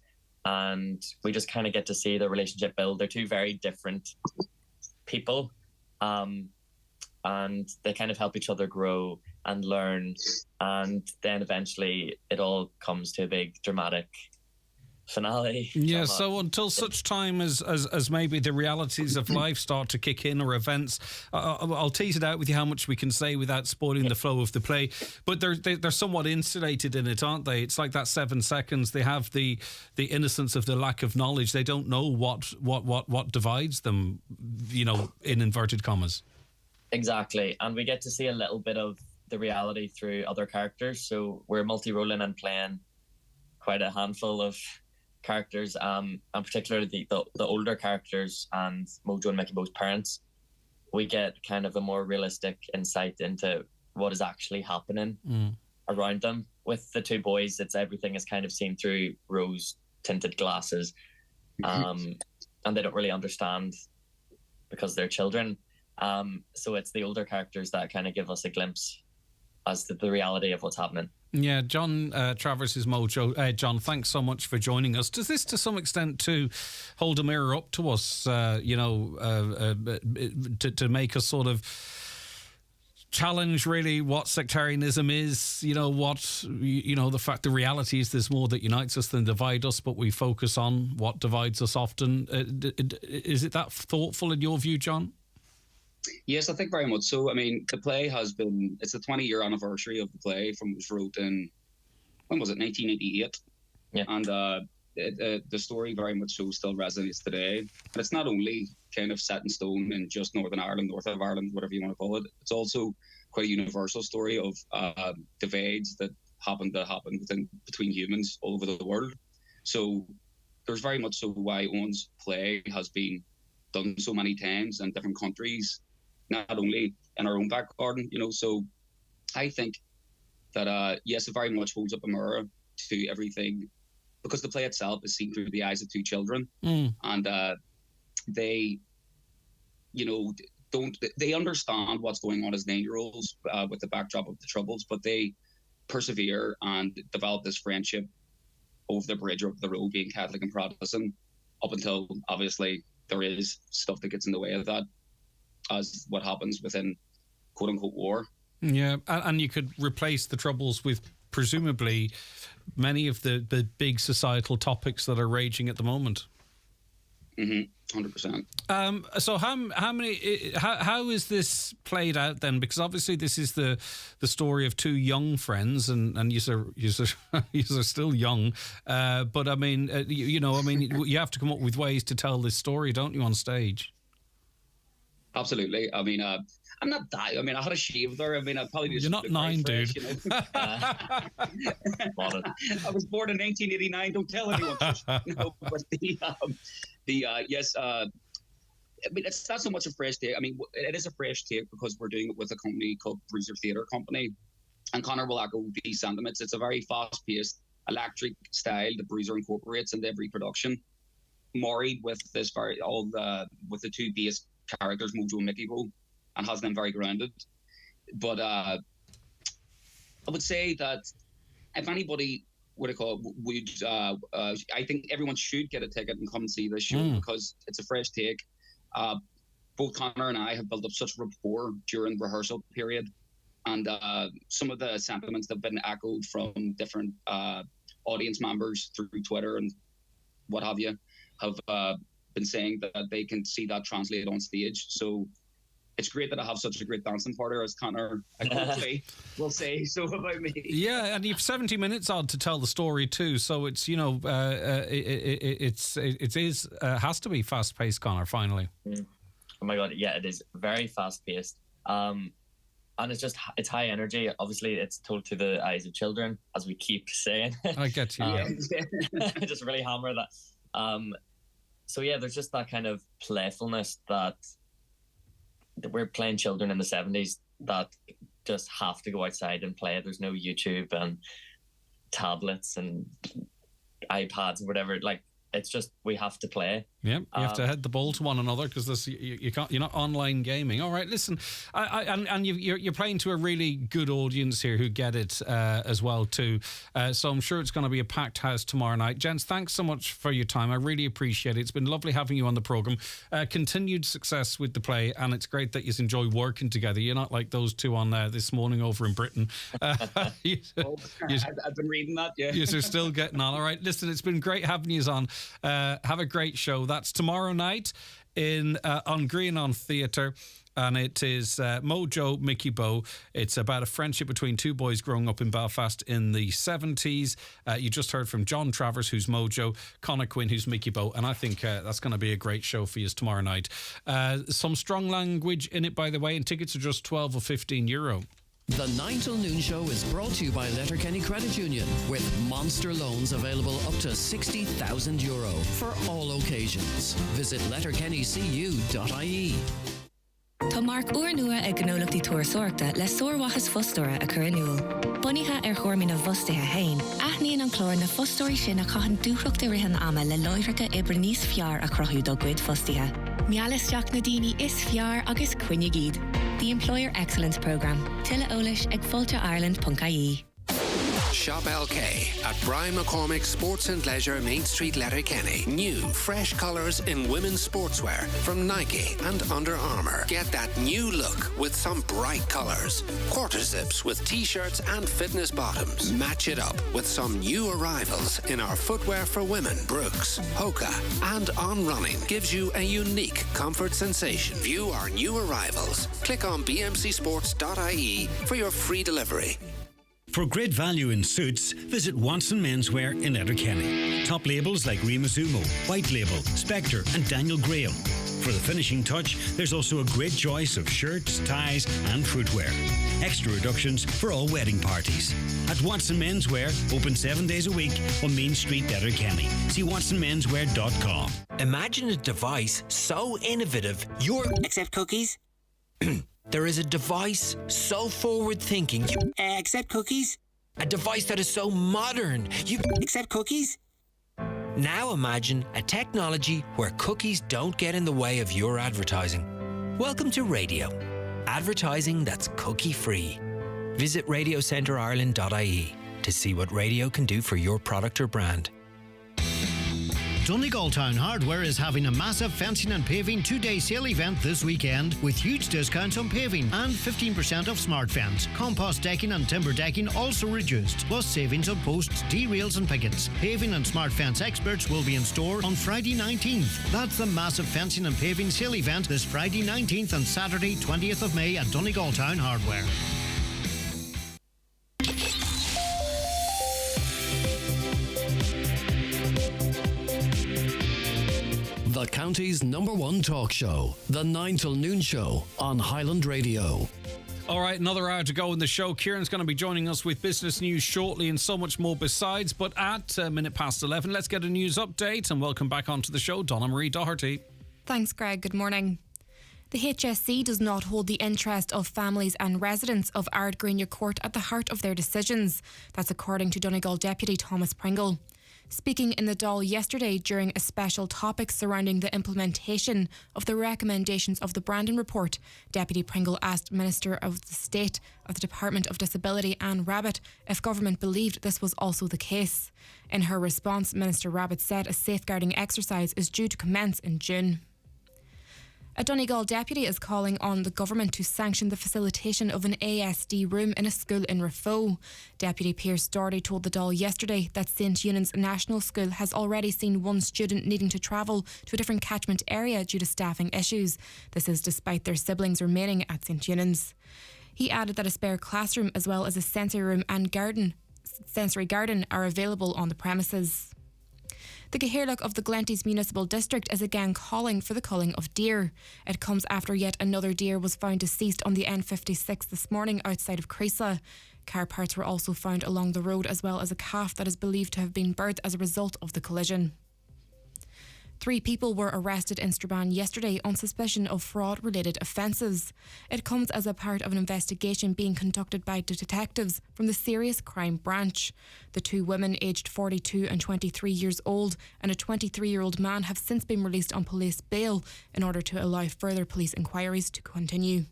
and we just kind of get to see their relationship build. They're two very different people, and they kind of help each other grow and learn, and then eventually it all comes to a big dramatic finale. Yeah, so until such time as maybe the realities of life start to kick in, or events, I'll tease it out with you how much we can say without spoiling the flow of the play, but they're somewhat insulated in it, aren't they? It's like that 7 seconds. They have the innocence of the lack of knowledge. They don't know what divides them, in inverted commas. Exactly, and we get to see a little bit of the reality through other characters. So we're multi-rolling and playing quite a handful of characters, and particularly the older characters and Mojo and Mickey Bow's parents. We get kind of a more realistic insight into what is actually happening around them. With the two boys, everything is kind of seen through rose-tinted glasses, and they don't really understand because they're children. So it's the older characters that kind of give us a glimpse as to the reality of what's happening. Yeah, John Travers is Mojo. John, thanks so much for joining us. Does this, to some extent, too, hold a mirror up to us, to make us sort of challenge, really, what sectarianism is? The reality is there's more that unites us than divides us, but we focus on what divides us often. Is it that thoughtful in your view, John? Yes, I think very much so. I mean, the play it's the 20-year anniversary of the play from it was wrote in, when was it, 1988? Yeah. And the story very much so still resonates today. But it's not only kind of set in stone in just Northern Ireland, north of Ireland, whatever you want to call it. It's also quite a universal story of divides that happen between humans all over the world. So there's very much so why Owen's play has been done so many times in different countries, not only in our own back garden, So I think that, yes, it very much holds up a mirror to everything, because the play itself is seen through the eyes of two children. And they, they understand what's going on as 9-year-olds with the backdrop of the Troubles, but they persevere and develop this friendship over the bridge, over the road, being Catholic and Protestant, up until, obviously, there is stuff that gets in the way of that, as what happens within quote-unquote war. Yeah, and you could replace the Troubles with presumably many of the big societal topics that are raging at the moment. 100%. So how is this played out then? Because obviously this is the story of two young friends, and you're still young. But I mean, you have to come up with ways to tell this story, don't you, on stage? Absolutely. I mean, I'm not that. I mean, I had a shave there. I mean, I probably just. You're not 9, fresh, dude. I was born in 1989. Don't tell anyone. Yes. I mean, it's not so much a fresh take. I mean, it is a fresh take because we're doing it with a company called Bruiser Theatre Company, and Conor will echo these sentiments. It's a very fast-paced, electric style that Bruiser incorporates into every production, married with with the two base characters, Mojo and Mickey Bow, and has them very grounded. But I would say that if anybody would I think everyone should get a ticket and come and see this show because it's a fresh take. Both Connor and I have built up such rapport during rehearsal period, and some of the sentiments that have been echoed from different audience members through Twitter and what have you have been saying that they can see that translated on stage. So it's great that I have such a great dancing partner as Connor, and hopefully will say so about me. Yeah, and you've 70 minutes odd to tell the story too, so it's it has to be fast paced, Connor. Finally. Oh my god, yeah, it is very fast paced, and it's high energy. Obviously, it's told through the eyes of children, as we keep saying. I get you. Just really hammer that. So yeah, there's just that kind of playfulness that we're playing children in the 70s that just have to go outside and play. There's no YouTube and tablets and iPads or whatever. Like, it's just, we have to play. Yeah, you have to head the ball to one another because you can't. You're not online gaming. All right, listen, and you're playing to a really good audience here who get it as well too. So I'm sure it's going to be a packed house tomorrow night. Gents, thanks so much for your time. I really appreciate it. It's been lovely having you on the programme. Continued success with the play, and it's great that you enjoy working together. You're not like those two on there this morning over in Britain. I've been reading that. Yeah, you're still getting on. All right, listen, it's been great having you on. Have a great show. That's tomorrow night on Green on Theatre, and it is Mojo, Mickey Bow. It's about a friendship between two boys growing up in Belfast in the 70s. You just heard from John Travers, who's Mojo, Conor Quinn, who's Mickey Bow, and I think that's going to be a great show for you tomorrow night. Some strong language in it, by the way, and tickets are just 12 or 15 euro. The 9 till noon show is brought to you by Letterkenny Credit Union, with monster loans available up to €60,000 for all occasions. Visit letterkennycu.ie. Tá Mark uair nua ag gnólachtaí tuairseoirte le sórmhachas fostóra a chur iniúil. Bunaithe ar chormí na bhostithe hain, aithníonn an clór na fostóirí sin a caitheann dúchreachta rithean ama le loithreacha ibre níos fear a crothú do gcuid fostithe. Mealasteach na daoine is fear agus cuine gíd. The Employer Excellence Programme. Tilla Olish ag foltaireland.ie. Shop LK at Brian McCormick Sports and Leisure, Main Street, Letterkenny. New, fresh colours in women's sportswear from Nike and Under Armour. Get that new look with some bright colours. Quarter zips with t-shirts and fitness bottoms. Match it up with some new arrivals in our footwear for women. Brooks, Hoka, and On Running gives you a unique comfort sensation. View our new arrivals. Click on bmcsports.ie for your free delivery. For great value in suits, visit Watson Menswear in Letterkenny. Top labels like Rimazumo, White Label, Spectre and Daniel Graham. For the finishing touch, there's also a great choice of shirts, ties and footwear. Extra reductions for all wedding parties. At Watson Menswear, open 7 days a week on Main Street, Letterkenny. See watsonmenswear.com. Imagine a device so innovative, accept cookies? There is a device so forward-thinking, you accept cookies? A device that is so modern, you accept cookies? Now imagine a technology where cookies don't get in the way of your advertising. Welcome to radio. Advertising that's cookie-free. Visit radiocenterireland.ie to see what radio can do for your product or brand. Donegal Town Hardware is having a massive fencing and paving 2-day sale event this weekend with huge discounts on paving and 15% off smart fence. Compost decking and timber decking also reduced, plus savings on posts, D-rails and pickets. Paving and smart fence experts will be in store on Friday 19th. That's the massive fencing and paving sale event this Friday 19th and Saturday 20th of May at Donegal Town Hardware. The county's #1 talk show, the 9 till noon show on Highland Radio. All right, another hour to go in the show. Kieran's going to be joining us with business news shortly and so much more besides. But at 11:15, let's get a news update and welcome back onto the show, Donna Marie Doherty. Thanks, Greg. Good morning. The HSC does not hold the interest of families and residents of Ardgreenia Court at the heart of their decisions. That's according to Donegal Deputy Thomas Pringle. Speaking in the Dáil yesterday during a special topic surrounding the implementation of the recommendations of the Brandon Report, Deputy Pringle asked Minister of the State of the Department of Disability Anne Rabbitte if government believed this was also the case. In her response, Minister Rabbitte said a safeguarding exercise is due to commence in June. A Donegal deputy is calling on the government to sanction the facilitation of an ASD room in a school in Rafo. Deputy Pierce Doherty told the Dáil yesterday that St Eunan's National School has already seen one student needing to travel to a different catchment area due to staffing issues. This is despite their siblings remaining at St Eunan's. He added that a spare classroom as well as a sensory room and sensory garden are available on the premises. The Cathaoirleach of the Glenties Municipal District is again calling for the culling of deer. It comes after yet another deer was found deceased on the N56 this morning outside of Creasa. Car parts were also found along the road, as well as a calf that is believed to have been birthed as a result of the collision. 3 people were arrested in Strabane yesterday on suspicion of fraud-related offences. It comes as a part of an investigation being conducted by detectives from the Serious Crime Branch. The 2 women, aged 42 and 23 years old, and a 23-year-old man have since been released on police bail in order to allow further police inquiries to continue.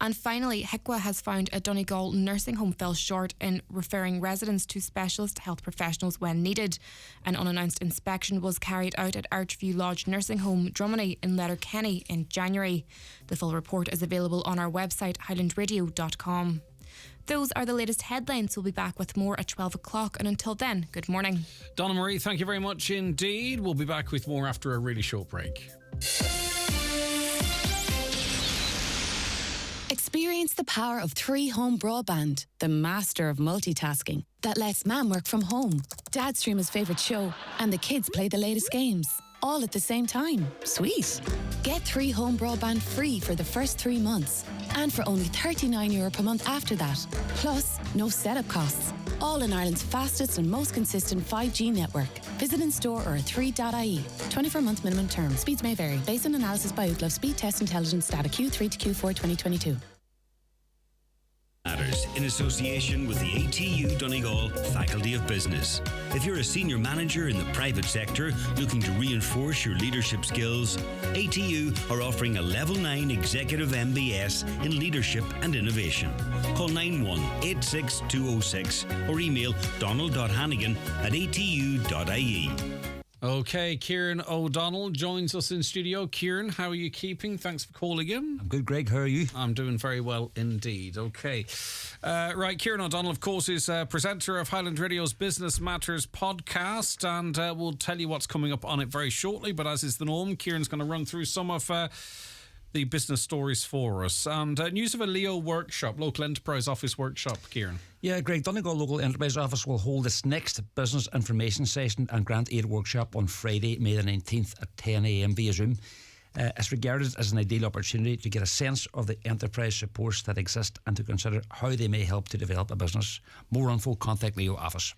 And finally, HICWA has found a Donegal nursing home fell short in referring residents to specialist health professionals when needed. An unannounced inspection was carried out at Archview Lodge Nursing Home, Drummond in Letterkenny in January. The full report is available on our website, highlandradio.com. Those are the latest headlines. We'll be back with more at 12 o'clock. And until then, good morning. Donna Marie, thank you very much indeed. We'll be back with more after a really short break. Experience the power of 3 Home Broadband, the master of multitasking that lets Mum work from home, Dad stream his favourite show, and the kids play the latest games, all at the same time. Sweet. Get 3 Home Broadband free for the first 3 months, and for only €39 per month after that. Plus, no setup costs. All in Ireland's fastest and most consistent 5G network. Visit in store or at 3.ie. 24-month minimum term. Speeds may vary. Based on analysis by Ookla Speed Test Intelligence data Q3 to Q4 2022. Matters in association with the ATU Donegal Faculty of Business. If you're a senior manager in the private sector looking to reinforce your leadership skills, ATU are offering a Level 9 Executive MBS in Leadership and Innovation. Call 9186206 or email donald.hannigan@atu.ie. Okay, Kieran O'Donnell joins us in studio. Kieran, how are you keeping? Thanks for calling in. I'm good, Greg. How are you? I'm doing very well indeed. Okay. Right, Kieran O'Donnell, of course, is presenter of Highland Radio's Business Matters podcast, and we'll tell you what's coming up on it very shortly. But as is the norm, Kieran's going to run through some of the business stories for us. And news of a Leo workshop, local enterprise office workshop, Kieran. Yeah, Greg, Donegal Local Enterprise Office will hold its next business information session and grant aid workshop on Friday, May the 19th at 10 a.m. via Zoom. It's regarded as an ideal opportunity to get a sense of the enterprise supports that exist and to consider how they may help to develop a business. More info, contact Leo office.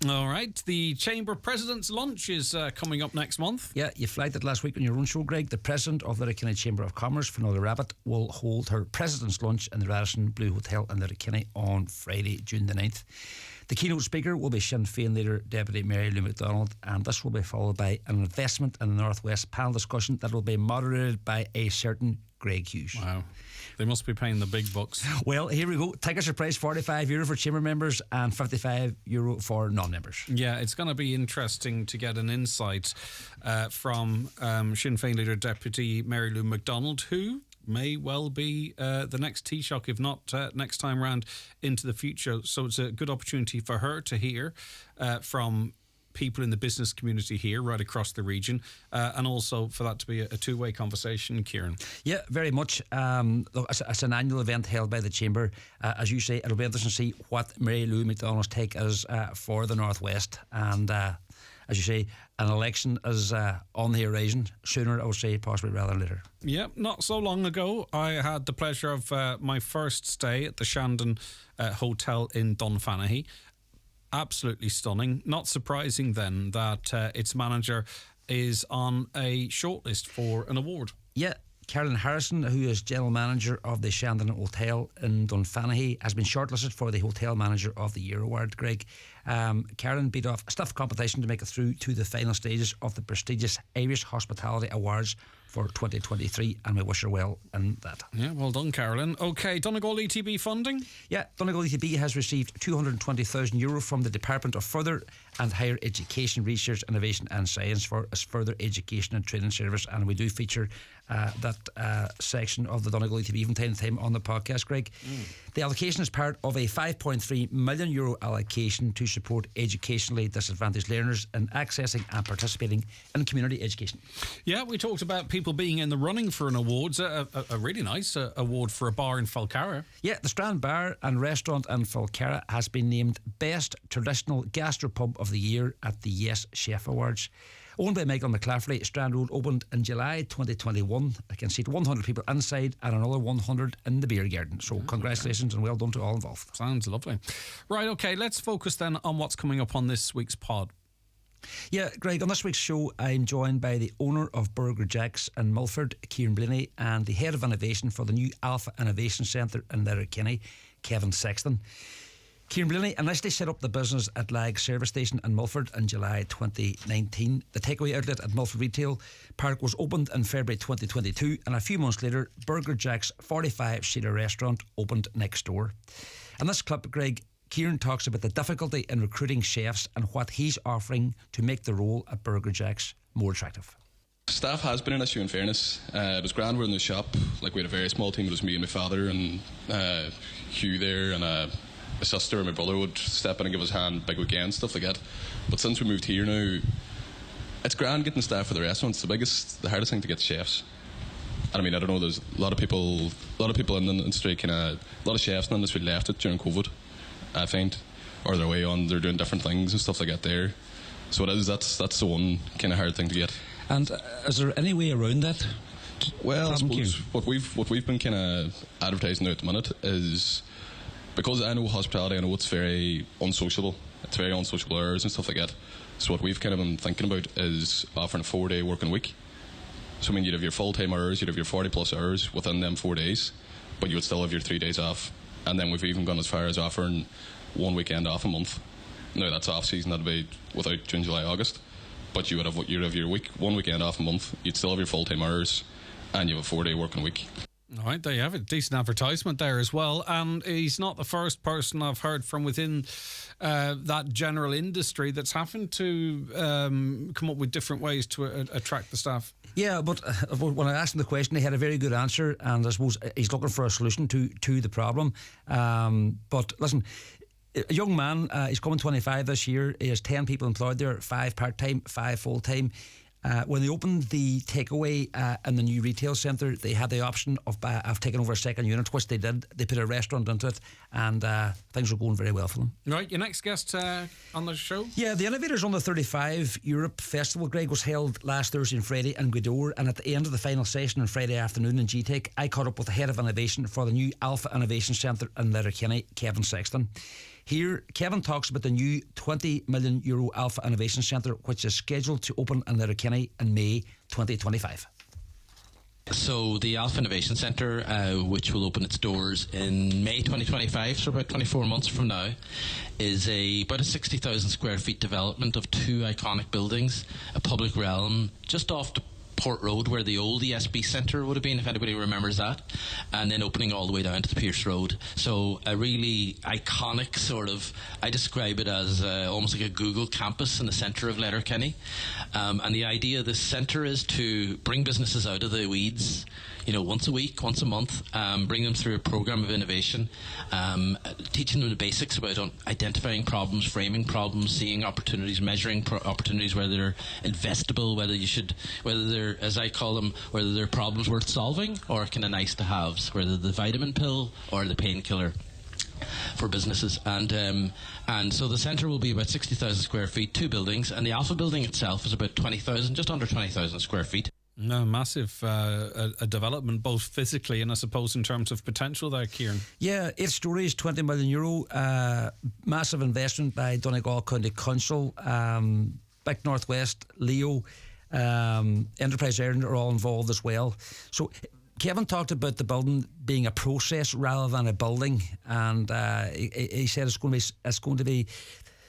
All right, the Chamber President's Lunch is coming up next month. Yeah, you flagged it last week on your own show, Greg. The President of the Letterkenny Chamber of Commerce, Finola Rabbitte, will hold her President's Lunch in the Radisson Blue Hotel in Letterkenny on Friday, June the 9th. The keynote speaker will be Sinn Féin leader Deputy Mary Lou MacDonald, and this will be followed by an investment in the Northwest panel discussion that will be moderated by a certain Greg Hughes. Wow. They must be paying the big bucks. Well, here we go. Tickets are priced €45 for chamber members and €55 for non-members. Yeah, it's going to be interesting to get an insight from Sinn Féin leader Deputy Mary Lou MacDonald, who may well be the next Taoiseach, if not next time round into the future. So it's a good opportunity for her to hear from people in the business community here right across the region, and also for that to be a two-way conversation, Kieran. Yeah, very much. Look, it's an annual event held by the Chamber. As you say, it'll be interesting to see what Mary Lou MacDonald's take is for the Northwest, and as you say, an election is on the horizon sooner, I would say, possibly rather than later. Yeah, not so long ago I had the pleasure of my first stay at the Shandon Hotel in Dunfanaghy. Absolutely stunning. Not surprising then that its manager is on a shortlist for an award. Yeah, Carolyn Harrison, who is General Manager of the Shandon Hotel in Dunfanaghy, has been shortlisted for the Hotel Manager of the Year award, Greg. Carolyn beat off a stiff competition to make it through to the final stages of the prestigious Irish Hospitality Awards for 2023, and we wish her well in that. Yeah, well done, Carolyn. OK, Donegal ETB funding? Yeah, Donegal ETB has received €220,000 from the Department of Further and Higher Education, Research, Innovation and Science for its further education and training service, and we do feature that section of the Donegal ETB from time to time on the podcast, Greg. The allocation is part of a €5.3 million allocation to support educationally disadvantaged learners in accessing and participating in community education. Yeah, we talked about people being in the running for an award, a really nice award for a bar in Falcarra. Yeah, the Strand Bar and Restaurant in Falcarra has been named Best Traditional Gastropub of the Year at the Yes Chef Awards. Owned by Michael McClafferty, Strand Road opened in July 2021. I can seat 100 people inside and another 100 in the beer garden. So congratulations and well done to all involved. Sounds lovely. Right, OK, let's focus then on what's coming up on this week's pod. Yeah, Greg, on this week's show, I'm joined by the owner of Burger Jack's in Milford, Kieran Blaney, and the Head of Innovation for the new Alpha Innovation Centre in Letterkenny, Kevin Sexton. Kieran Blaney initially set up the business at Lag Service Station in Milford in July 2019. The takeaway outlet at Milford Retail Park was opened in February 2022, and a few months later, Burger Jack's 45-seater restaurant opened next door. In this clip, Greg, Kieran talks about the difficulty in recruiting chefs and what he's offering to make the role at Burger Jack's more attractive. Staff has been an issue, in fairness. It was grand, we're in the shop. Like, we had a very small team. It was me and my father and Hugh there, and my sister and my brother would step in and give us a hand big weekends, stuff like that. But since we moved here now, it's grand getting staff for the restaurants. The hardest thing to get chefs. And I mean, I don't know, there's a lot of people in the industry, a lot of chefs in the industry left it during COVID, I find, or they're away on, they're doing different things and stuff like that there. So that's the one kind of hard thing to get. And is there any way around that? Well, I suppose what we've been kind of advertising now at the minute is, because I know hospitality, I know it's very unsociable. It's very unsociable hours and stuff like that. So what we've kind of been thinking about is offering a 4-day working week. So I mean, you'd have your full-time hours, you'd have your 40 plus hours within them 4 days, but you would still have your 3 days off. And then we've even gone as far as offering 1 weekend off a month. Now that's off season, that'd be without June, July, August. But you'd have your 1 weekend off a month, you'd still have your full-time hours, and you have a 4-day working week. All right, there you have it. Decent advertisement there as well. And he's not the first person I've heard from within that general industry that's having to come up with different ways to attract the staff. Yeah, but when I asked him the question, he had a very good answer, and I suppose he's looking for a solution to the problem. But listen, a young man, he's coming 25 this year. He has 10 people employed there, 5 part-time, 5 full-time. When they opened the takeaway in the new retail centre, they had the option of taking over a second unit, which they did. They put a restaurant into it, and things were going very well for them. Right, your next guest on the show? Yeah, the Innovators Under 35 Europe Festival, Greg, was held last Thursday and Friday in Gweedore, and at the end of the final session on Friday afternoon in GTEC, I caught up with the Head of Innovation for the new Alpha Innovation Centre in Letterkenny, Kevin Sexton. Here, Kevin talks about the new €20 million Alpha Innovation Centre, which is scheduled to open in Letterkenny in May 2025. So the Alpha Innovation Centre, which will open its doors in May 2025, so about 24 months from now, is about a 60,000 square feet development of 2 iconic buildings, a public realm just off the Port Road where the old ESB Centre would have been, if anybody remembers that, and then opening all the way down to the Pierce Road. So a really iconic sort of, I describe it as almost like a Google campus in the centre of Letterkenny. And the idea of this centre is to bring businesses out of the weeds, once a week, once a month, bring them through a programme of innovation, teaching them the basics about identifying problems, framing problems, seeing opportunities, measuring opportunities, whether they're investable, whether they're, as I call them, whether they're problems worth solving or kind of nice to haves, whether the vitamin pill or the painkiller for businesses. And so the centre will be about 60,000 square feet, 2 buildings, and the Alpha building itself is about 20,000, just under 20,000 square feet. No, massive a development, both physically and I suppose in terms of potential there, Kieran. Yeah, 8 stories, €20 million, massive investment by Donegal County Council, Big Northwest, Leo, Enterprise Ireland are all involved as well. So Kevin talked about the building being a process rather than a building, and he said it's going to be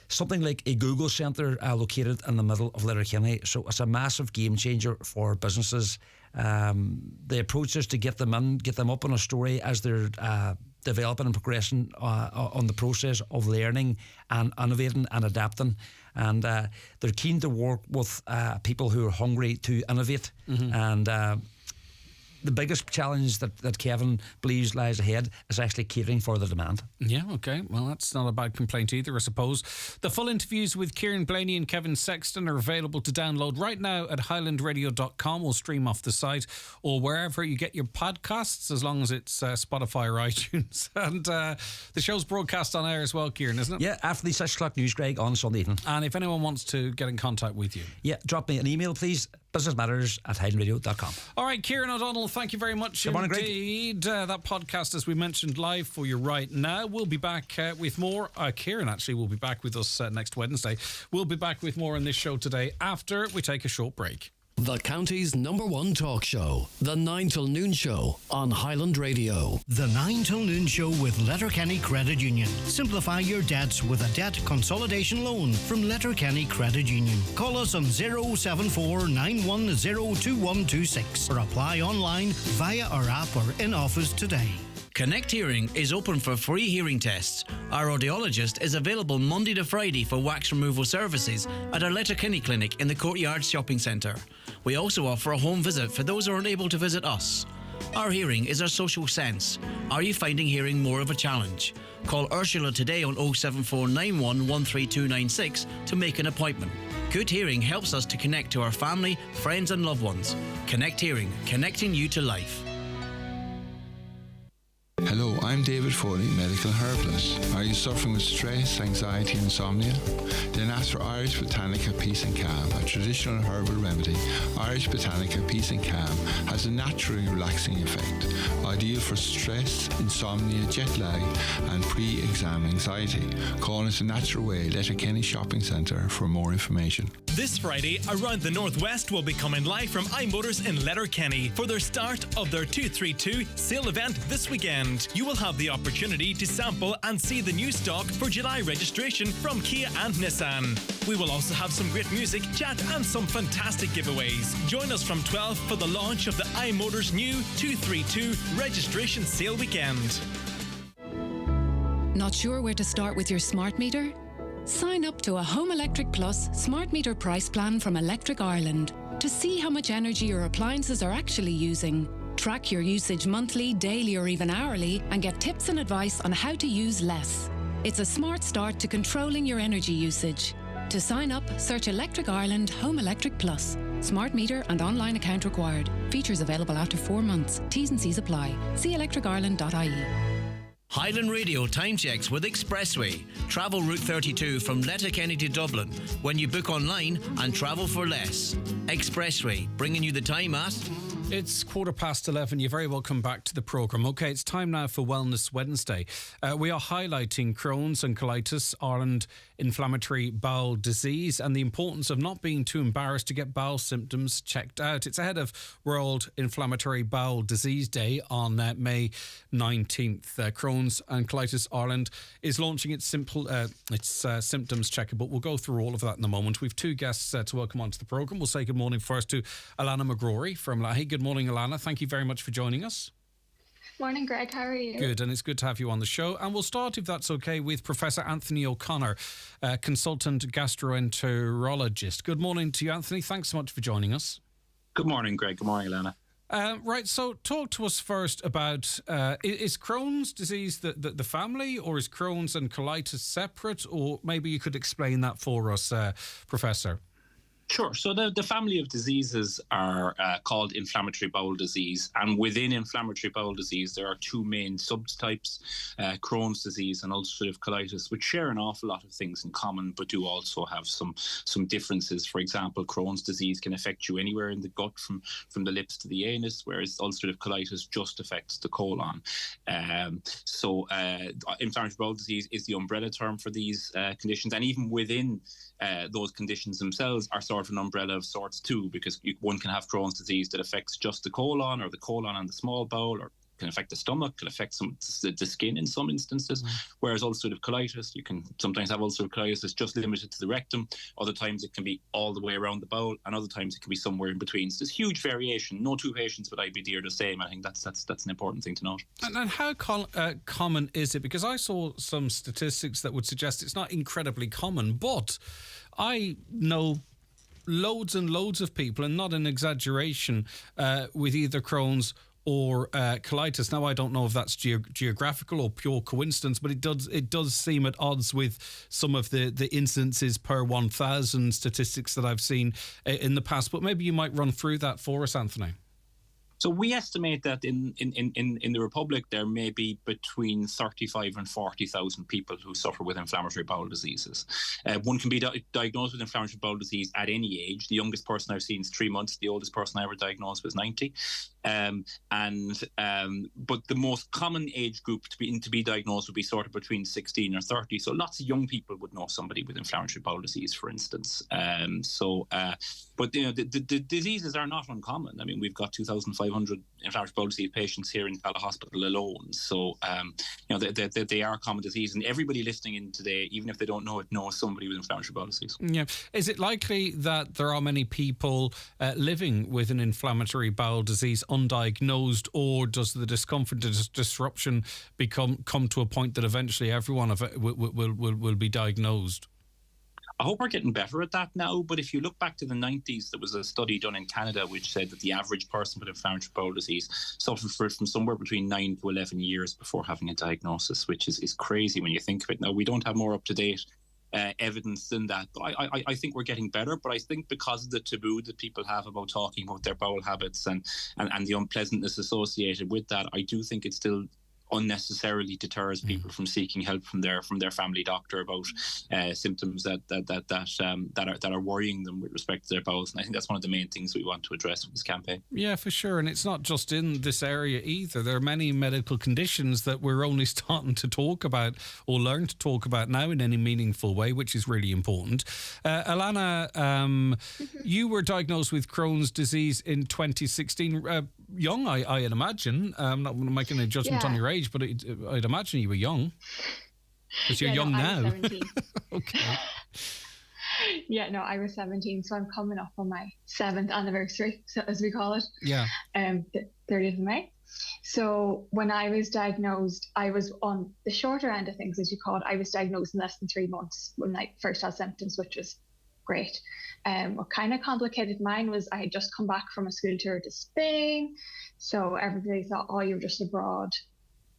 something like a Google Centre located in the middle of Letterkenny. So it's a massive game changer for businesses. The approach is to get them in, get them up on a story as they're developing and progressing on the process of learning and innovating and adapting. And they're keen to work with people who are hungry to innovate. And the biggest challenge that Kevin believes lies ahead is actually catering for the demand. Yeah, okay. Well, that's not a bad complaint either, I suppose. The full interviews with Kieran Blaney and Kevin Sexton are available to download right now at highlandradio.com. We'll stream off the site or wherever you get your podcasts, as long as it's Spotify or iTunes. And the show's broadcast on air as well, Kieran, isn't it? Yeah, after the 6 o'clock news, Greg, on Sunday evening. And if anyone wants to get in contact with you, yeah, drop me an email, please. businessmatters@highlandradio.com. All right, Kieran O'Donnell, thank you very much. Good morning, indeed. That podcast, as we mentioned, live for you right now. We'll be back with more. Kieran actually will be back with us next Wednesday. We'll be back with more on this show today after we take a short break. The county's #1 talk show, The 9 till Noon Show on Highland Radio. The 9 till Noon Show with Letterkenny Credit Union. Simplify your debts with a debt consolidation loan from Letterkenny Credit Union. Call us on 074 910 2126 or apply online via our app or in office today. Connect Hearing is open for free hearing tests. Our audiologist is available Monday to Friday for wax removal services at our Letterkenny Clinic in the Courtyard Shopping Centre. We also offer a home visit for those who aren't able to visit us. Our hearing is our social sense. Are you finding hearing more of a challenge? Call Ursula today on 07491 13296 to make an appointment. Good hearing helps us to connect to our family, friends and loved ones. Connect Hearing, connecting you to life. Hello, I'm David Foley, medical herbalist. Are you suffering with stress, anxiety, insomnia? Then ask for Irish Botanica Peace and Calm, a traditional herbal remedy. Irish Botanica Peace and Calm has a naturally relaxing effect, ideal for stress, insomnia, jet lag, and pre-exam anxiety. Call us a Natural Way, Letterkenny Shopping Centre for more information. This Friday, Around the Northwest will be coming live from iMotors in Letterkenny for their start of their 232 sale event this weekend. You will have the opportunity to sample and see the new stock for July registration from Kia and Nissan. We will also have some great music, chat and some fantastic giveaways. Join us from 12 for the launch of the iMotors new 232 registration sale weekend. Not sure where to start with your smart meter? Sign up to a Home Electric Plus smart meter price plan from Electric Ireland to see how much energy your appliances are actually using. Track your usage monthly, daily or even hourly and get tips and advice on how to use less. It's a smart start to controlling your energy usage. To sign up, search Electric Ireland Home Electric Plus. Smart meter and online account required. Features available after 4 months. T's and C's apply. See electricireland.ie. Highland Radio time checks with Expressway. Travel Route 32 from Letterkenny to Dublin when you book online and travel for less. Expressway, bringing you the time at... It's 11:15. You're very welcome back to the programme. OK, it's time now for Wellness Wednesday. We are highlighting Crohn's and colitis, Ireland inflammatory bowel disease, and the importance of not being too embarrassed to get bowel symptoms checked out. It's ahead of World Inflammatory Bowel Disease Day on May 19th. Crohn's and colitis Ireland is launching its symptoms checker, but we'll go through all of that in a moment. We've two guests to welcome onto the programme. We'll say good morning first to Alana McGrory from Lahey. Good morning, Alana. Thank you very much for joining us. Morning, Greg. How are you? Good, and it's good to have you on the show. And we'll start, if that's okay, with Professor Anthony O'Connor, consultant gastroenterologist. Good morning to you, Anthony. Thanks so much for joining us. Good morning, Greg. Good morning, Alana. Right, so talk to us first about, is Crohn's disease the family, or is Crohn's and colitis separate? Or maybe you could explain that for us, Professor. Sure. So the family of diseases are called inflammatory bowel disease. And within inflammatory bowel disease, there are two main subtypes, Crohn's disease and ulcerative colitis, which share an awful lot of things in common, but do also have some differences. For example, Crohn's disease can affect you anywhere in the gut from the lips to the anus, whereas ulcerative colitis just affects the colon. Inflammatory bowel disease is the umbrella term for these conditions. And even within those conditions themselves are sort sort of an umbrella of sorts too, because one can have Crohn's disease that affects just the colon, or the colon and the small bowel, or can affect the stomach, can affect the skin in some instances. Whereas ulcerative colitis, you can sometimes have ulcerative colitis that's just limited to the rectum. Other times it can be all the way around the bowel, and other times it can be somewhere in between. So there's huge variation. No two patients with IBD are the same. I think that's an important thing to note. And how common is it? Because I saw some statistics that would suggest it's not incredibly common, but I know loads and loads of people, and not an exaggeration, with either Crohn's or colitis. Now, I don't know if that's geographical or pure coincidence, but it does seem at odds with some of the incidences per 1,000 statistics that I've seen in the past. But maybe you might run through that for us, Anthony. So we estimate that in the Republic there may be between 35 and 40,000 people who suffer with inflammatory bowel diseases. One can be diagnosed with inflammatory bowel disease at any age. The youngest person I've seen is 3 months. The oldest person I ever diagnosed was 90. But the most common age group to be diagnosed would be sort of between 16 or 30. So lots of young people would know somebody with inflammatory bowel disease, for instance. But you know, the diseases are not uncommon. I mean, we've got 2,500 inflammatory bowel disease patients here in Cala Hospital alone. So you know, they are common disease, and everybody listening in today, even if they don't know it, knows somebody with inflammatory bowel disease. Yeah. Is it likely that there are many people living with an inflammatory bowel disease undiagnosed, or does the discomfort and disruption come to a point that eventually everyone will be diagnosed? I hope we're getting better at that now, but if you look back to the 90s, there was a study done in Canada which said that the average person with inflammatory bowel disease suffered from somewhere between 9 to 11 years before having a diagnosis, which is crazy when you think of it. Now, we don't have more up-to-date evidence than that. But I think we're getting better, but I think because of the taboo that people have about talking about their bowel habits and the unpleasantness associated with that, I do think it's still unnecessarily deters people from seeking help from their family doctor about symptoms that are worrying them with respect to their bowels. And I think that's one of the main things we want to address with this campaign. Yeah, for sure. And it's not just in this area either. There are many medical conditions that we're only starting to talk about or learn to talk about now in any meaningful way, which is really important. Alana, you were diagnosed with Crohn's disease in 2016. Young, I'd imagine. I'm not making a judgment on your age, but I'd imagine you were young. Because you're young now. I was 17. Okay. Yeah, no, I was 17, so I'm coming up on my 7th anniversary, so as we call it. Yeah. The 30th of May. So when I was diagnosed, I was on the shorter end of things, as you call it. I was diagnosed in less than 3 months when I first had symptoms, which was great. What kind of complicated mine was I had just come back from a school tour to Spain, so everybody thought, oh, you're just abroad,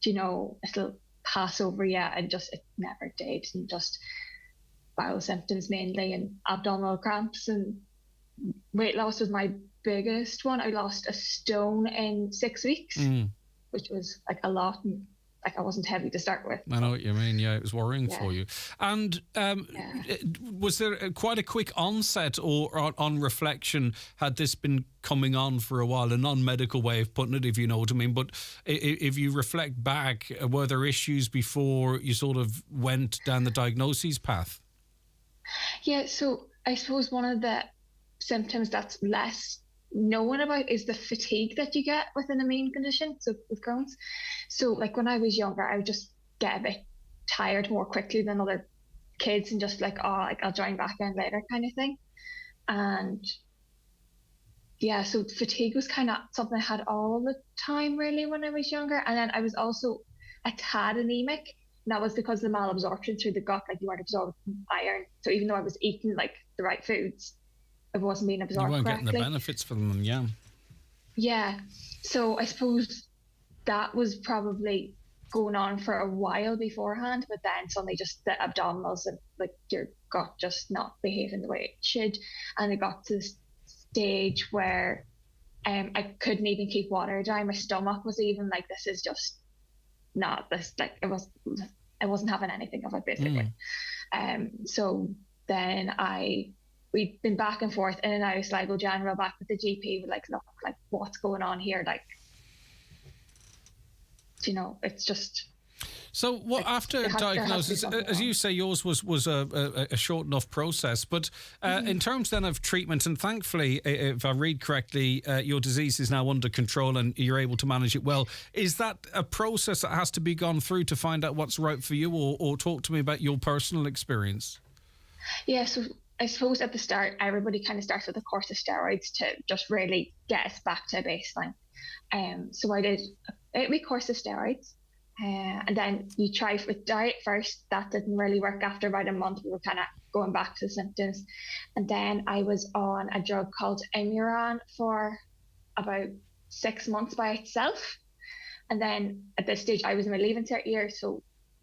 you know, it'll pass over, and just it never did, and just bowel symptoms mainly, and abdominal cramps, and weight loss was my biggest one. I lost 1 stone in 6 weeks, which was like a lot. Like I wasn't heavy to start with. I know what you mean. Yeah, it was worrying for you. And was there quite a quick onset, or on reflection, had this been coming on for a while? A non-medical way of putting it, if you know what I mean. But if you reflect back, were there issues before you sort of went down the diagnoses path? Yeah, so I suppose one of the symptoms that's less known about is the fatigue that you get with an immune condition, so with Crohn's. So like when I was younger, I would just get a bit tired more quickly than other kids, and just like, oh, like I'll join back in later kind of thing. And yeah, so fatigue was kind of something I had all the time really when I was younger. And then I was also a tad anemic, and that was because of the malabsorption through the gut. Like you weren't absorbing iron, so even though I was eating like the right foods, it wasn't being absorbed correctly. You weren't getting the benefits from them, yeah. Yeah, so I suppose that was probably going on for a while beforehand, but then suddenly just the abdominals and like your gut just not behaving the way it should, and it got to the stage where I couldn't even keep water down. My stomach was even like, this is just not this, like I wasn't having anything of it basically. So then we'd been back and forth in and out of Sligo General, back with the GP, with like, look, like what's going on here? Like, you know, it's just. So, what after diagnosis, as you say, yours was a short enough process. But in terms then of treatment, and thankfully, if I read correctly, your disease is now under control and you're able to manage it well. Is that a process that has to be gone through to find out what's right for you, or talk to me about your personal experience? Yeah, so I suppose at the start, everybody kind of starts with a course of steroids to just really get us back to a baseline. So I did a 8-week course of steroids, and then you try with diet first. That didn't really work. After about a month, we were kind of going back to the symptoms. And then I was on a drug called Imuran for about 6 months by itself. And then at this stage, I was in my leaving cert year, so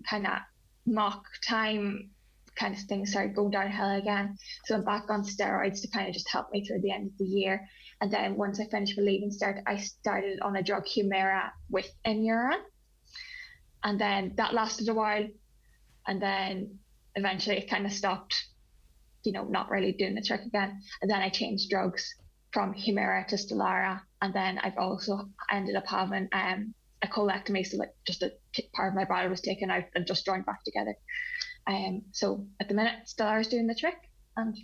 kind of mock time kind of things started going downhill again. So I'm back on steroids to kind of just help me through the end of the year. And then once I finished my leaving cert, I started on a drug Humira with Imuran. And then that lasted a while. And then eventually it kind of stopped, not really doing the trick again. And then I changed drugs from Humira to Stelara. And then I've also ended up having a colectomy, so like just a part of my bladder was taken out and just joined back together. So at the minute, Stellar's doing the trick, and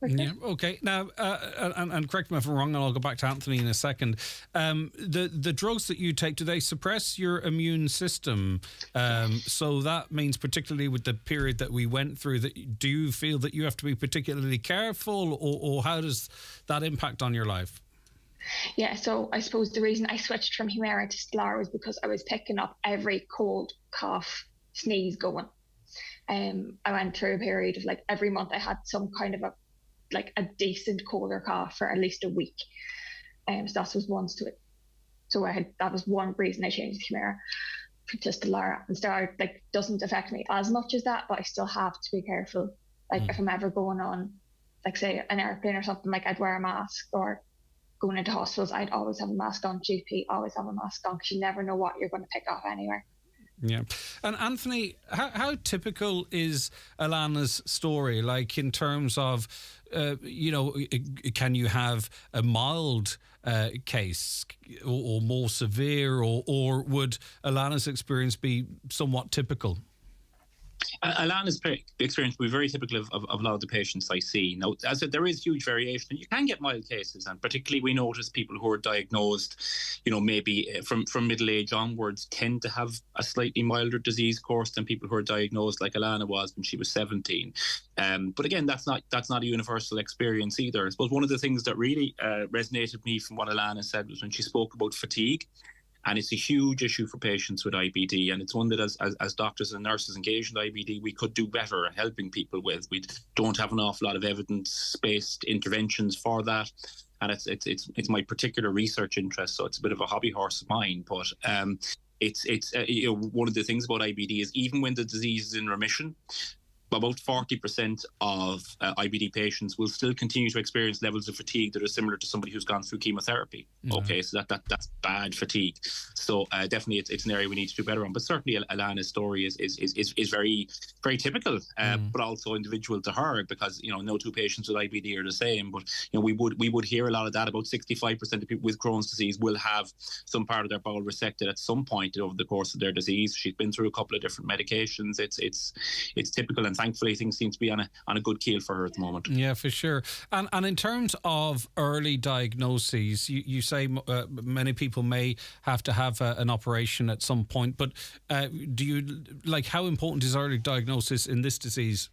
we're good. Yeah, okay. Now, and correct me if I'm wrong, and I'll go back to Anthony in a second. The drugs that you take, do they suppress your immune system? So that means, particularly with the period that we went through, do you feel that you have to be particularly careful, or how does that impact on your life? Yeah, so I suppose the reason I switched from Humira to Stelara was because I was picking up every cold, cough, sneeze going. I went through a period of like every month I had some kind of a decent cold or cough for at least a week. So that was one to it. So that was one reason I changed Humira to Stelara. And Stelara doesn't affect me as much as that, but I still have to be careful. If I'm ever going on, say an airplane or something, I'd wear a mask, or going into hospitals, I'd always have a mask on. GP, always have a mask on, because you never know what you're going to pick up anywhere. Yeah. And Anthony, how typical is Alana's story? In terms of, can you have a mild case or more severe, or would Alana's experience be somewhat typical? Alana's experience will be very typical of a lot of the patients I see. Now, as I said, there is huge variation. You can get mild cases, and particularly we notice people who are diagnosed, maybe from middle age onwards, tend to have a slightly milder disease course than people who are diagnosed like Alana was when she was 17. But again, that's not a universal experience either. I suppose one of the things that really resonated with me from what Alana said was when she spoke about fatigue. And it's a huge issue for patients with IBD. And it's one that as doctors and nurses engaged in IBD, we could do better at helping people with. We don't have an awful lot of evidence-based interventions for that. And it's my particular research interest, so it's a bit of a hobby horse of mine. But it's one of the things about IBD is even when the disease is in remission, about 40% of IBD patients will still continue to experience levels of fatigue that are similar to somebody who's gone through chemotherapy. Mm-hmm. Okay, so that's bad fatigue. So definitely it's an area we need to do better on. But certainly Alana's story is very, very typical, but also individual to her, because no two patients with IBD are the same. But we would hear a lot of that. About 65% of people with Crohn's disease will have some part of their bowel resected at some point over the course of their disease. She's been through a couple of different medications. It's typical, and thankfully things seem to be on a good keel for her at the moment. Yeah, for sure. And in terms of early diagnoses, you say many people may have to have an operation at some point, but do you how important is early diagnosis in this disease?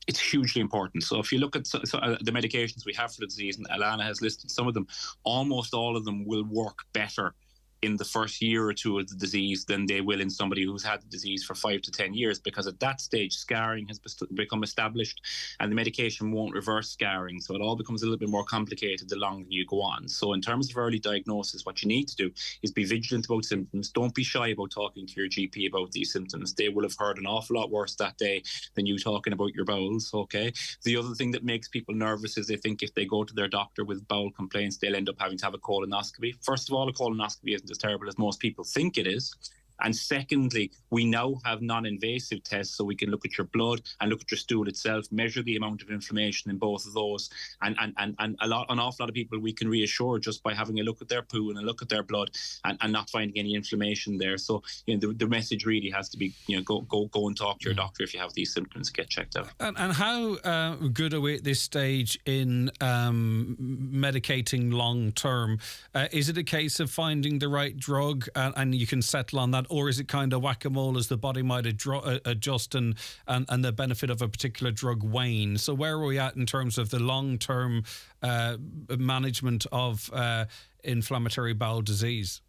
It's hugely important. So if you look at the medications we have for the disease, and Alana has listed some of them, almost all of them will work better in the first year or two of the disease than they will in somebody who's had the disease for 5 to 10 years, because at that stage scarring has become established and the medication won't reverse scarring, so it all becomes a little bit more complicated the longer you go on. So in terms of early diagnosis, what you need to do is be vigilant about symptoms. Don't be shy about talking to your GP about these symptoms. They will have heard an awful lot worse that day than you talking about your bowels. Okay. The other thing that makes people nervous is they think if they go to their doctor with bowel complaints, they'll end up having to have a colonoscopy. First of all, a colonoscopy isn't as terrible as most people think it is. And secondly, we now have non-invasive tests, so we can look at your blood and look at your stool itself, measure the amount of inflammation in both of those, and an awful lot of people we can reassure just by having a look at their poo and a look at their blood and not finding any inflammation there. So the message really has to be go and talk to your doctor if you have these symptoms, get checked out. And how good are we at this stage in medicating long term? Is it a case of finding the right drug and you can settle on that, or is it kind of whack-a-mole as the body might adjust and the benefit of a particular drug wane? So where are we at in terms of the long-term management of inflammatory bowel disease?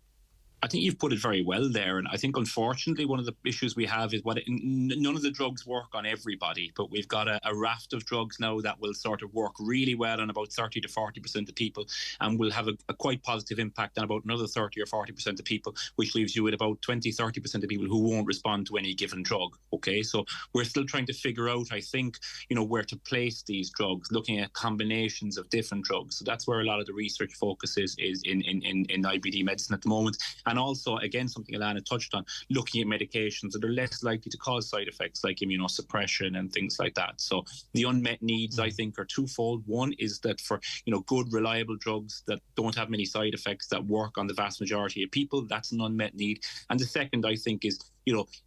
I think you've put it very well there. And I think, unfortunately, one of the issues we have is none of the drugs work on everybody, but we've got a raft of drugs now that will sort of work really well on about 30 to 40% of people and will have a quite positive impact on about another 30 or 40% of people, which leaves you with about 20, 30% of people who won't respond to any given drug. Okay, so we're still trying to figure out, I think, where to place these drugs, looking at combinations of different drugs. So that's where a lot of the research focus is in IBD medicine at the moment. And also, again, something Alana touched on, looking at medications that are less likely to cause side effects like immunosuppression and things like that. So the unmet needs, I think, are twofold. One is that for, good, reliable drugs that don't have many side effects that work on the vast majority of people, that's an unmet need. And the second, I think, is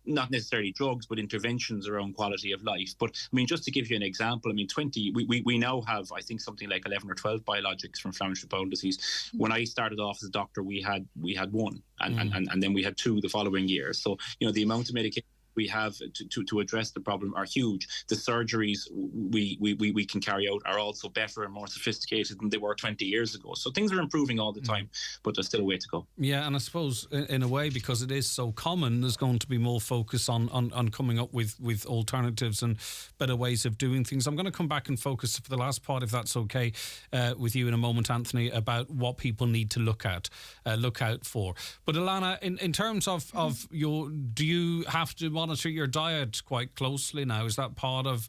not necessarily drugs, but interventions around quality of life. But I mean, just to give you an example, we now have, I think, something like 11 or 12 biologics for inflammatory bowel disease. When I started off as a doctor, we had one, and then we had two the following year. So, the amount of medication we have to address the problem are huge. The surgeries we can carry out are also better and more sophisticated than they were 20 years ago. So things are improving all the time, but there's still a way to go. Yeah, and I suppose in a way, because it is so common, there's going to be more focus on coming up with alternatives and better ways of doing things. I'm going to come back and focus for the last part, if that's okay, with you in a moment, Anthony, about what people need to look out for. But Alana, in terms of do you have to monitor your diet quite closely now? Is that part of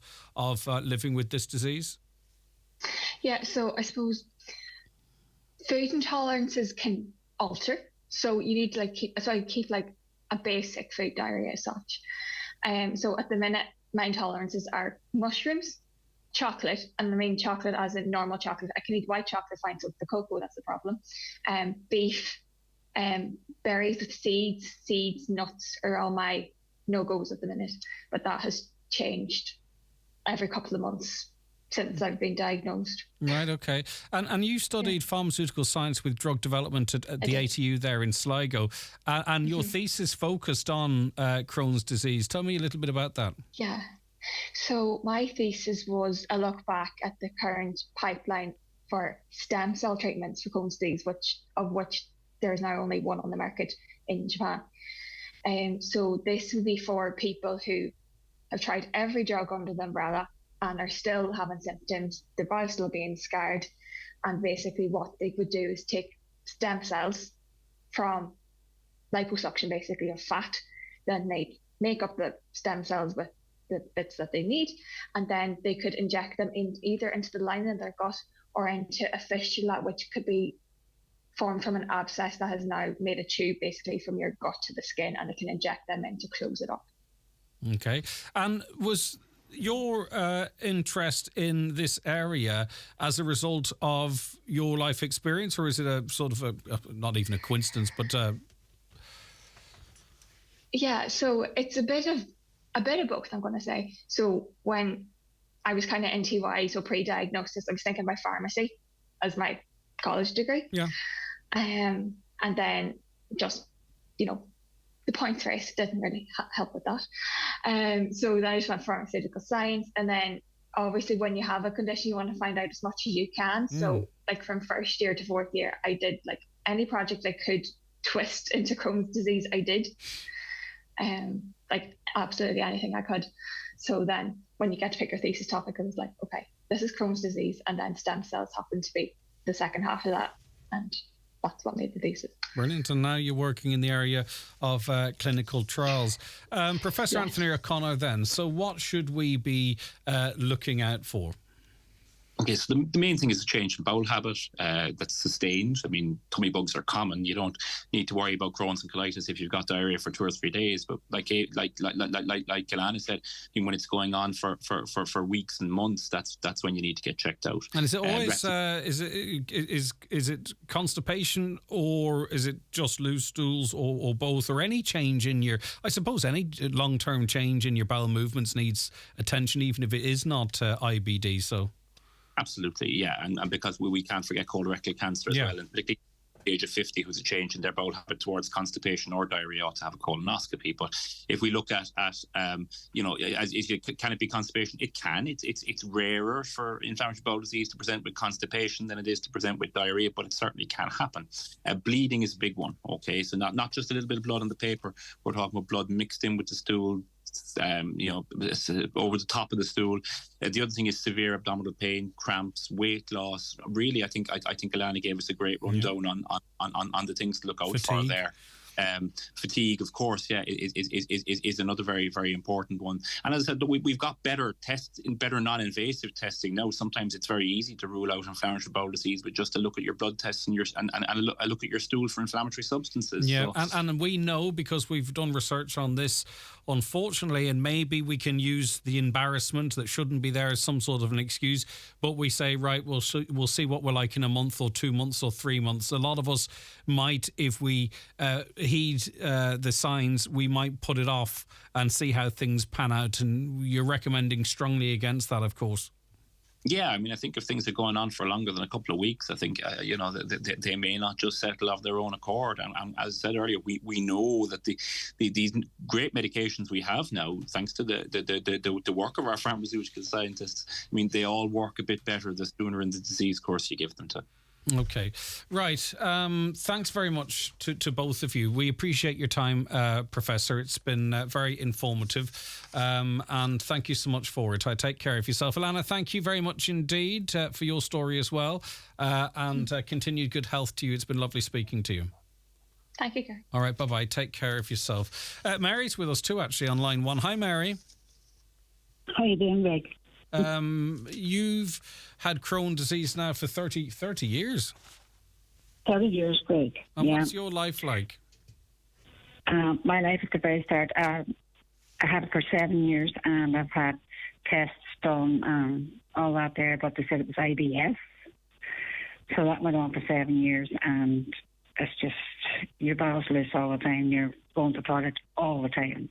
living with this disease? Yeah, so I suppose food intolerances can alter. So you need to keep like a basic food diary as such. So at the minute, my intolerances are mushrooms, chocolate, and I mean chocolate as in normal chocolate. I can eat white chocolate fine, so it's the cocoa that's the problem. Beef, berries with seeds, nuts are all my no-goes at the minute, but that has changed every couple of months since I've been diagnosed. Right, okay. And you studied pharmaceutical science with drug development at the ATU there in Sligo, and your thesis focused on Crohn's disease. Tell me a little bit about that. Yeah. So my thesis was a look back at the current pipeline for stem cell treatments for Crohn's disease, of which there is now only one on the market in Japan. So this would be for people who have tried every drug under the umbrella and are still having symptoms, their body's still being scarred. And basically what they would do is take stem cells from liposuction, basically, of fat. Then they make up the stem cells with the bits that they need. And then they could inject them either into the lining of their gut or into a fistula, which could be formed from an abscess that has now made a tube basically from your gut to the skin, and it can inject them in to close it up. Okay. And was your interest in this area as a result of your life experience, or is it a sort of not even a coincidence, but yeah, so it's a bit of both, I'm going to say. So when I was kind of in TY, so pre-diagnosis, I was thinking about pharmacy as my college degree. Yeah. And then just, the points race didn't really help with that. So then I just went pharmaceutical science. And then obviously when you have a condition, you want to find out as much as you can. So like from first year to fourth year, I did like any project I could twist into Crohn's disease, I did. Like absolutely anything I could. So then when you get to pick your thesis topic, it was like, okay, this is Crohn's disease. And then stem cells happen to be the second half of that. And that's what made the thesis. Brilliant. And now you're working in the area of clinical trials. Professor Anthony O'Connor then, so what should we be looking out for? Okay, so the main thing is a change in bowel habit that's sustained. I mean, tummy bugs are common. You don't need to worry about Crohn's and colitis if you've got diarrhea for 2 or 3 days. But like Kalana said, when it's going on for weeks and months, that's when you need to get checked out. And is it always is it constipation, or is it just loose stools, or both, or any change in your? I suppose any long-term change in your bowel movements needs attention, even if it is not IBD. So. Absolutely, yeah, and because we can't forget colorectal cancer as well, and particularly at the age of 50, who's a change in their bowel habit towards constipation or diarrhea ought to have a colonoscopy. But if we look at can it be constipation? It can. It's rarer for inflammatory bowel disease to present with constipation than it is to present with diarrhea, but it certainly can happen. Bleeding is a big one. Okay, so not just a little bit of blood on the paper. We're talking about blood mixed in with the stool. Over the top of the stool. The other thing is severe abdominal pain, cramps, weight loss. Really, I think Alana gave us a great rundown on the things to look out for there. Fatigue, of course, is another very, very important one. And as I said, we've got better tests, better non-invasive testing now. Sometimes it's very easy to rule out inflammatory bowel disease, but just to look at your blood tests and look at your stool for inflammatory substances. Yeah, so. and we know, because we've done research on this, unfortunately, and maybe we can use the embarrassment that shouldn't be there as some sort of an excuse, but we say, right, we'll see what we're like in a month or 2 months or 3 months. A lot of us might, if we heed the signs, we might put it off and see how things pan out, and you're recommending strongly against that, of course. Yeah, I mean, I think if things are going on for longer than a couple of weeks, I think, they may not just settle of their own accord. And as I said earlier, we know that these great medications we have now, thanks to the work of our pharmaceutical scientists, I mean, they all work a bit better the sooner in the disease course you give them to. Okay, right. Thanks very much to both of you. We appreciate your time, Professor. It's been very informative, and thank you so much for it. Take care of yourself. Alana, thank you very much indeed for your story as well, and continued good health to you. It's been lovely speaking to you. Thank you, Gary. All right, bye-bye. Take care of yourself. Mary's with us too, actually, on line 1. Hi, Mary. How you doing, Greg? You've had Crohn's disease now for 30 years. 30 years, Greg. And what's your life like? My life at the very start, I had it for 7 years, and I've had tests done, all that there, but they said it was IBS. So that went on for 7 years, and it's just, your bowels loose all the time. You're going to the toilet all the time,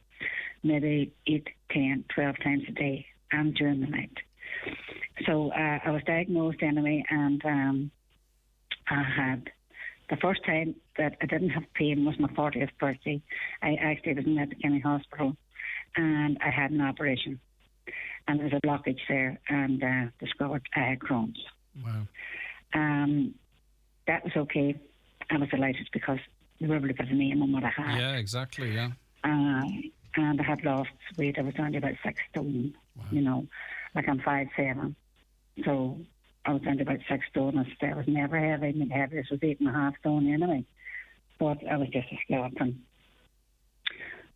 maybe 8, 10, 12 times a day, and during the night. So I was diagnosed anyway, and I had, the first time that I didn't have pain was my 40th birthday. I actually was in Letterkenny Hospital, and I had an operation, and there was a blockage there, and discovered I had Crohn's. Wow. That was okay. I was delighted because they were able to put a name on what I had. Yeah, exactly, yeah. And I had lost weight. I was only about 6 stone, you know, like I'm 5'7". So I was only about 6 stone. I was never heavy. My heaviest was 8.5 stone anyway. But I was just a skeleton.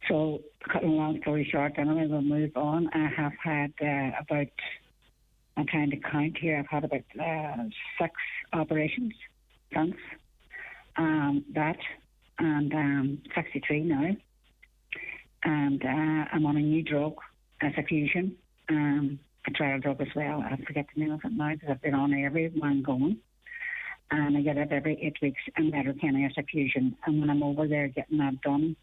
So, cutting a long story short, anyway, we'll move on. I have had about, I'm trying to count here, I've had about 6 operations since that, and 63 now. And I'm on a new drug, a fusion, a trial drug as well. I forget the name of it now because I've been on every one going. And I get it every 8 weeks in Letterkenny as a fusion. And when I'm over there getting that done,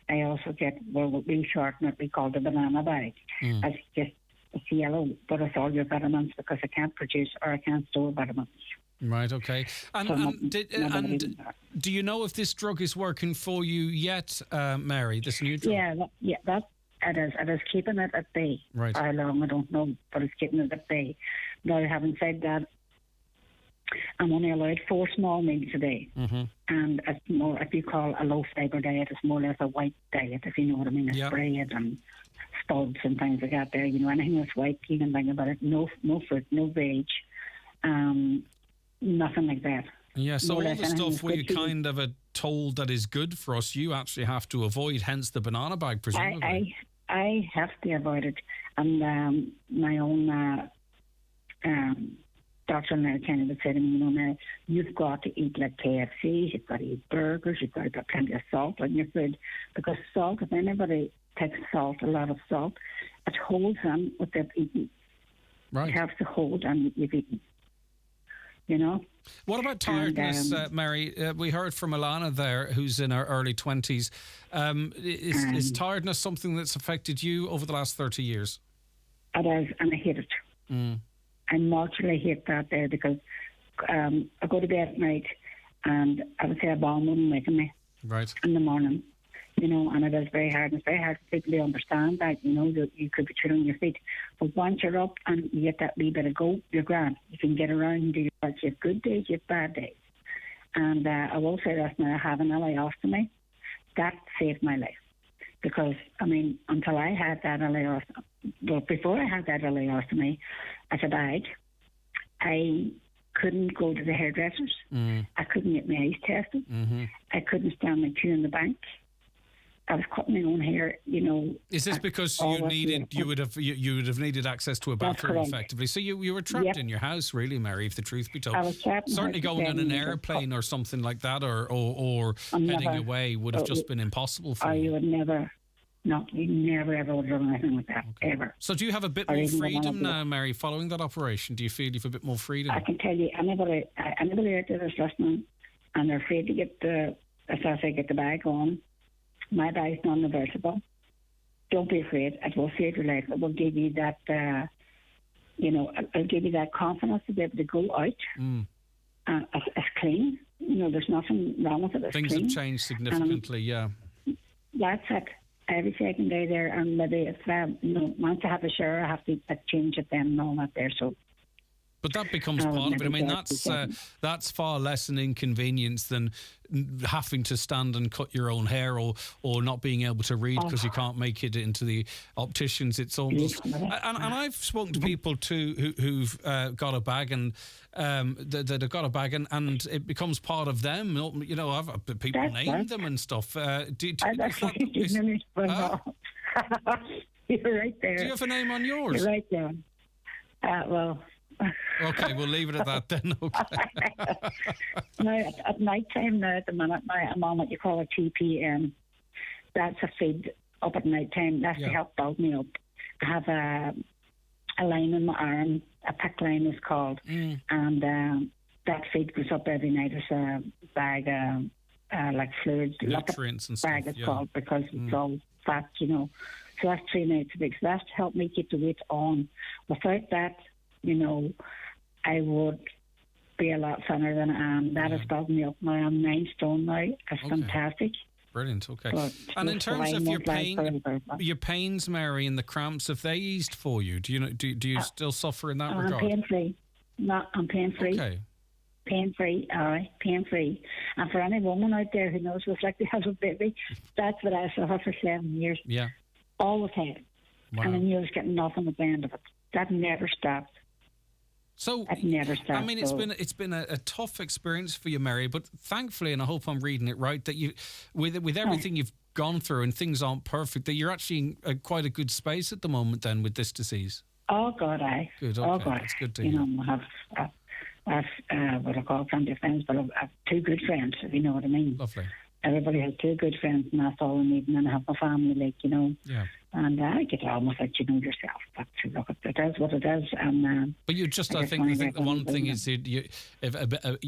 I also get, well, we shorten it, we call it the banana bag. It's just, it's yellow, but it's all your vitamins because I can't produce or I can't store vitamins. Right, okay. And do you know if this drug is working for you yet, Mary, this new drug? Yeah, that it is. It is keeping it at bay. Right. How long, I don't know, but it's keeping it at bay. Now, having said that, I'm only allowed 4 small meals a day. Mm-hmm. And it's more, if you call a low-fibre diet, it's more or less a white diet, if you know what I mean. It's bread and spuds and things like that there. You know, anything that's white, you can think about it. No fruit, no veg. Nothing like that. Yeah, so all the stuff we kind of are told that is good for us, you actually have to avoid, hence the banana bag, presumably. I have to avoid it. And my own Dr. Mary Kenny would say to me, Mary, you've got to eat like KFC, you've got to eat burgers, you've got to put plenty of salt on your food. Because salt, if anybody takes salt, a lot of salt, it holds on what they've eaten. Right. It helps to hold on what you've eaten. What about tiredness, Mary? We heard from Alana there, who's in her early 20s. Is tiredness something that's affected you over the last 30 years? It is, and I hate it. I mortally hate that there because I go to bed at night and I would say a bomb wouldn't wake me in the morning. And it is very hard. It's very hard for people to understand that, that you could be chilling your feet. But once you're up and you get that wee bit of go, you're grand. You can get around and do your work. You have good days, you have bad days. And I will say this now, I have an ileostomy. That saved my life. Because, until I had that ileostomy, well, before I had that ileostomy, as a bag, I couldn't go to the hairdressers. I couldn't get my eyes tested. I couldn't stand my queue in the bank. I was cutting my own hair, Is this because you would have needed access to a bathroom effectively? So you were trapped in your house, really, Mary, if the truth be told. I was trapped. Certainly going on an airplane or something like that, or heading away would have just been impossible for you. You would never. No, you never ever would have done anything like that, ever. So do you have a bit more freedom now, Mary, following that operation? Do you feel you have a bit more freedom? I can tell you, anybody out there that's listening and they're afraid to get the bag on, my bag's non-reversible. Don't be afraid. It will save your life. It will give you that, it'll give you that confidence to be able to go out. It's clean. There's nothing wrong with it. Things have changed significantly, That's it. Every second day there, and maybe if once I have a shower, I have to change it then and all that there. So, but that becomes part of it. That's far less an inconvenience than having to stand and cut your own hair, or not being able to read because you can't make it into the opticians. It's almost and I've spoken to people too who've got a bag and that have got a bag and it becomes part of them. I've people name them and stuff. You're right there. Do you have a name on yours? You're right there. Well. Okay, we'll leave it at that then. Okay. Now, at night time, at the minute, I'm on what you call a TPN. That's a feed up at night time. That's to help bulk me up. I have a line in my arm, a PIC line is called, and that feed goes up every night as a bag, like fluids, nutrients and stuff. Bag it's called because it's all fat, So that's 3 nights a week. So that's to help me keep the weight on. Without that, I would be a lot thinner than I am. That has built me up now. I'm 9 stone now. It's fantastic. Brilliant. Okay. And in terms of your pains, Mary, and the cramps, have they eased for you? Do you still suffer in that regard? I'm pain free. I'm pain free. Okay. Pain free. All right. Pain free. And for any woman out there who knows what it's like to have a baby, that's what I suffered for 7 years. Yeah. All the time. Wow. And then you was getting nothing at the end of it. That never stopped. So it never stopped. It's been a tough experience for you, Mary, but thankfully, and I hope I'm reading it right, that you, with everything you've gone through and things aren't perfect, that you're actually in quite a good space at the moment then with this disease. Oh God, aye. Good. Okay. Oh God, that's good to hear. I have what I call plenty of friends, but I have 2 good friends. If you know what I mean. Lovely. Everybody has 2 good friends, and that's all I need. And then I have my family, Yeah. And I get almost like yourself. But look, it is what it is. And but you just, I think the one thing is,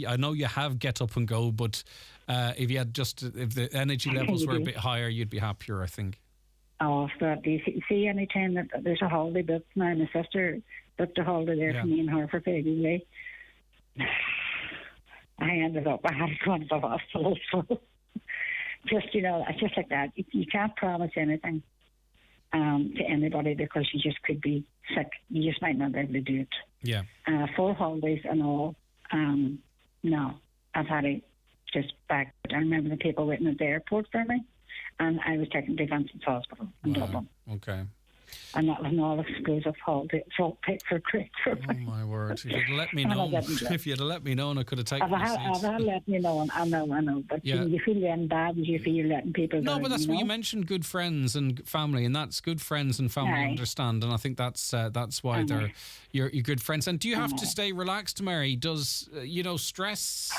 I know you have get up and go, but if the energy levels were a bit higher, you'd be happier, I think. Oh, stop! Do you see any time that there's a holiday booked now? My sister booked a holiday there for me and her for Baby Day. I ended up, I had to go to the hospital. So it's just like that. You can't promise anything to anybody because you just could be sick. You just might not be able to do it. Yeah. 4 holidays and all. No, I've had it just back. I remember the people waiting at the airport for me, and I was taken to Vincent's Hospital in Dublin. Okay. And that was an all exclusive fault pick for Chris. Oh my word! If you'd let me know, if you'd let me know, I could have taken the seats. I've let me know, I know. But you feel then bad as you feel you're letting people No, down, but that's you what you know? mentioned, good friends and family, and that's good friends and family Aye. understand, and I think that's why they're your good friends. And do you have to stay relaxed, Mary? Does stress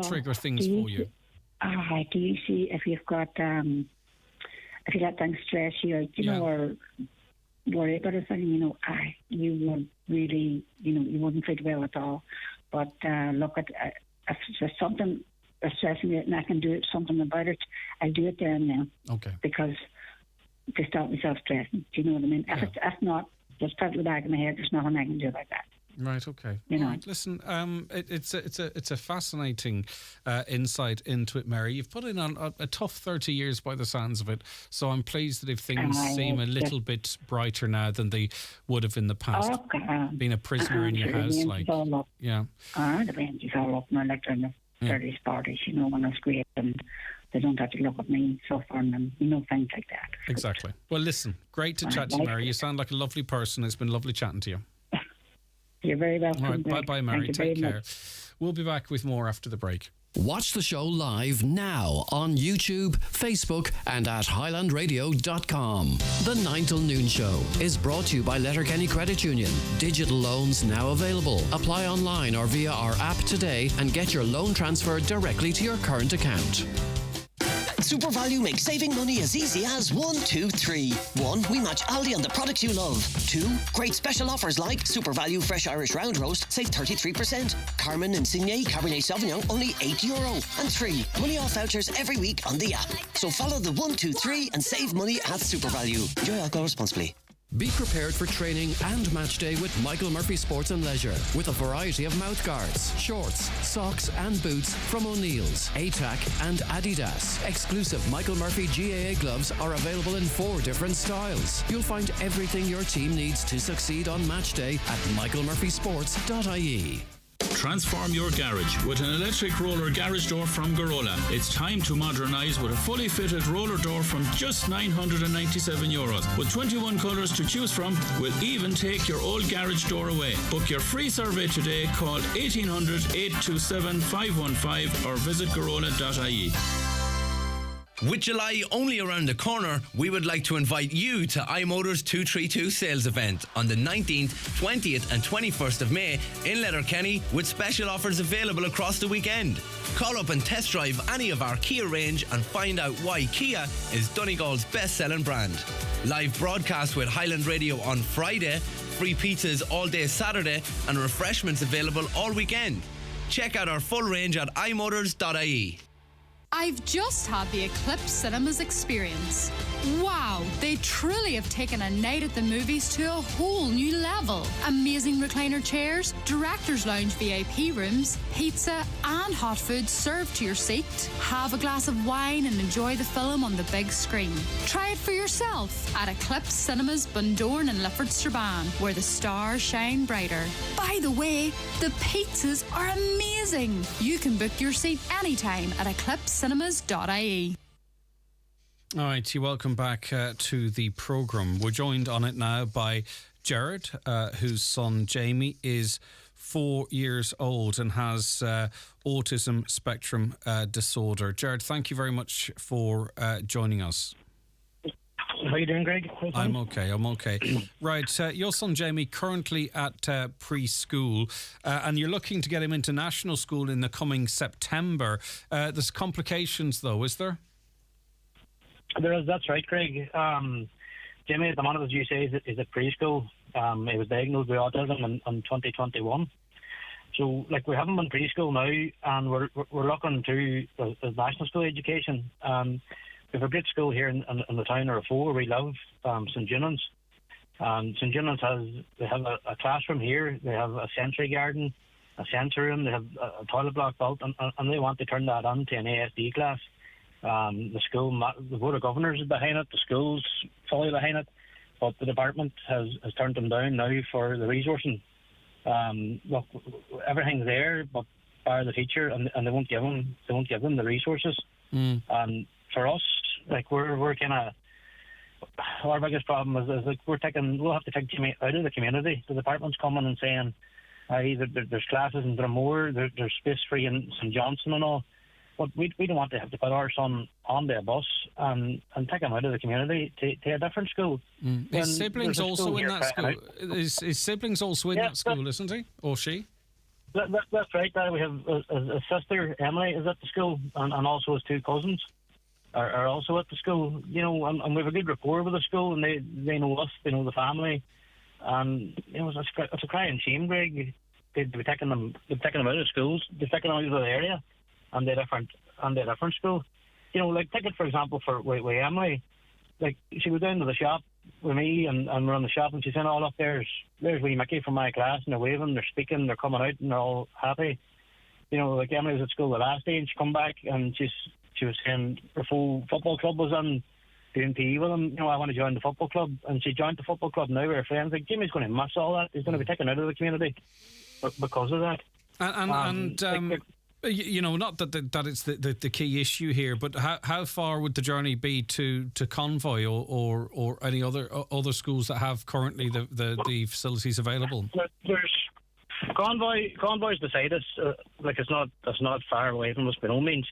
trigger things for you? Do you see if you've got if you let things stress you out, you know, or worry about a thing, you would really, you wouldn't feel well at all. But look, at if there's something that's stressing me and I can do something about it, I'll do it there and then. Okay. Because to stop myself stressing, do you know what I mean? If not, just put it in the back of my head, there's nothing I can do about that. Right. Okay. You know. Right, listen, it's a fascinating insight into it, Mary. You've put in on a tough 30 years by the sounds of it. So I'm pleased that if things seem a little bit brighter now than they would have in the past, being a prisoner in your house, the rent is all up now, like in the 30s, 40s. You know, when it's great and they don't have to look at me suffering and things like that. Exactly. Well, listen, great to chat to you, Mary. You sound like a lovely person. It's been lovely chatting to you. You're very welcome. All right, bye-bye, Mary. Take care. We'll be back with more after the break. Watch the show live now on YouTube, Facebook and at highlandradio.com. The 9 till Noon Show is brought to you by Letterkenny Credit Union. Digital loans now available. Apply online or via our app today and get your loan transferred directly to your current account. Super Value makes saving money as easy as 1, 2, 3. 1. We match Aldi on the products you love. 2. Great special offers like Super Value Fresh Irish Round Roast, save 33%. Carmen Insigne Cabernet Sauvignon, only €8. And 3. Money off vouchers every week on the app. So follow the 1, 2, 3 and save money at Super Value. Enjoy alcohol responsibly. Be prepared for training and match day with Michael Murphy Sports and Leisure with a variety of mouthguards, shorts, socks and boots from O'Neill's, ATAC and Adidas. Exclusive Michael Murphy GAA gloves are available in 4 different styles. You'll find everything your team needs to succeed on match day at michaelmurphysports.ie. Transform your garage with an electric roller garage door from Garola. It's time to modernise with a fully fitted roller door from just €997. With 21 colours to choose from, we'll even take your old garage door away. Book your free survey today. Call 1800 827 515 or visit garola.ie. With July only around the corner, we would like to invite you to iMotors 232 sales event on the 19th, 20th and 21st of May in Letterkenny with special offers available across the weekend. Call up and test drive any of our Kia range and find out why Kia is Donegal's best-selling brand. Live broadcast with Highland Radio on Friday, free pizzas all day Saturday and refreshments available all weekend. Check out our full range at imotors.ie. I've just had the Eclipse Cinemas experience. Wow, they truly have taken a night at the movies to a whole new level. Amazing recliner chairs, director's lounge VIP rooms, pizza and hot food served to your seat. Have a glass of wine and enjoy the film on the big screen. Try it for yourself at Eclipse Cinemas Bundoran and Lifford Strabane, where the stars shine brighter. By the way, the pizzas are amazing. You can book your seat anytime at eclipsecinemas.ie. All right, you welcome back to the programme. We're joined on it now by Jared, whose son Jamie is 4 years old and has autism spectrum disorder. Jared, thank you very much for joining us. How are you doing, Greg? I'm okay. Right, your son Jamie currently at preschool, and you're looking to get him into national school in the coming September. There's complications though, is there? There is, that's right, Craig. Jamie, at the moment, as you say, is at preschool. He was diagnosed with autism in 2021. So, we have him in preschool now, and we're looking to his national school education. We have a great school here in the town of Raphoe where we live, St. Junans. St. Junans they have a classroom here. They have a sensory garden, a sensory room. They have a toilet block built, and they want to turn that on to an ASD class. The school, the Board of Governors is behind it, the school's fully behind it, but the department has turned them down now for the resourcing. Look, everything's there, but bar the teacher, and they won't give them the resources. For us, we're kind of, our biggest problem is like we'll have to take Jimmy out of the community. The department's coming and saying, there's classes in Drumore, there's space free in St Johnson and all. But we don't want to have to put our son onto a bus and take him out of the community to a different school. His siblings also in that school. His siblings also in that school, isn't he? Or she? That's right. We have a sister, Emily, is at the school, and also his two cousins are also at the school. You know, and we have a good rapport with the school, and they know us, they know the family, and you know, it's a crying shame, Greg. They've taken them out of schools, they've taken them out of the area, and they're different school. You know, like take it for example with Emily. Like she was down to the shop with me, and we're on the shop, and she's saying, "Oh look, there's wee Mickey from my class, and they're waving, they're speaking, they're coming out, and they're all happy." You know, like Emily was at school the last day, and she come back, and she was saying her full football club was on doing PE with them. You know, I want to join the football club, and she joined the football club now with her friends. Like Jimmy's going to miss all that. He's going to be taken out of the community because of that. You know, not that it's the key issue here, but how far would the journey be to Convoy or any other schools that have currently the facilities available? There's Convoy's beside us. Like it's not far away from us by no means,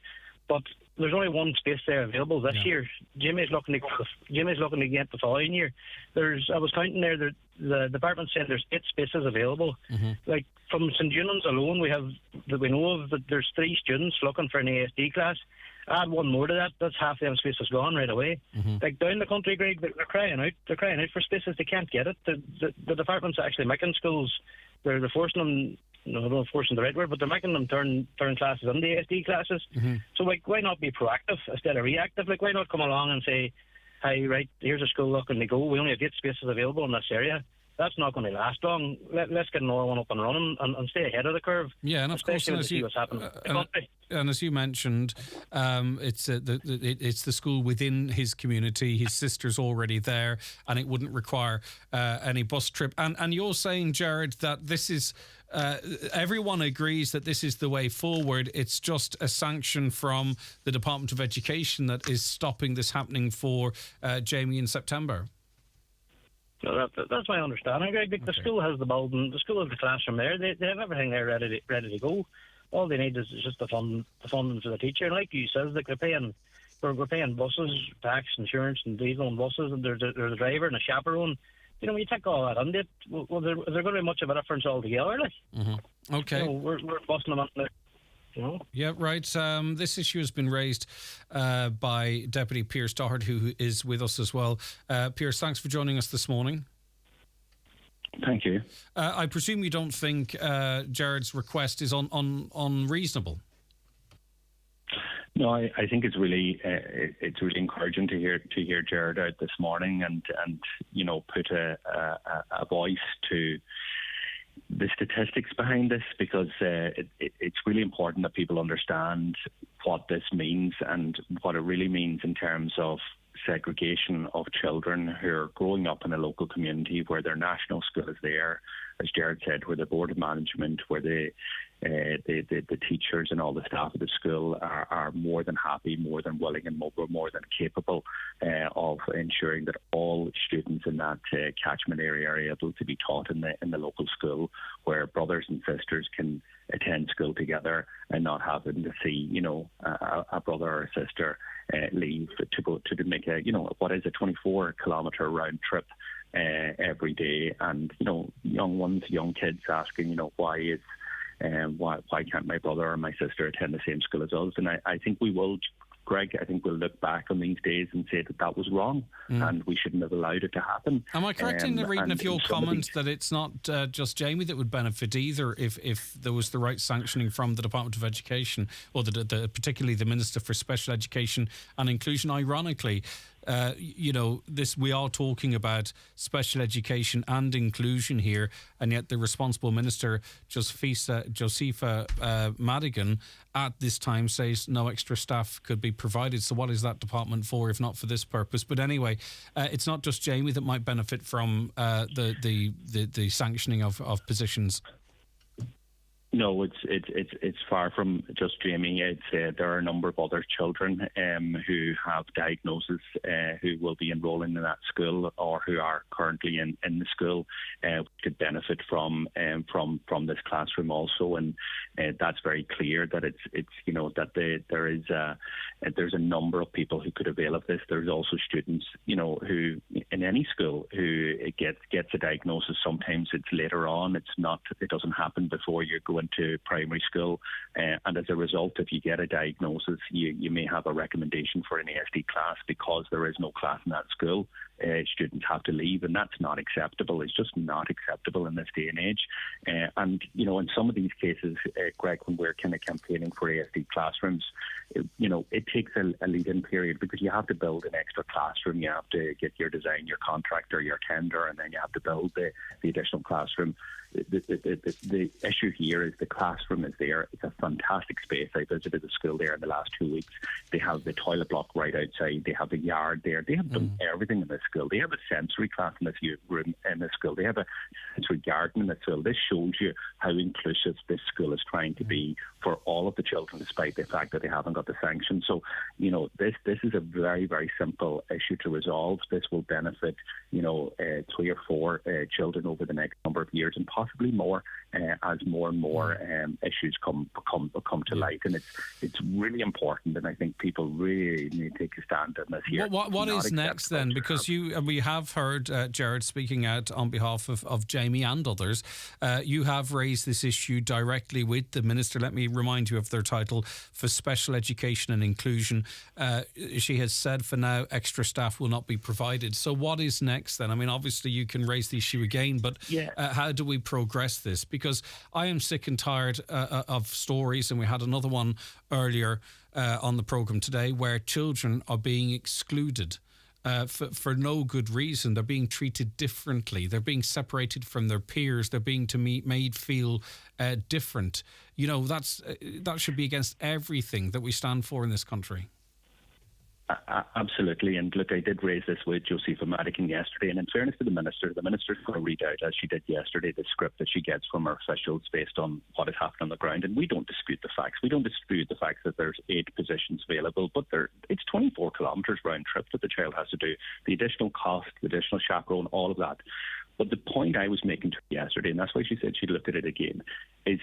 but there's only one space there available this year. Jimmy's looking to get the following year. I was counting there. The department said there's 8 spaces available. Mm-hmm. Like from St Junan's alone, we know of that there's 3 students looking for an ASD class. Add one more to that, that's half them spaces gone right away. Mm-hmm. Like down the country, Greg, they're crying out. They're crying out for spaces. They can't get it. The department's actually making schools. They're forcing them. No, I don't know, forcing the right word, but they're making them turn classes into ASD classes. Mm-hmm. So, like, why not be proactive instead of reactive? Like, why not come along and say, "Hey, right, here's a school looking to go. We only have 8 spaces available in this area." That's not going to last long. Let's get another one up and running and stay ahead of the curve. Yeah, and of course, especially when see what's happening in the country. And as you mentioned, it's the school within his community. His sister's already there, and it wouldn't require any bus trip. And you're saying, Jared, that this is everyone agrees that this is the way forward. It's just a sanction from the Department of Education that is stopping this happening for Jamie in September. So that's my understanding, Greg. The school has the building, the school has the classroom there. They have everything there ready to go. All they need is just the funding for the teacher. And like you said, like we're paying buses, tax, insurance, and diesel and buses, and there's a driver and a chaperone. You know, when you take all that on it, well, is there going to be much of a difference altogether? Like, mm-hmm. Okay, you know, we're busting them up there. You know? Yeah, right. This issue has been raised by Deputy Pierce Doherty, who is with us as well. Pierce, thanks for joining us this morning. Thank you. I presume you don't think Jared's request is unreasonable. No, I think it's really encouraging to hear Jared out this morning and you know, put a voice to the statistics behind this, because it's really important that people understand what this means and what it really means in terms of segregation of children who are growing up in a local community where their national school is there, as Jared said, where the board of management, where the teachers and all the staff of the school are more than happy, more than willing, and more than capable of ensuring that all students in that catchment area are able to be taught in the local school, where brothers and sisters can attend school together and not having to see, you know, a brother or a sister leave to go to make a, you know, what is a 24-kilometre round trip every day, and you know, young kids asking, you know, why can't my brother or my sister attend the same school as us? And I think we will, Greg, I think we'll look back on these days and say that was wrong and we shouldn't have allowed it to happen. Am I correct in the reading of your comment that it's not just Jamie that would benefit either if there was the right sanctioning from the Department of Education, or particularly the Minister for Special Education and Inclusion? Ironically, you know, we are talking about special education and inclusion here, and yet the responsible minister, Josepha Madigan, at this time says no extra staff could be provided. So what is that department for, if not for this purpose? But anyway, it's not just Jamie that might benefit from the sanctioning of positions. No, it's far from just Jamie. There are a number of other children who have diagnoses who will be enrolling in that school or who are currently in the school could benefit from this classroom also, and that's very clear that there's a number of people who could avail of this. There's also students who in any school who gets a diagnosis. Sometimes it's later on. It doesn't happen before you go into primary school, and as a result, if you get a diagnosis, you may have a recommendation for an ASD class because there is no class in that school. Students have to leave, and that's not acceptable. It's just not acceptable in this day and age. And in some of these cases, Greg, when we're kind of campaigning for ASD classrooms, it takes a lead-in period because you have to build an extra classroom. You have to get your design, your contractor, your tender, and then you have to build the additional classroom. The issue here is the classroom is there. It's a fantastic space. I visited the school there in the last 2 weeks. They have the toilet block right outside. They have the yard there. They have done everything in this school. They have a sensory class in this room in this school. They have a sensory garden in this school. This shows you how inclusive this school is trying to be for all of the children, despite the fact that they haven't got the sanction. So, this is a very, very simple issue to resolve. This will benefit, 3 or 4 children over the next number of years, and possibly more as more and more issues come to light. And it's really important, and I think people really need to take a stand on this here. What is next then? Because we have heard Jared speaking out on behalf of Jamie and others. You have raised this issue directly with the Minister. Let me remind you of their title for Special Education and Inclusion. She has said for now extra staff will not be provided. So what is next then? I mean, obviously you can raise the issue again, but how do we progress this? Because I am sick and tired of stories, and we had another one earlier on the programme today where children are being excluded for no good reason. They're being treated differently. They're being separated from their peers. They're being made feel different. That should be against everything that we stand for in this country. Absolutely. And look, I did raise this with Josepha Madigan yesterday, and in fairness to the Minister's going to read out, as she did yesterday, the script that she gets from her officials based on what is happening on the ground. And we don't dispute the facts. We don't dispute the facts that there's 8 positions available, but it's 24 kilometres round trip that the child has to do. The additional cost, the additional chaperone, all of that. But the point I was making to her yesterday, and that's why she said she'd look at it again, is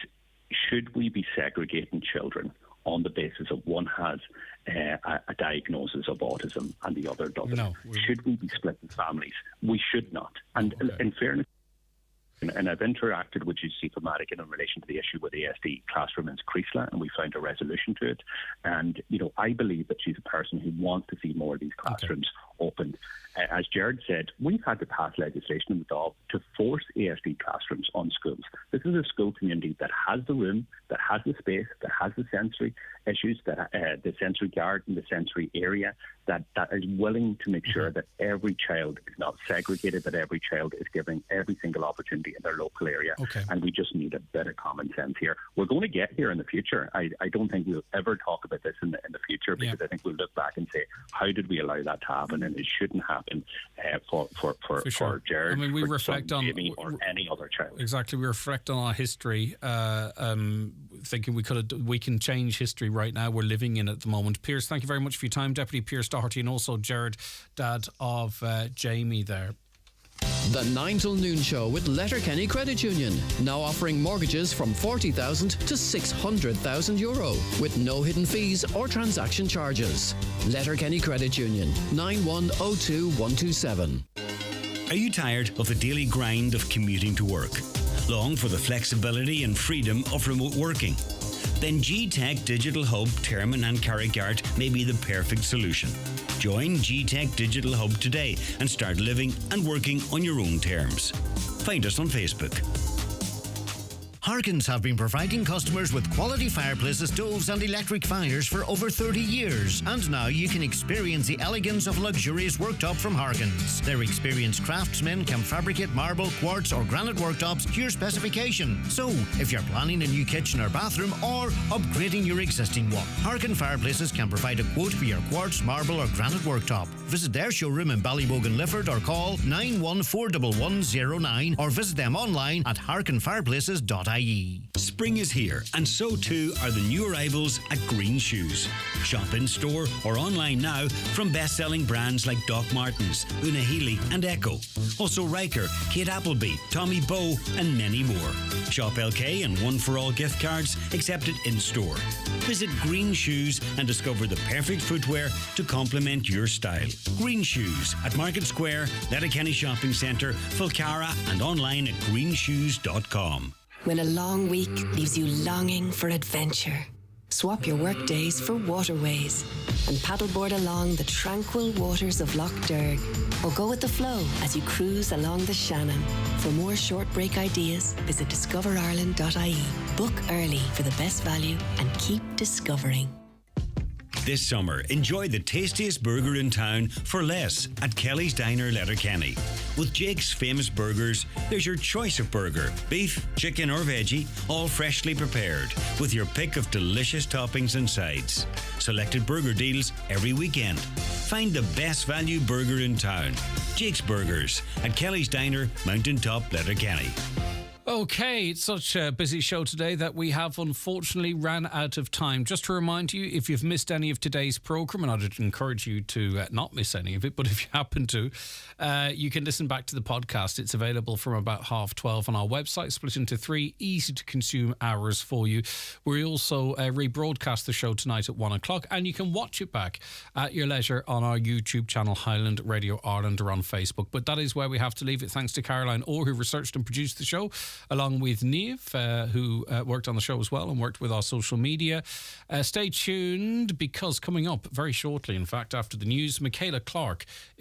should we be segregating children on the basis of one has a diagnosis of autism and the other doesn't? No, should we be splitting families? We should not. And in fairness, and I've interacted with Josepha Madigan in relation to the issue with ASD classroom in Creasla, and we found a resolution to it. And, I believe that she's a person who wants to see more of these classrooms opened. As Jared said, we've had to pass legislation in the Dáil to force ASD classrooms on schools. This is a school community that has the room, that has the space, that has the sensory issues, that the sensory garden, the sensory area, that is willing to make sure that every child is not segregated, that every child is given every single opportunity in their local area. And we just need a bit of common sense here. We're going to get here in the future. I don't think we'll ever talk about this in the future, because I think we'll look back and say, how did we allow that to happen? And it shouldn't happen for Jared, I mean, we for reflect on Jamie, or any other child. Exactly. We reflect on our history, thinking we can change history right now. We're living in it at the moment. Pierce, thank you very much for your time. Deputy Pierce Doherty, and also Jared, dad of Jamie there. The 9 till noon show with Letterkenny Credit Union, now offering mortgages from 40,000 to 600,000 euro with no hidden fees or transaction charges. Letterkenny Credit Union, 9102 127. Are you tired of the daily grind of commuting to work? Long for the flexibility and freedom of remote working? Then G-Tech Digital Hub, Termon and Carrigart may be the perfect solution. Join G-Tech Digital Hub today and start living and working on your own terms. Find us on Facebook. Harkins have been providing customers with quality fireplaces, stoves and electric fires for over 30 years. And now you can experience the elegance of luxurious worktop from Harkins. Their experienced craftsmen can fabricate marble, quartz or granite worktops to your specification. So, if you're planning a new kitchen or bathroom or upgrading your existing one, Harkin Fireplaces can provide a quote for your quartz, marble or granite worktop. Visit their showroom in Ballybogan, Lifford, or call 9141109 or visit them online at harkinfireplaces.ie. greenShoes.ie. Spring is here, and so too are the new arrivals at Green Shoes. Shop in store or online now from best-selling brands like Doc Martens, Una Healy and Echo. Also Riker, Kate Appleby, Tommy Bow and many more. Shop LK and One for All gift cards accepted in store. Visit Green Shoes and discover the perfect footwear to complement your style. Green Shoes at Market Square, Letterkenny Shopping Centre, Fulcara and online at greenshoes.com. When a long week leaves you longing for adventure, swap your work days for waterways and paddleboard along the tranquil waters of Lough Derg, or go with the flow as you cruise along the Shannon. For more short break ideas, visit discoverireland.ie. Book early for the best value and keep discovering. This summer, enjoy the tastiest burger in town for less at Kelly's Diner, Letterkenny. With Jake's famous burgers, there's your choice of burger, beef, chicken or veggie, all freshly prepared, with your pick of delicious toppings and sides. Selected burger deals every weekend. Find the best value burger in town. Jake's Burgers at Kelly's Diner, Mountain Top, Letterkenny. Okay, it's such a busy show today that we have unfortunately ran out of time. Just to remind you, if you've missed any of today's programme, and I'd encourage you to not miss any of it, but if you happen to, you can listen back to the podcast. It's available from about 12:30 on our website, split into 3 easy-to-consume hours for you. We also rebroadcast the show tonight at 1 o'clock, and you can watch it back at your leisure on our YouTube channel, Highland Radio Ireland, or on Facebook. But that is where we have to leave it. Thanks to Caroline Orr, who researched and produced the show, along with Niamh, who worked on the show as well and worked with our social media. Stay tuned, because coming up very shortly, in fact, after the news, Michaela Clark is